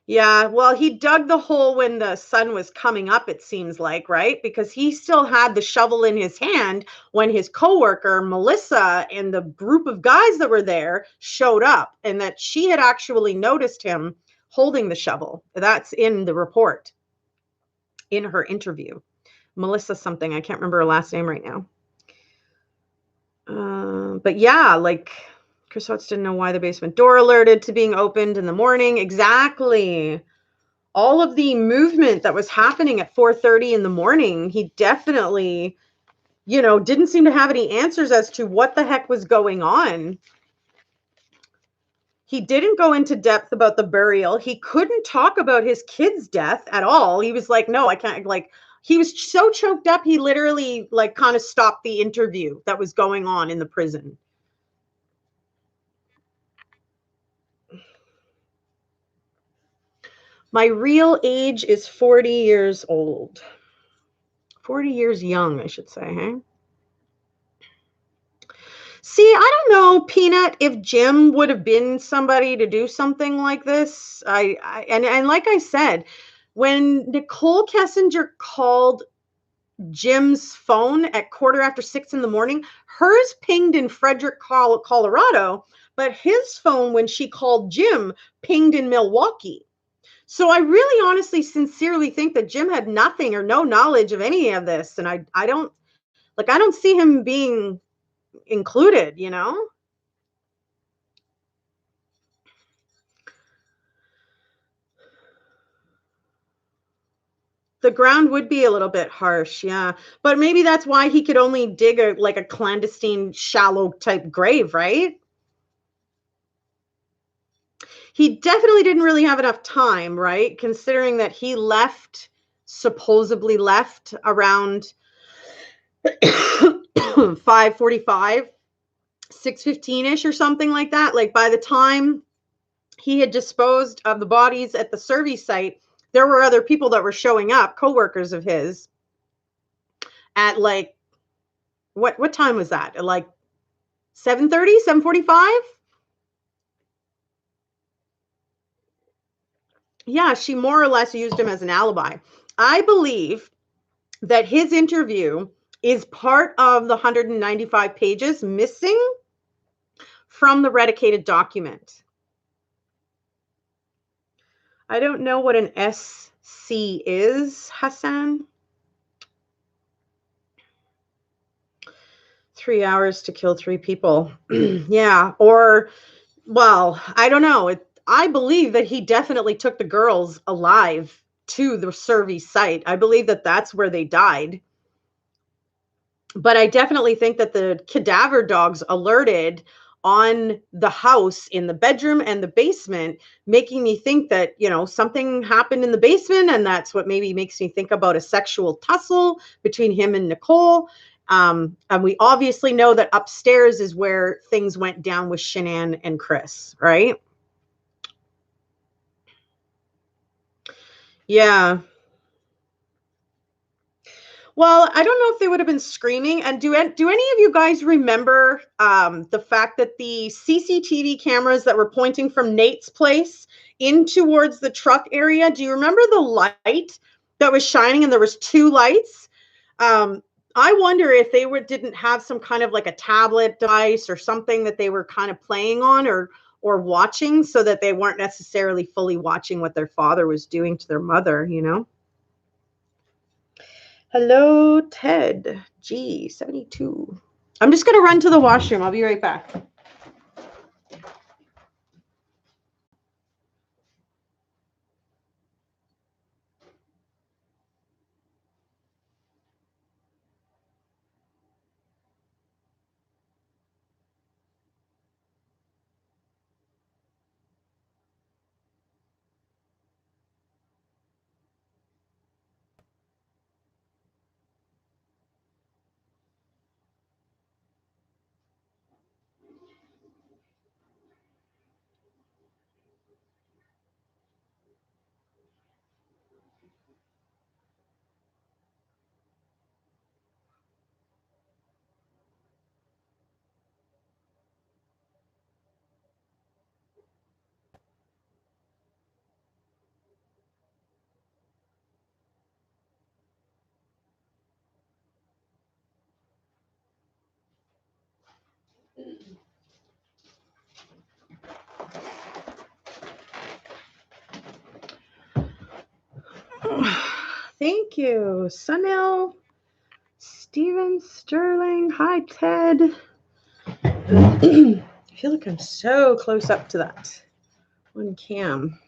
Yeah, well, he dug the hole when the sun was coming up, it seems like, right? Because he still had the shovel in his hand when his coworker, Melissa, and the group of guys that were there showed up, and that she had actually noticed him holding the shovel. That's in the report, in her interview. Melissa something, I can't remember her last name right now. But yeah, like Chris Watts didn't know why the basement door alerted to being opened in the morning. Exactly. All of the movement that was happening at 4:30 in the morning, he definitely, you know, didn't seem to have any answers as to what the heck was going on. He didn't go into depth about the burial. He couldn't talk about his kid's death at all. He was like, no, I can't. Like, he was so choked up, he literally like kind of stopped the interview that was going on in the prison. My real age is 40 years old. 40 years young, I should say, hey? See, I don't know, Peanut, if Jim would have been somebody to do something like this. And like I said, when Nicole Kessinger called Jim's phone at 6:15 in the morning, hers pinged in Frederick, Colorado, but his phone, when she called Jim, pinged in Milwaukee. So I really honestly sincerely think that Jim had nothing or no knowledge of any of this. And I don't see him being included, you know? The ground would be a little bit harsh, yeah. But maybe that's why he could only dig a clandestine, shallow type grave, right? He definitely didn't really have enough time, right? Considering that he supposedly left around 5:45, 6:15-ish or something like that. Like, by the time he had disposed of the bodies at the service site, there were other people that were showing up, coworkers of his, at like, what time was that? At like 7:30, 7:45? Yeah, she more or less used him as an alibi. I believe that his interview is part of the 195 pages missing from the redicated document. I don't know what an SC is, Hassan. 3 hours to kill 3 people. Yeah, or, well, I don't know. I believe that he definitely took the girls alive to the service site. I believe that that's where they died. But I definitely think that the cadaver dogs alerted on the house in the bedroom and the basement, making me think that, you know, something happened in the basement, and that's what maybe makes me think about a sexual tussle between him and Nicole. And we obviously know that upstairs is where things went down with Shanann and Chris, right? Yeah. Well, I don't know if they would have been screaming. And do any of you guys remember the fact that the CCTV cameras that were pointing from Nate's place in towards the truck area? Do you remember the light that was shining, and there was two lights? I wonder if they didn't have some kind of like a tablet device or something that they were kind of playing on or watching, so that they weren't necessarily fully watching what their father was doing to their mother, you know? Hello, Ted G72. I'm just going to run to the washroom. I'll be right back. Thank you, Sunil, Steven, Sterling. Hi, Ted. I feel like I'm so close up to that one cam.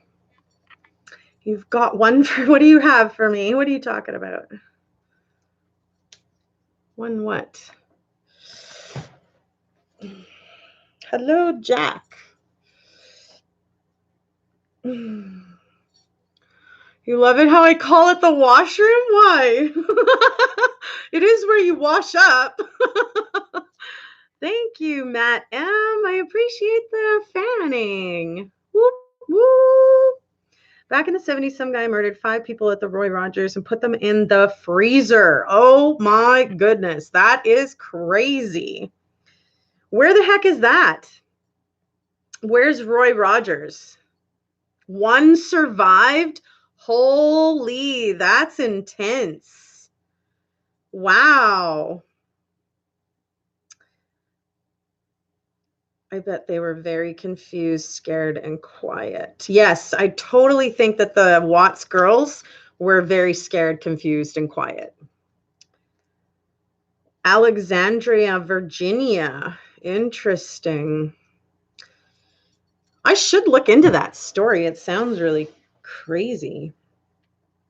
You've got one for, what do you have for me? What are you talking about? One what? Hello, Jack. You love it how I call it the washroom? Why? It is where you wash up. Thank you, Matt M. I appreciate the fanning. Whoop, whoop. Back in the 70s, some guy murdered 5 people at the Roy Rogers and put them in the freezer. Oh my goodness. That is crazy. Where the heck is that? Where's Roy Rogers? One survived? Holy, that's intense. Wow. I bet they were very confused, scared, and quiet. Yes, I totally think that the Watts girls were very scared, confused, and quiet. Alexandria, Virginia. Interesting. I should look into that story. It sounds really crazy.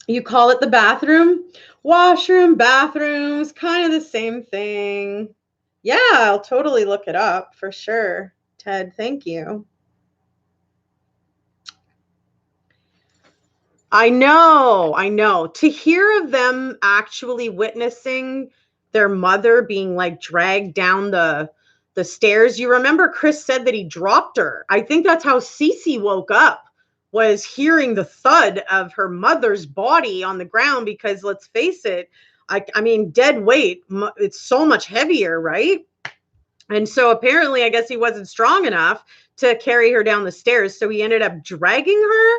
You call it the bathroom? Washroom, bathrooms, kind of the same thing. Yeah, I'll totally look it up for sure. Ted, thank you. I know. To hear of them actually witnessing their mother being like dragged down the stairs. You remember Chris said that he dropped her. I think that's how Cece woke up, was hearing the thud of her mother's body on the ground, because let's face it, I mean, dead weight, it's so much heavier, right? And so apparently, I guess he wasn't strong enough to carry her down the stairs. So he ended up dragging her.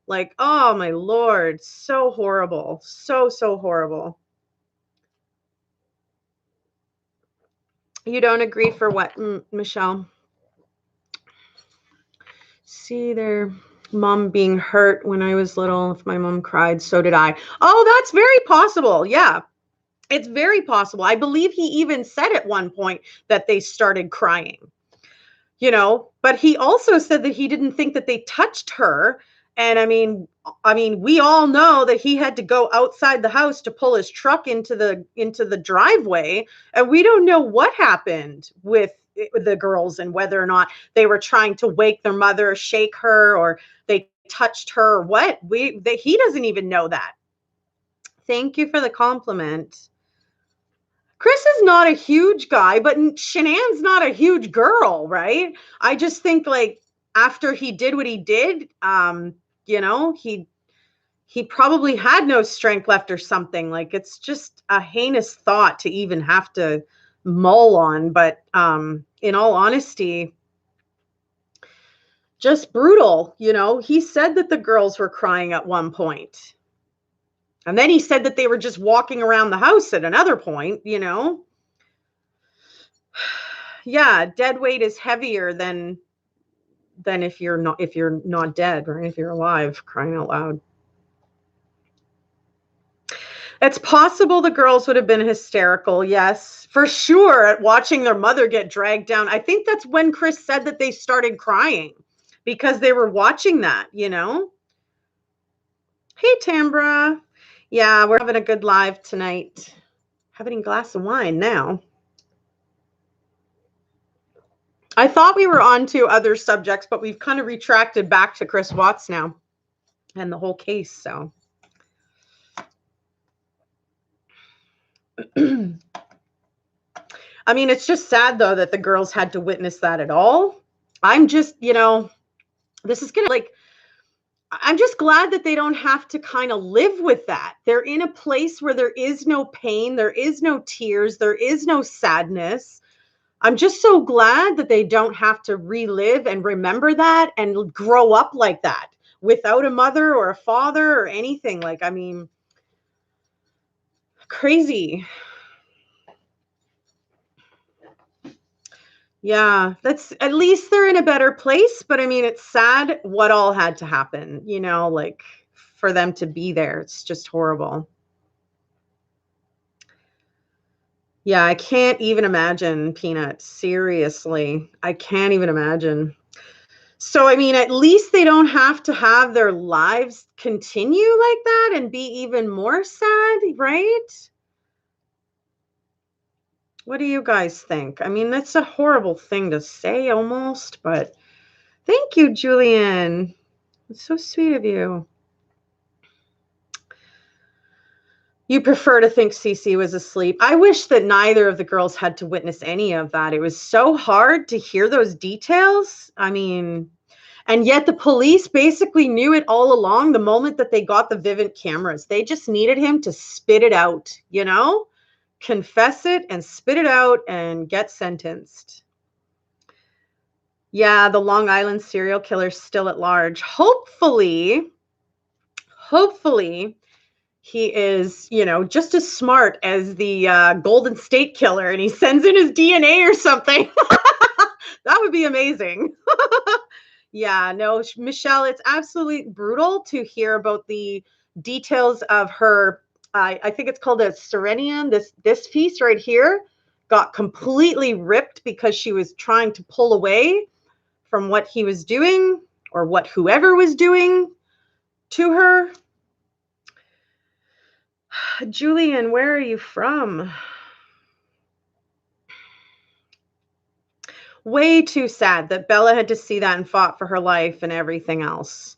Like, oh my Lord, so horrible. So horrible. You don't agree for what, Michelle? See their mom being hurt when I was little. If my mom cried, so did I. Oh, that's very possible. Yeah, it's very possible. I believe he even said at one point that they started crying, you know, but he also said that he didn't think that they touched her. And I mean, we all know that he had to go outside the house to pull his truck into the driveway, and we don't know what happened with the girls and whether or not they were trying to wake their mother, shake her, or they touched her, or what. He doesn't even know that. Thank you for the compliment. Chris is not a huge guy, but Shanann's not a huge girl, right? I just think, like, after he did what he did, you know, he he probably had no strength left or something. Like, it's just a heinous thought to even have to mull on. But in all honesty, just brutal. You know, he said that the girls were crying at one point. And then he said that they were just walking around the house at another point, you know. Yeah, dead weight is heavier than if you're not dead, right? If you're alive, crying out loud. It's possible the girls would have been hysterical, yes, for sure, at watching their mother get dragged down. I think that's when Chris said that they started crying, because they were watching that, you know. Hey, Tambra. Yeah, we're having a good live tonight. Having a glass of wine now. I thought we were on to other subjects, but we've kind of retracted back to Chris Watts now and the whole case, so. I mean, it's just sad, though, that the girls had to witness that at all. I'm just, you know, this is going to, like, I'm just glad that they don't have to kind of live with that. They're in a place where there is no pain, there is no tears, there is no sadness. I'm just so glad that they don't have to relive and remember that and grow up like that without a mother or a father or anything. Like, I mean, crazy. Yeah, that's, at least they're in a better place. But I mean, it's sad what all had to happen, you know, like, for them to be there. It's just horrible. Yeah, I can't even imagine, Peanut. Seriously, I can't even imagine. So, I mean, at least they don't have to have their lives continue like that and be even more sad, right? What do you guys think? I mean, that's a horrible thing to say almost, but thank you, Julian. It's so sweet of you. You prefer to think Cece was asleep. I wish that neither of the girls had to witness any of that. It was so hard to hear those details. I mean, and yet the police basically knew it all along the moment that they got the Vivint cameras. They just needed him to spit it out, you know? Confess it and spit it out and get sentenced. Yeah, the Long Island serial killer's still at large. Hopefully, he is, you know, just as smart as the Golden State Killer, and he sends in his DNA or something. That would be amazing. Yeah, no, Michelle, it's absolutely brutal to hear about the details of her. I think it's called a serenium. This piece right here got completely ripped because she was trying to pull away from what he was doing, or what whoever was doing to her. Julian, where are you from? Way too sad that Bella had to see that and fought for her life and everything else.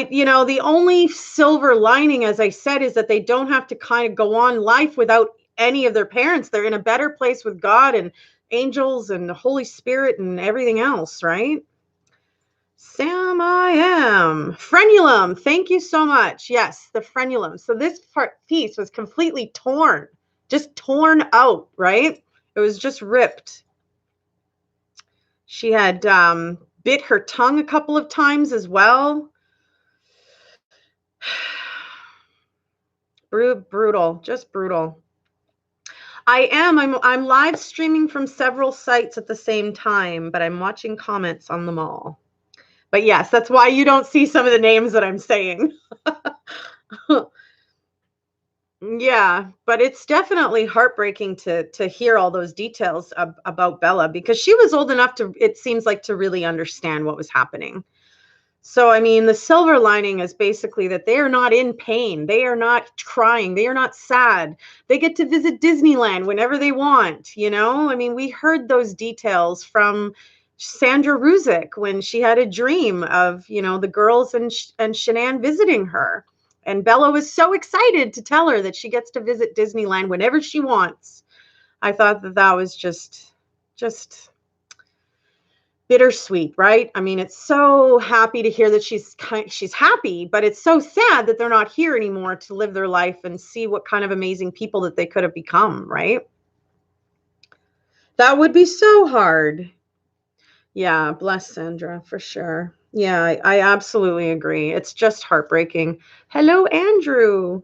You know, the only silver lining, as I said, is that they don't have to kind of go on life without any of their parents. They're in a better place with God and angels and the Holy Spirit and everything else, right? Sam, I am. Frenulum, thank you so much. Yes, the frenulum. So this piece was completely torn, just torn out, right? It was just ripped. She had bit her tongue a couple of times as well. Brutal, just brutal. I'm live streaming from several sites at the same time, but I'm watching comments on them all. But yes, that's why you don't see some of the names that I'm saying. Yeah, but it's definitely heartbreaking to hear all those details about Bella, because she was old enough to, it seems like, to really understand what was happening. So, I mean, the silver lining is basically that they are not in pain. They are not crying. They are not sad. They get to visit Disneyland whenever they want, you know? I mean, we heard those details from Sandra Ruzick when she had a dream of, you know, the girls and Shanann visiting her. And Bella was so excited to tell her that she gets to visit Disneyland whenever she wants. I thought that was just bittersweet, right? I mean, it's so happy to hear that she's happy, but it's so sad that they're not here anymore to live their life and see what kind of amazing people that they could have become, right? That would be so hard. Yeah, bless Sandra for sure. Yeah, I absolutely agree. It's just heartbreaking. Hello, Andrew.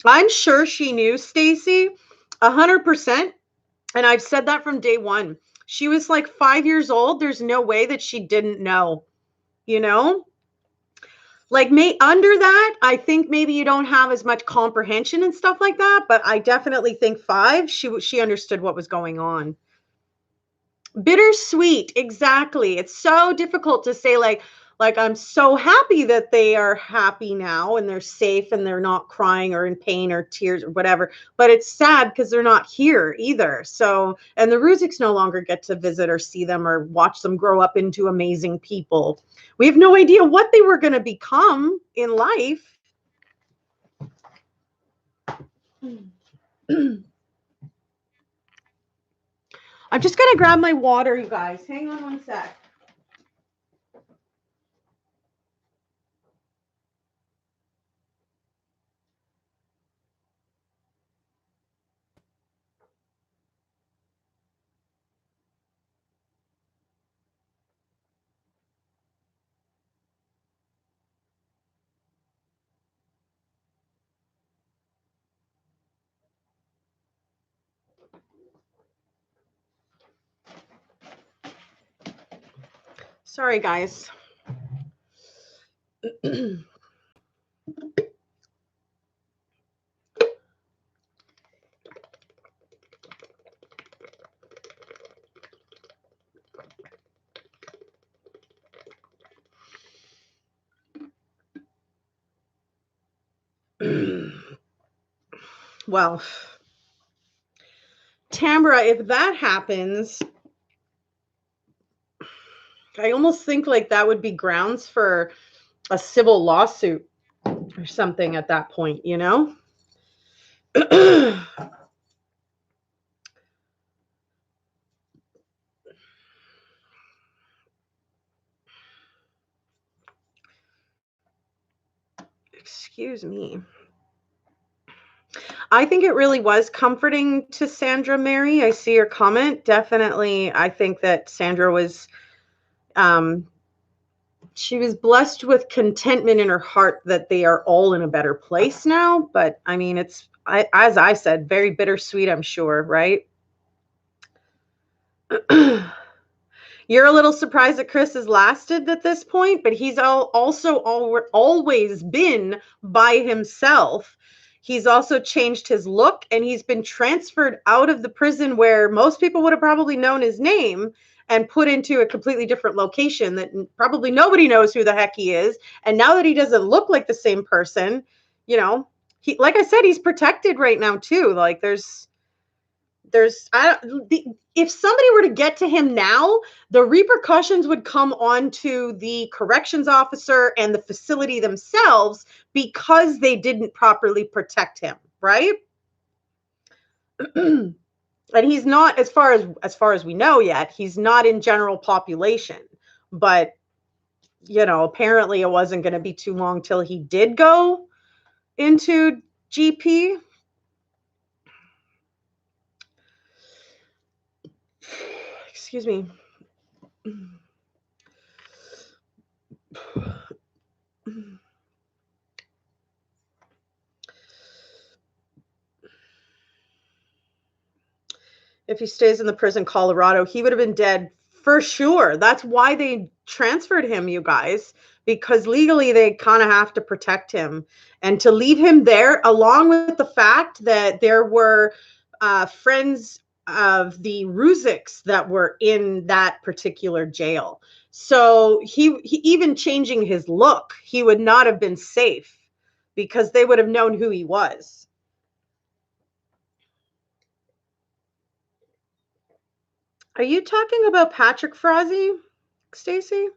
I'm sure she knew, Stacy, 100%. And I've said that from day one. She was like 5 years old. There's no way that she didn't know, you know? Like under that, I think maybe you don't have as much comprehension and stuff like that, but I definitely think 5, she understood what was going on. Bittersweet, exactly. It's so difficult to say like I'm so happy that they are happy now and they're safe and they're not crying or in pain or tears or whatever, but it's sad because they're not here either. So, and the Ruziks no longer get to visit or see them or watch them grow up into amazing people. We have no idea what they were going to become in life. I'm just going to grab my water, you guys. Hang on one sec. Sorry, guys. Well, Tambra, if that happens, I almost think like that would be grounds for a civil lawsuit or something at that point, you know? Excuse me. I think it really was comforting to Sandra Mary. I see your comment. Definitely, I think that Sandra was she was blessed with contentment in her heart that they are all in a better place now. But I mean, as I said, very bittersweet, I'm sure, right? You're a little surprised that Chris has lasted at this point, but he's also always been by himself. He's also changed his look and he's been transferred out of the prison where most people would have probably known his name and put into a completely different location that probably nobody knows who the heck he is. And now that he doesn't look like the same person, you know, like I said, he's protected right now too. Like if somebody were to get to him now, the repercussions would come onto the corrections officer and the facility themselves because they didn't properly protect him, right? And he's not, as far as we know yet, he's not in general population. But you know, apparently it wasn't going to be too long till he did go into GP. Excuse me. If he stays in the prison Colorado, he would have been dead for sure. That's why they transferred him, you guys, because legally they kind of have to protect him. And to leave him there, along with the fact that there were friends of the Ruziks that were in that particular jail. So he even changing his look, he would not have been safe because they would have known who he was. Are you talking about Patrick Frazee, Stacy?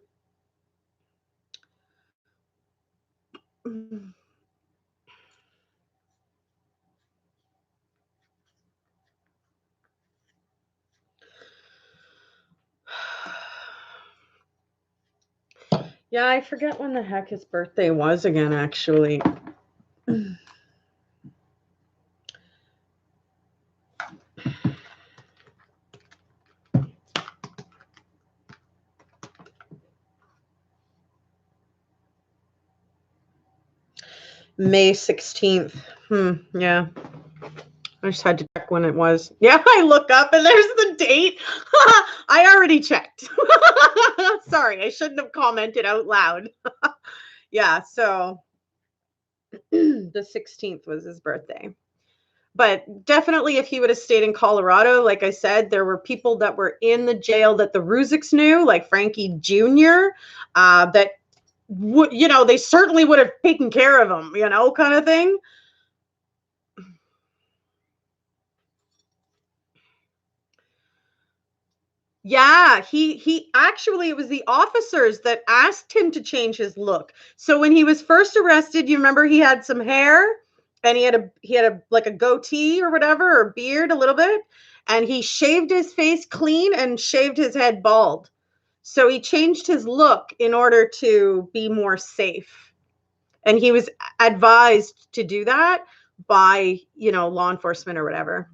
Yeah, I forget when the heck his birthday was again, actually. May 16th. Yeah. I just had to check when it was. Yeah, I look up and there's the date. I already checked. Sorry, I shouldn't have commented out loud. Yeah, so the 16th was his birthday. But definitely if he would have stayed in Colorado, like I said, there were people that were in the jail that the Ruziks knew, like Frankie Jr., that would, you know, they certainly would have taken care of him, you know, kind of thing. Yeah, he actually, it was the officers that asked him to change his look. So when he was first arrested, you remember he had some hair and he had a like a goatee or whatever, or beard a little bit, and he shaved his face clean and shaved his head bald. So he changed his look in order to be more safe. And he was advised to do that by, you know, law enforcement or whatever,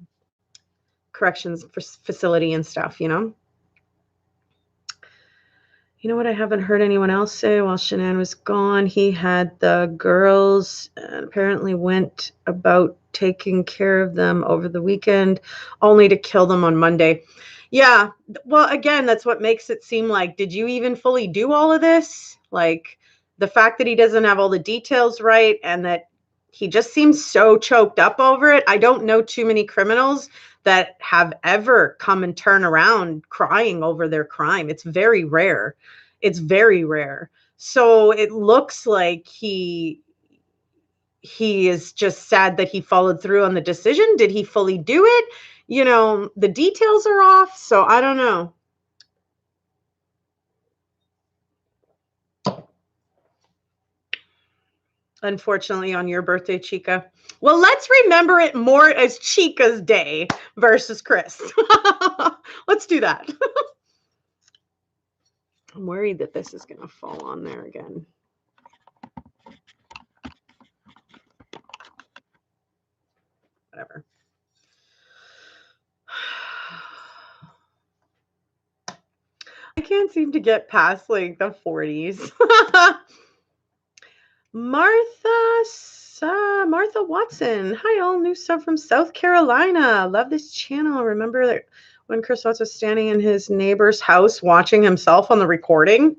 corrections facility and stuff, you know. You know what I haven't heard anyone else say while Shanann was gone? He had the girls and apparently went about taking care of them over the weekend, only to kill them on Monday. Yeah, well, again, that's what makes it seem like, did you even fully do all of this? Like, the fact that he doesn't have all the details right and that he just seems so choked up over it. I don't know too many criminals that have ever come and turn around crying over their crime. It's very rare. It's very rare. So it looks like he is just sad that he followed through on the decision. Did he fully do it? You know, the details are off, so I don't know. Unfortunately, on your birthday, Chica. Well, let's remember it more as Chica's day versus Chris. Let's do that. I'm worried that this is going to fall on there again. Whatever. I can't seem to get past like the 40s. Martha Watson. Hi, all. New sub from South Carolina. Love this channel. Remember that when Chris Watts was standing in his neighbor's house watching himself on the recording?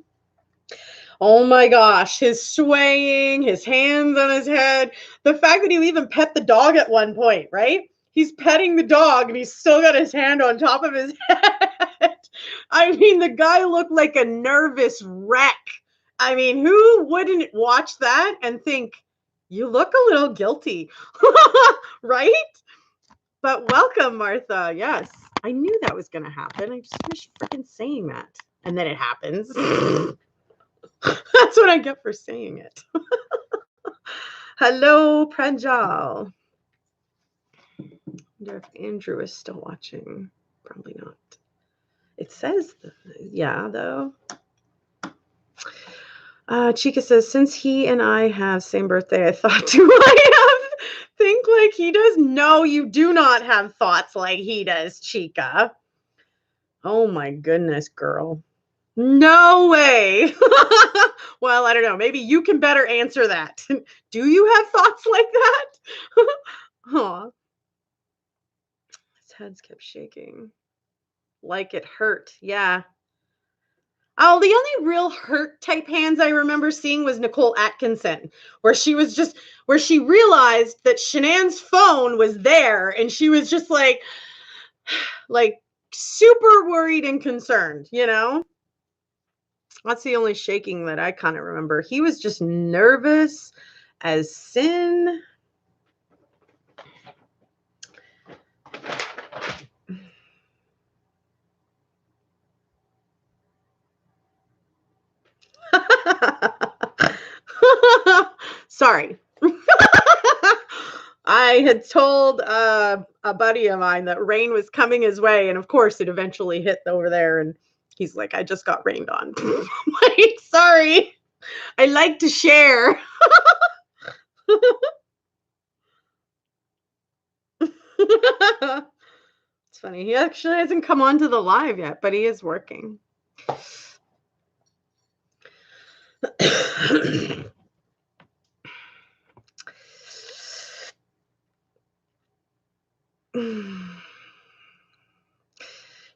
Oh my gosh, his swaying, his hands on his head. The fact that he even pet the dog at one point, right? He's petting the dog and he's still got his hand on top of his head. I mean, the guy looked like a nervous wreck. I mean, who wouldn't watch that and think, you look a little guilty, right? But welcome, Martha. Yes, I knew that was going to happen. I just finished freaking saying that. And then it happens. That's what I get for saying it. Hello, Pranjal. I wonder if Andrew is still watching. Probably not. It says, yeah, though. Chica says, since he and I have same birthday, I thought, do I think like he does? No, you do not have thoughts like he does, Chica. Oh my goodness, girl. No way. Well, I don't know. Maybe you can better answer that. Do you have thoughts like that? Aw. His head's kept shaking. Like it hurt. Yeah. Oh, the only real hurt type hands I remember seeing was Nicole Atkinson, where she realized that Shanann's phone was there and she was just like super worried and concerned, you know? That's the only shaking that I kind of remember. He was just nervous as sin. Sorry. I had told a buddy of mine that rain was coming his way, and of course it eventually hit over there, and he's like, I just got rained on. I'm like, sorry. I like to share. It's funny. He actually hasn't come onto the live yet, but he is working.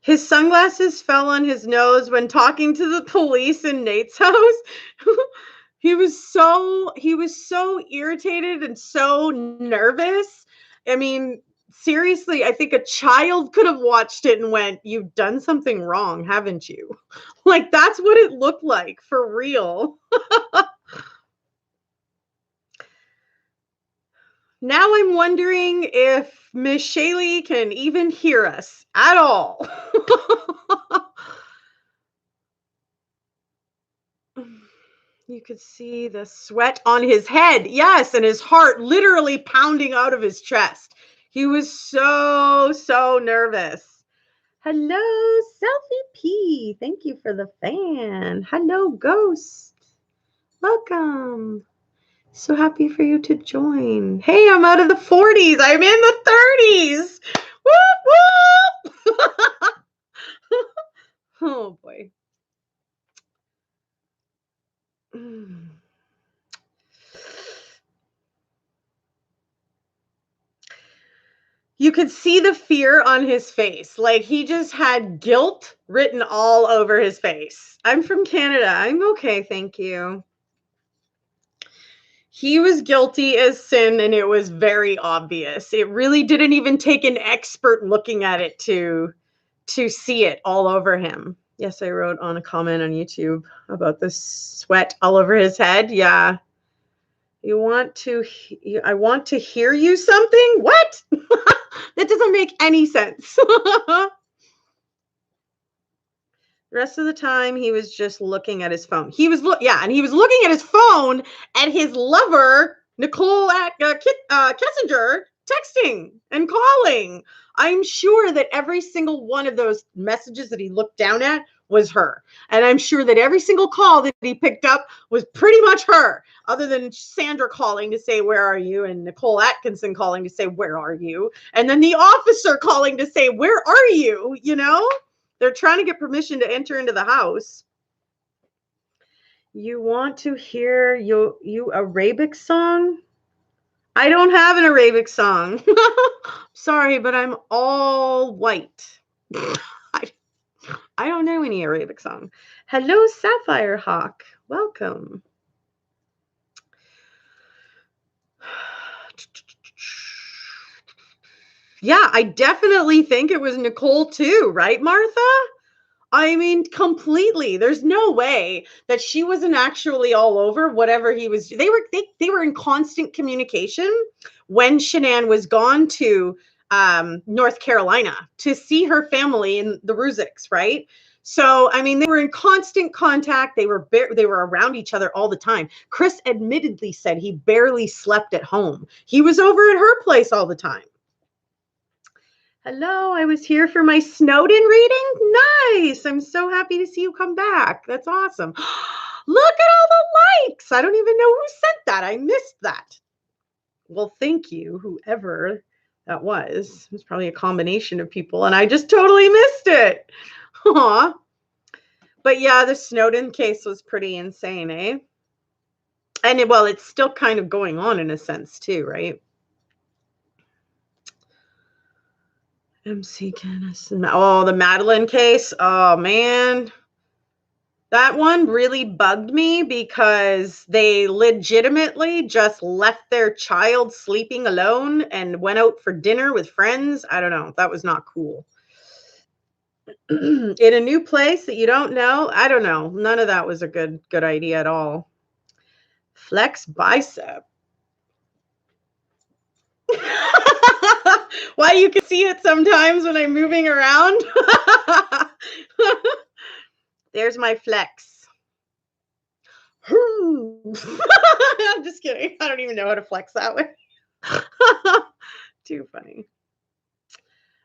His sunglasses fell on his nose when talking to the police in Nate's house. He was so irritated and so nervous. I mean, seriously, I think a child could have watched it and went, "You've done something wrong, haven't you?" Like, that's what it looked like, for real. Now I'm wondering if Miss Shaylee can even hear us at all. You could see the sweat on his head. Yes, and his heart literally pounding out of his chest. He was so nervous. Hello, Selfie P. Thank you for the fan. Hello, Ghost. Welcome. So happy for you to join. Hey, I'm out of the 40s. I'm in the 30s. Whoop, whoop. Oh, boy. You could see the fear on his face. Like, he just had guilt written all over his face. I'm from Canada. I'm okay, thank you. He was guilty as sin, and it was very obvious. It really didn't even take an expert looking at it to see it all over him. Yes, I wrote on a comment on YouTube about the sweat all over his head. Yeah. I want to hear you something? What? That doesn't make any sense. The rest of the time, he was just looking at his phone. He was and he was looking at his phone at his lover, Nicole Kessinger, texting and calling. I'm sure that every single one of those messages that he looked down at was her. And I'm sure that every single call that he picked up was pretty much her, other than Sandra calling to say, "Where are you?" and Nicole Atkinson calling to say, "Where are you?" And then the officer calling to say, "Where are you?" You know? They're trying to get permission to enter into the house. You want to hear you Arabic song? I don't have an Arabic song. Sorry, but I'm all white. I don't know any Arabic song. Hello, Sapphire Hawk. Welcome. Yeah, I definitely think it was Nicole too, right, Martha? I mean, completely. There's no way that she wasn't actually all over whatever he was. They were in constant communication when Shanann was gone to North Carolina to see her family in the Ruzicks, right? So, I mean, they were in constant contact. They were around each other all the time. Chris admittedly said he barely slept at home. He was over at her place all the time. Hello, I was here for my Snowden reading. Nice. I'm so happy to see you come back. That's awesome. Look at all the likes. I don't even know who sent that. I missed that. Well, thank you, whoever that was. It was probably a combination of people, and I just totally missed it. Aw. But yeah, the Snowden case was pretty insane, eh? And it's still kind of going on in a sense too, right? MC Kenneth. Oh, the Madeline case. Oh, man. That one really bugged me because they legitimately just left their child sleeping alone and went out for dinner with friends. I don't know. That was not cool. In a new place that you don't know. I don't know. None of that was a good idea at all. Flex bicep. Why, you can see it sometimes when I'm moving around. There's my flex. I'm just kidding. I don't even know how to flex that way. Too funny.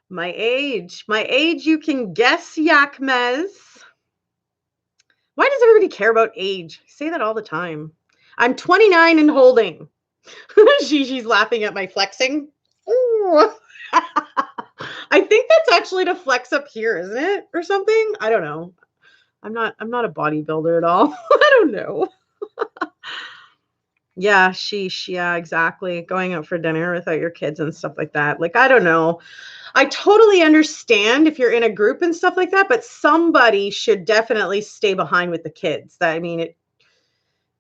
My age you can guess, Yakmez. Why does everybody care about age? I say that all the time. I'm 29 and holding. She's laughing at my flexing. Ooh. I think that's actually to flex up here, isn't it? Or something? I don't know. I'm not a bodybuilder at all. I don't know. Yeah, sheesh. Yeah, exactly. Going out for dinner without your kids and stuff like that. Like, I don't know. I totally understand if you're in a group and stuff like that, but somebody should definitely stay behind with the kids. I mean,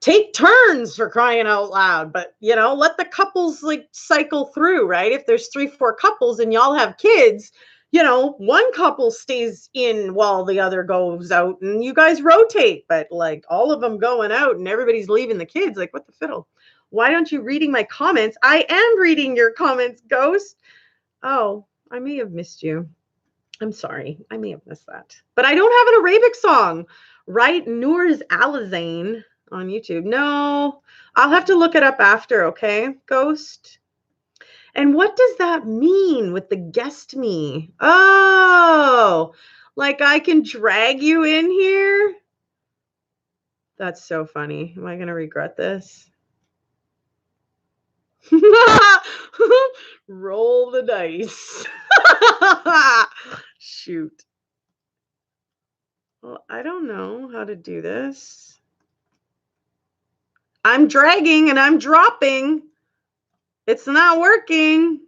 take turns, for crying out loud, but let the couples like cycle through, right? If there's 3-4 couples and y'all have kids, one couple stays in while the other goes out and you guys rotate, but like all of them going out and everybody's leaving the kids, like what the fiddle? Why don't you reading my comments? I am reading your comments, Ghost. Oh, I may have missed you. I'm sorry. I may have missed that. But I don't have an Arabic song, right? Noor's Alizane on YouTube. No, I'll have to look it up after, okay, Ghost? And what does that mean with the guest me? Oh, like I can drag you in here? That's so funny. Am I going to regret this? Roll the dice. Shoot. Well, I don't know how to do this. I'm dragging and I'm dropping. It's not working.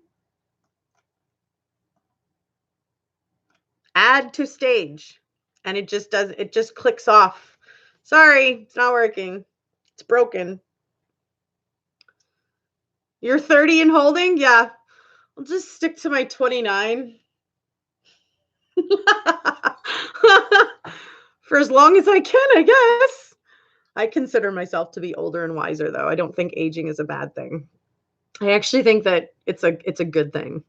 Add to stage. And it just clicks off. Sorry, it's not working. It's broken. You're 30 and holding? Yeah. I'll just stick to my 29. For as long as I can, I guess. I consider myself to be older and wiser, though. I don't think aging is a bad thing. I actually think that it's a good thing.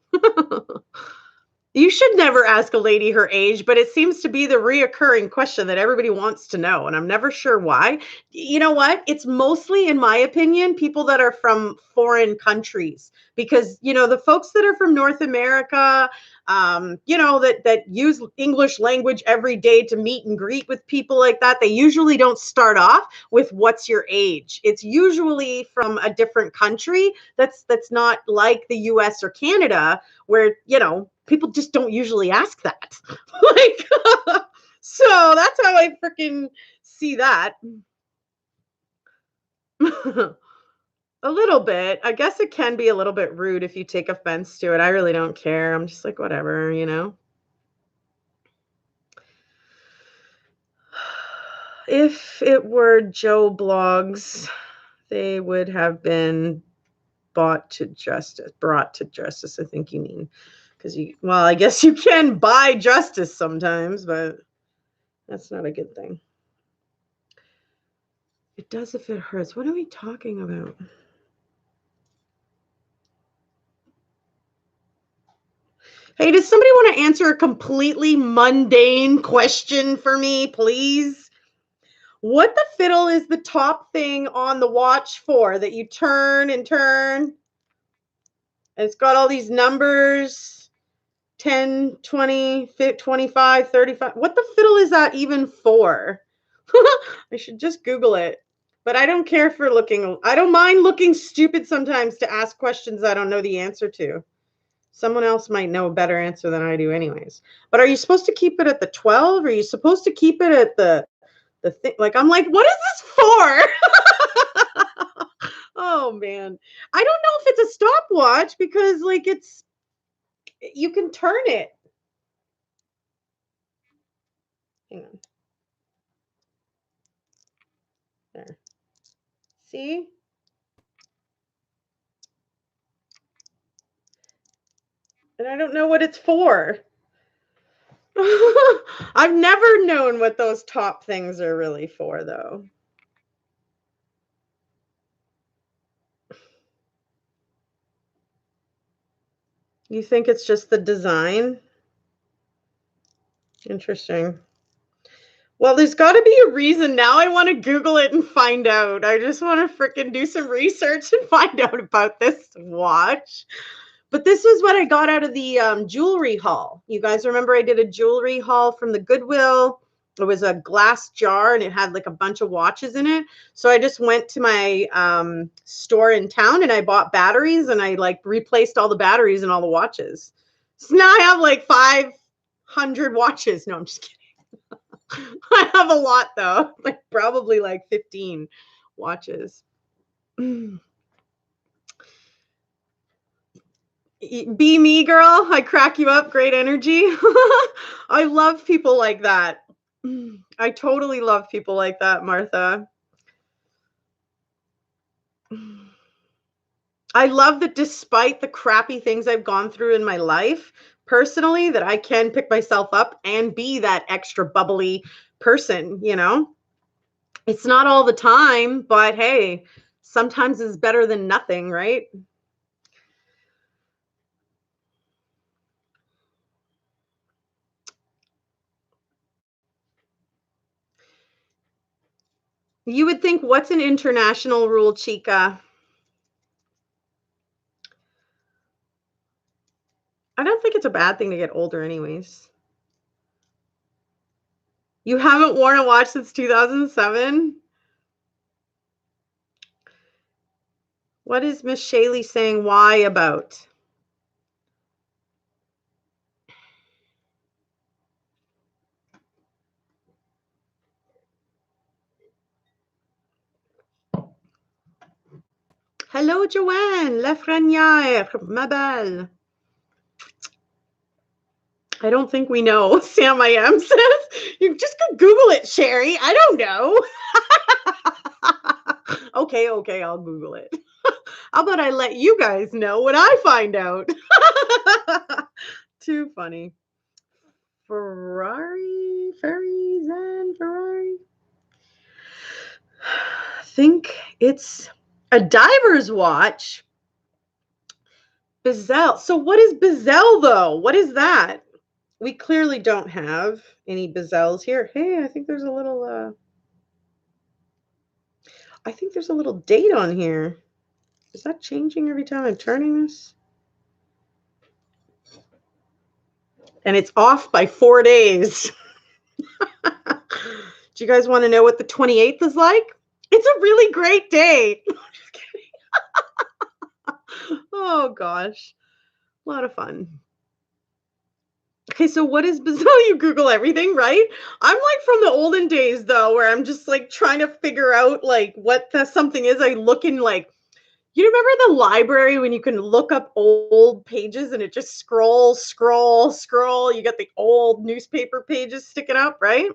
You should never ask a lady her age, but it seems to be the reoccurring question that everybody wants to know, and I'm never sure why. You know what? It's mostly, in my opinion, people that are from foreign countries, because the folks that are from North America, that use English language every day to meet and greet with people like that, they usually don't start off with "What's your age?" It's usually from a different country that's not like the US or Canada, where people just don't usually ask that. Like, so that's how I freaking see that. A little bit. I guess it can be a little bit rude if you take offense to it. I really don't care. I'm just like, whatever, If it were Joe blogs, they would have been brought to justice, I think you mean. Because I guess you can buy justice sometimes, but that's not a good thing. It does if it hurts. What are we talking about? Hey, does somebody want to answer a completely mundane question for me, please? What the fiddle is the top thing on the watch for that you turn and turn? And it's got all these numbers, 10, 20, 25, 35. What the fiddle is that even for? I should just Google it. But I don't care for looking. I don't mind looking stupid sometimes to ask questions I don't know the answer to. Someone else might know a better answer than I do anyways. But are you supposed to keep it at the 12? Or are you supposed to keep it at the thing? Like, I'm like, what is this for? Oh, man. I don't know if it's a stopwatch because, like, you can turn it. Hang on. There. See? And I don't know what it's for. I've never known what those top things are really for, though. You think it's just the design? Interesting. Well, there's got to be a reason. Now I want to Google it and find out. I just want to freaking do some research and find out about this watch. But this was what I got out of the jewelry haul. You guys remember I did a jewelry haul from the Goodwill it was a glass jar and it had like a bunch of watches in it. So I just went to my store in town and I bought batteries and I like replaced all the batteries and all the watches. So now I have like 500 watches. No, I'm just kidding. I have a lot though, like probably like 15 watches. Be me, girl. I crack you up. Great energy. I love people like that. I totally love people like that, Martha. I love that despite the crappy things I've gone through in my life, personally, that I can pick myself up and be that extra bubbly person, you know? It's not all the time, but hey, sometimes it's better than nothing, right? You would think, what's an international rule, Chica? I don't think it's a bad thing to get older anyways. You haven't worn a watch since 2007? What is Miss Shaylee saying why about? Hello, Joanne, La Frenière, ma belle. I don't think we know. Sam I am says, you just go Google it, Sherry. I don't know. Okay, I'll Google it. How about I let you guys know what I find out? Too funny. Ferrari. I think it's a diver's watch. Bizelle. So what is Bizelle though? What is that? We clearly don't have any Bizelles here. Hey, I think there's a little date on here. Is that changing every time I'm turning this? And it's off by 4 days. Do you guys want to know what the 28th is like? It's a really great day. Just kidding. Oh gosh. A lot of fun. Okay, so what is Bizelle? You Google everything, right? I'm like from the olden days though, where I'm just like trying to figure out like what something is. I look in like, you remember the library when you can look up old pages and it just scroll. You got the old newspaper pages sticking up, right?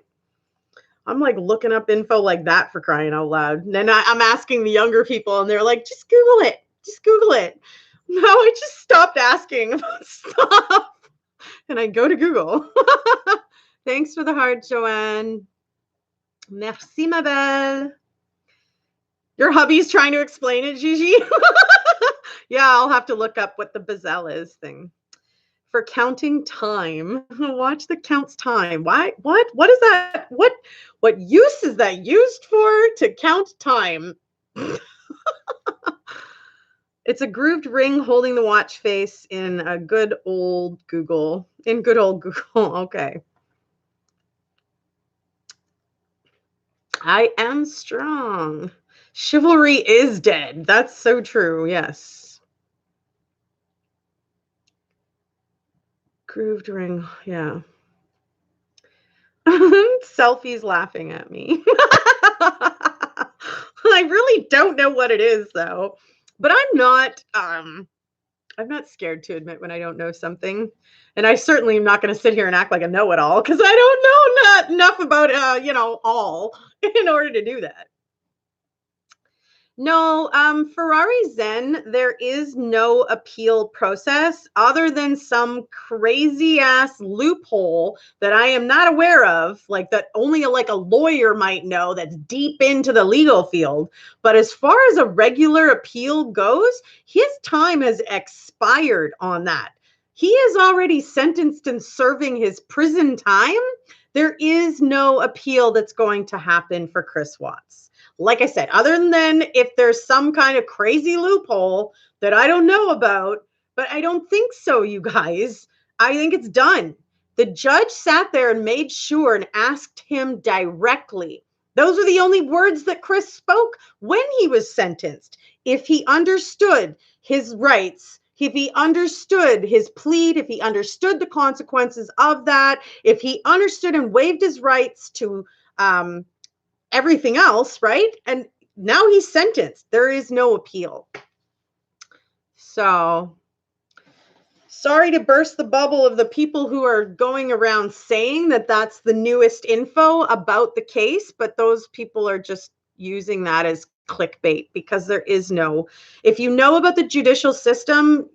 I'm like looking up info like that, for crying out loud. And then I'm asking the younger people and they're like, just Google it. Just Google it. No, I just stopped asking about stuff. And I go to Google. Thanks for the heart, Joanne. Merci, ma belle. Your hubby's trying to explain it, Gigi. Yeah, I'll have to look up what the Bizelle is thing. For counting time. Watch that counts time. Why? What is that? What use is that used for to count time? It's a grooved ring holding the watch face in a good old Google. In good old Google. Okay. I am strong. Chivalry is dead. That's so true. Yes. Grooved ring. Yeah. Selfie's laughing at me. I really don't know what it is though. But I'm not scared to admit when I don't know something. And I certainly am not going to sit here and act like a know-it-all because I don't know not enough about all in order to do that. No, Ferrari Zen, there is no appeal process other than some crazy ass loophole that I am not aware of, like that only a lawyer might know that's deep into the legal field. But as far as a regular appeal goes, his time has expired on that. He is already sentenced and serving his prison time. There is no appeal that's going to happen for Chris Watts. Like I said, other than if there's some kind of crazy loophole that I don't know about, but I don't think so, you guys. I think it's done. The judge sat there and made sure and asked him directly. Those are the only words that Chris spoke when he was sentenced. If he understood his rights, if he understood his plea, if he understood the consequences of that, if he understood and waived his rights to everything else, right? And now he's sentenced. There is no appeal. So sorry to burst the bubble of the people who are going around saying that that's the newest info about the case, but those people are just using that as clickbait, because there is no, if you know about the judicial system,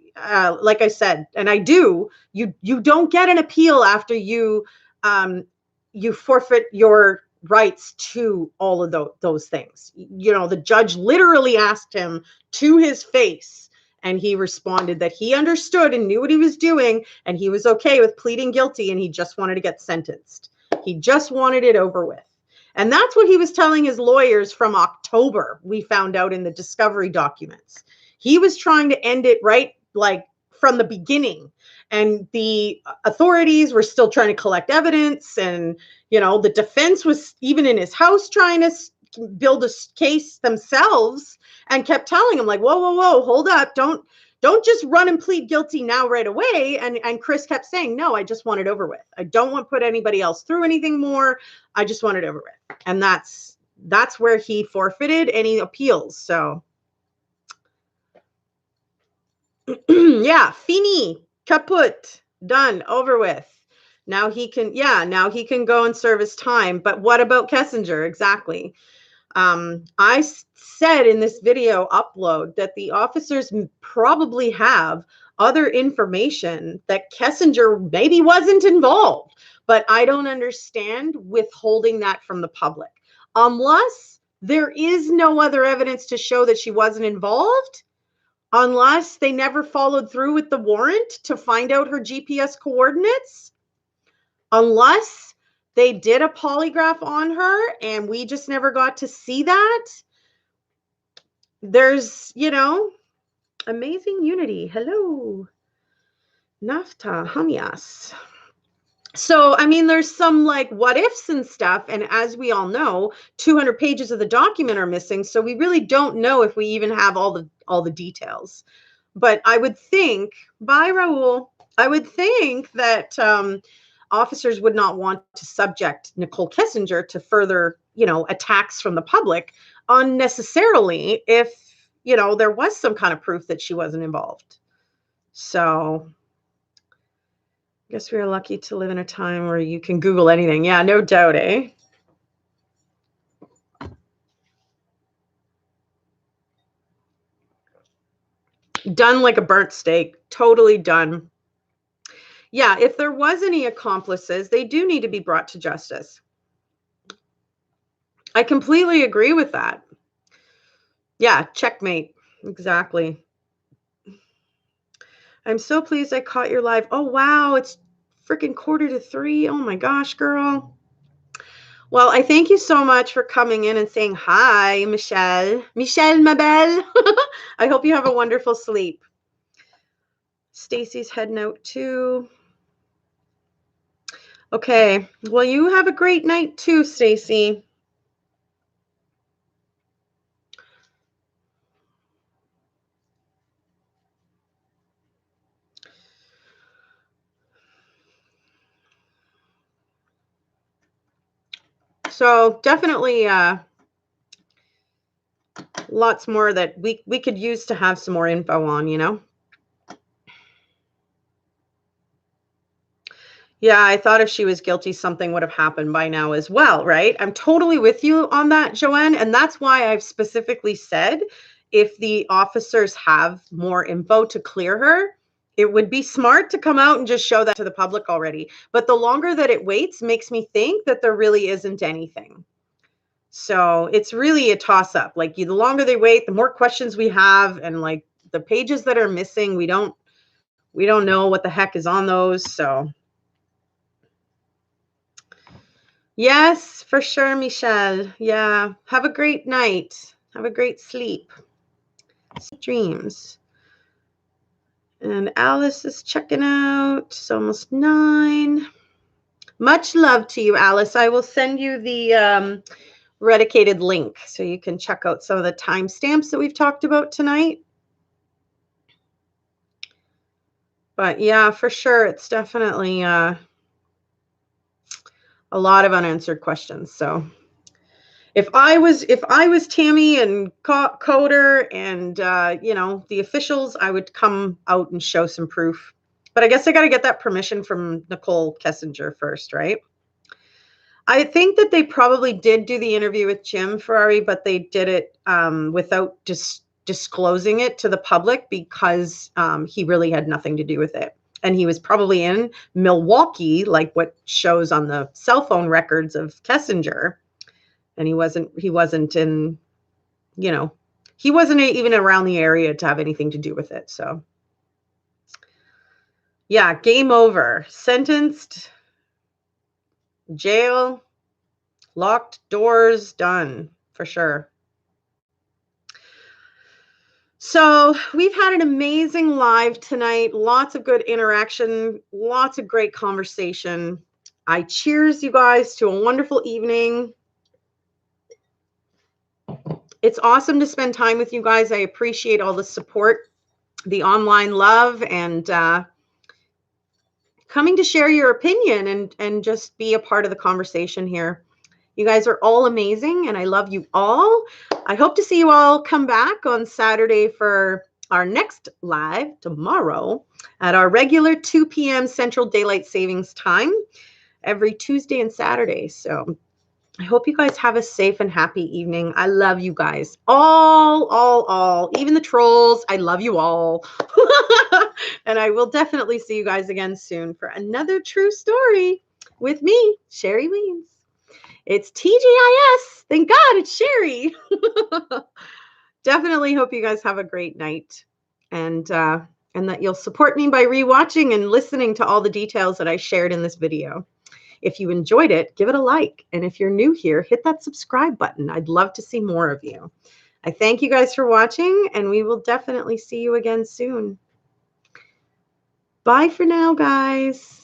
like I said, and I do, you don't get an appeal after you forfeit your rights to all of those things. You know, the judge literally asked him to his face, and he responded that he understood and knew what he was doing, and he was okay with pleading guilty, and he just wanted to get sentenced. He just wanted it over with. And that's what he was telling his lawyers from October, we found out in the discovery documents. He was trying to end it right, like from the beginning. And the authorities were still trying to collect evidence. And, you know, the defense was even in his house trying to build a case themselves, and kept telling him, like, whoa, hold up. Don't just run and plead guilty now right away. And Chris kept saying, no, I just want it over with. I don't want to put anybody else through anything more. I just want it over with. And that's where he forfeited any appeals. So yeah, fini, kaput, done, over with. Now he can, now he can go and serve his time. But what about Kessinger? Exactly. I said in this video upload that the officers probably have other information that Kessinger maybe wasn't involved, but I don't understand withholding that from the public unless there is no other evidence to show that she wasn't involved, unless they never followed through with the warrant to find out her GPS coordinates, unless they did a polygraph on her and we just never got to see that. There's, you know, amazing unity. Hello. Nafta, Hamias. So, I mean, there's some like what ifs and stuff. And as we all know, 200 pages of the document are missing. So we really don't know if we even have all the details. But I would think, bye, Raul, I would think that officers would not want to subject Nicole Kessinger to further, you know, attacks from the public unnecessarily if, you know, there was some kind of proof that she wasn't involved. So I guess we are lucky to live in a time where you can Google anything. Yeah, no doubt, eh? Done like a burnt steak. Totally done. Yeah, if there was any accomplices, they do need to be brought to justice. I completely agree with that. Yeah, checkmate. Exactly. I'm so pleased I caught your live. Oh, wow. It's freaking 2:45. Oh, my gosh, girl. Well, I thank you so much for coming in and saying hi, Michelle. Michelle, ma belle. I hope you have a wonderful sleep. Stacy's heading out too. Okay. Well, you have a great night too, Stacy. So definitely lots more that we could use to have some more info on, you know? Yeah, I thought if she was guilty, something would have happened by now as well, right? I'm totally with you on that, Joanne. And that's why I've specifically said if the officers have more info to clear her, it would be smart to come out and just show that to the public already. But the longer that it waits makes me think that there really isn't anything. So it's really a toss-up. Like the longer they wait, the more questions we have, and like the pages that are missing, we don't know what the heck is on those. So yes, for sure, Michelle. Yeah. Have a great night. Have a great sleep. Sweet dreams. And Alice is checking out. It's almost 9. Much love to you, Alice. I will send you the Redicated link so you can check out some of the timestamps that we've talked about tonight. But yeah, for sure, it's definitely a lot of unanswered questions. So if I was Tammy and Coder and you know, the officials, I would come out and show some proof. But I guess I got to get that permission from Nicole Kessinger first, right? I think that they probably did do the interview with Jim Ferrari, but they did it without disclosing it to the public because he really had nothing to do with it. And he was probably in Milwaukee, like what shows on the cell phone records of Kessinger. And he wasn't in, you know, he wasn't even around the area to have anything to do with it. So yeah, game over. Sentenced, jail, locked doors, done for sure. So we've had an amazing live tonight. Lots of good interaction, lots of great conversation. I cheers you guys to a wonderful evening. It's awesome to spend time with you guys. I appreciate all the support, the online love, and coming to share your opinion and just be a part of the conversation here. You guys are all amazing, and I love you all. I hope to see you all come back on Saturday for our next live tomorrow at our regular 2 p.m. Central Daylight Savings Time every Tuesday and Saturday. So I hope you guys have a safe and happy evening. I love you guys. All. Even the trolls. I love you all. And I will definitely see you guys again soon for another true story with me, Sherry Wiens. It's TGIS. Thank God it's Sherry. Definitely hope you guys have a great night and that you'll support me by rewatching and listening to all the details that I shared in this video. If you enjoyed it, give it a like. And if you're new here, hit that subscribe button. I'd love to see more of you. I thank you guys for watching, and we will definitely see you again soon. Bye for now, guys.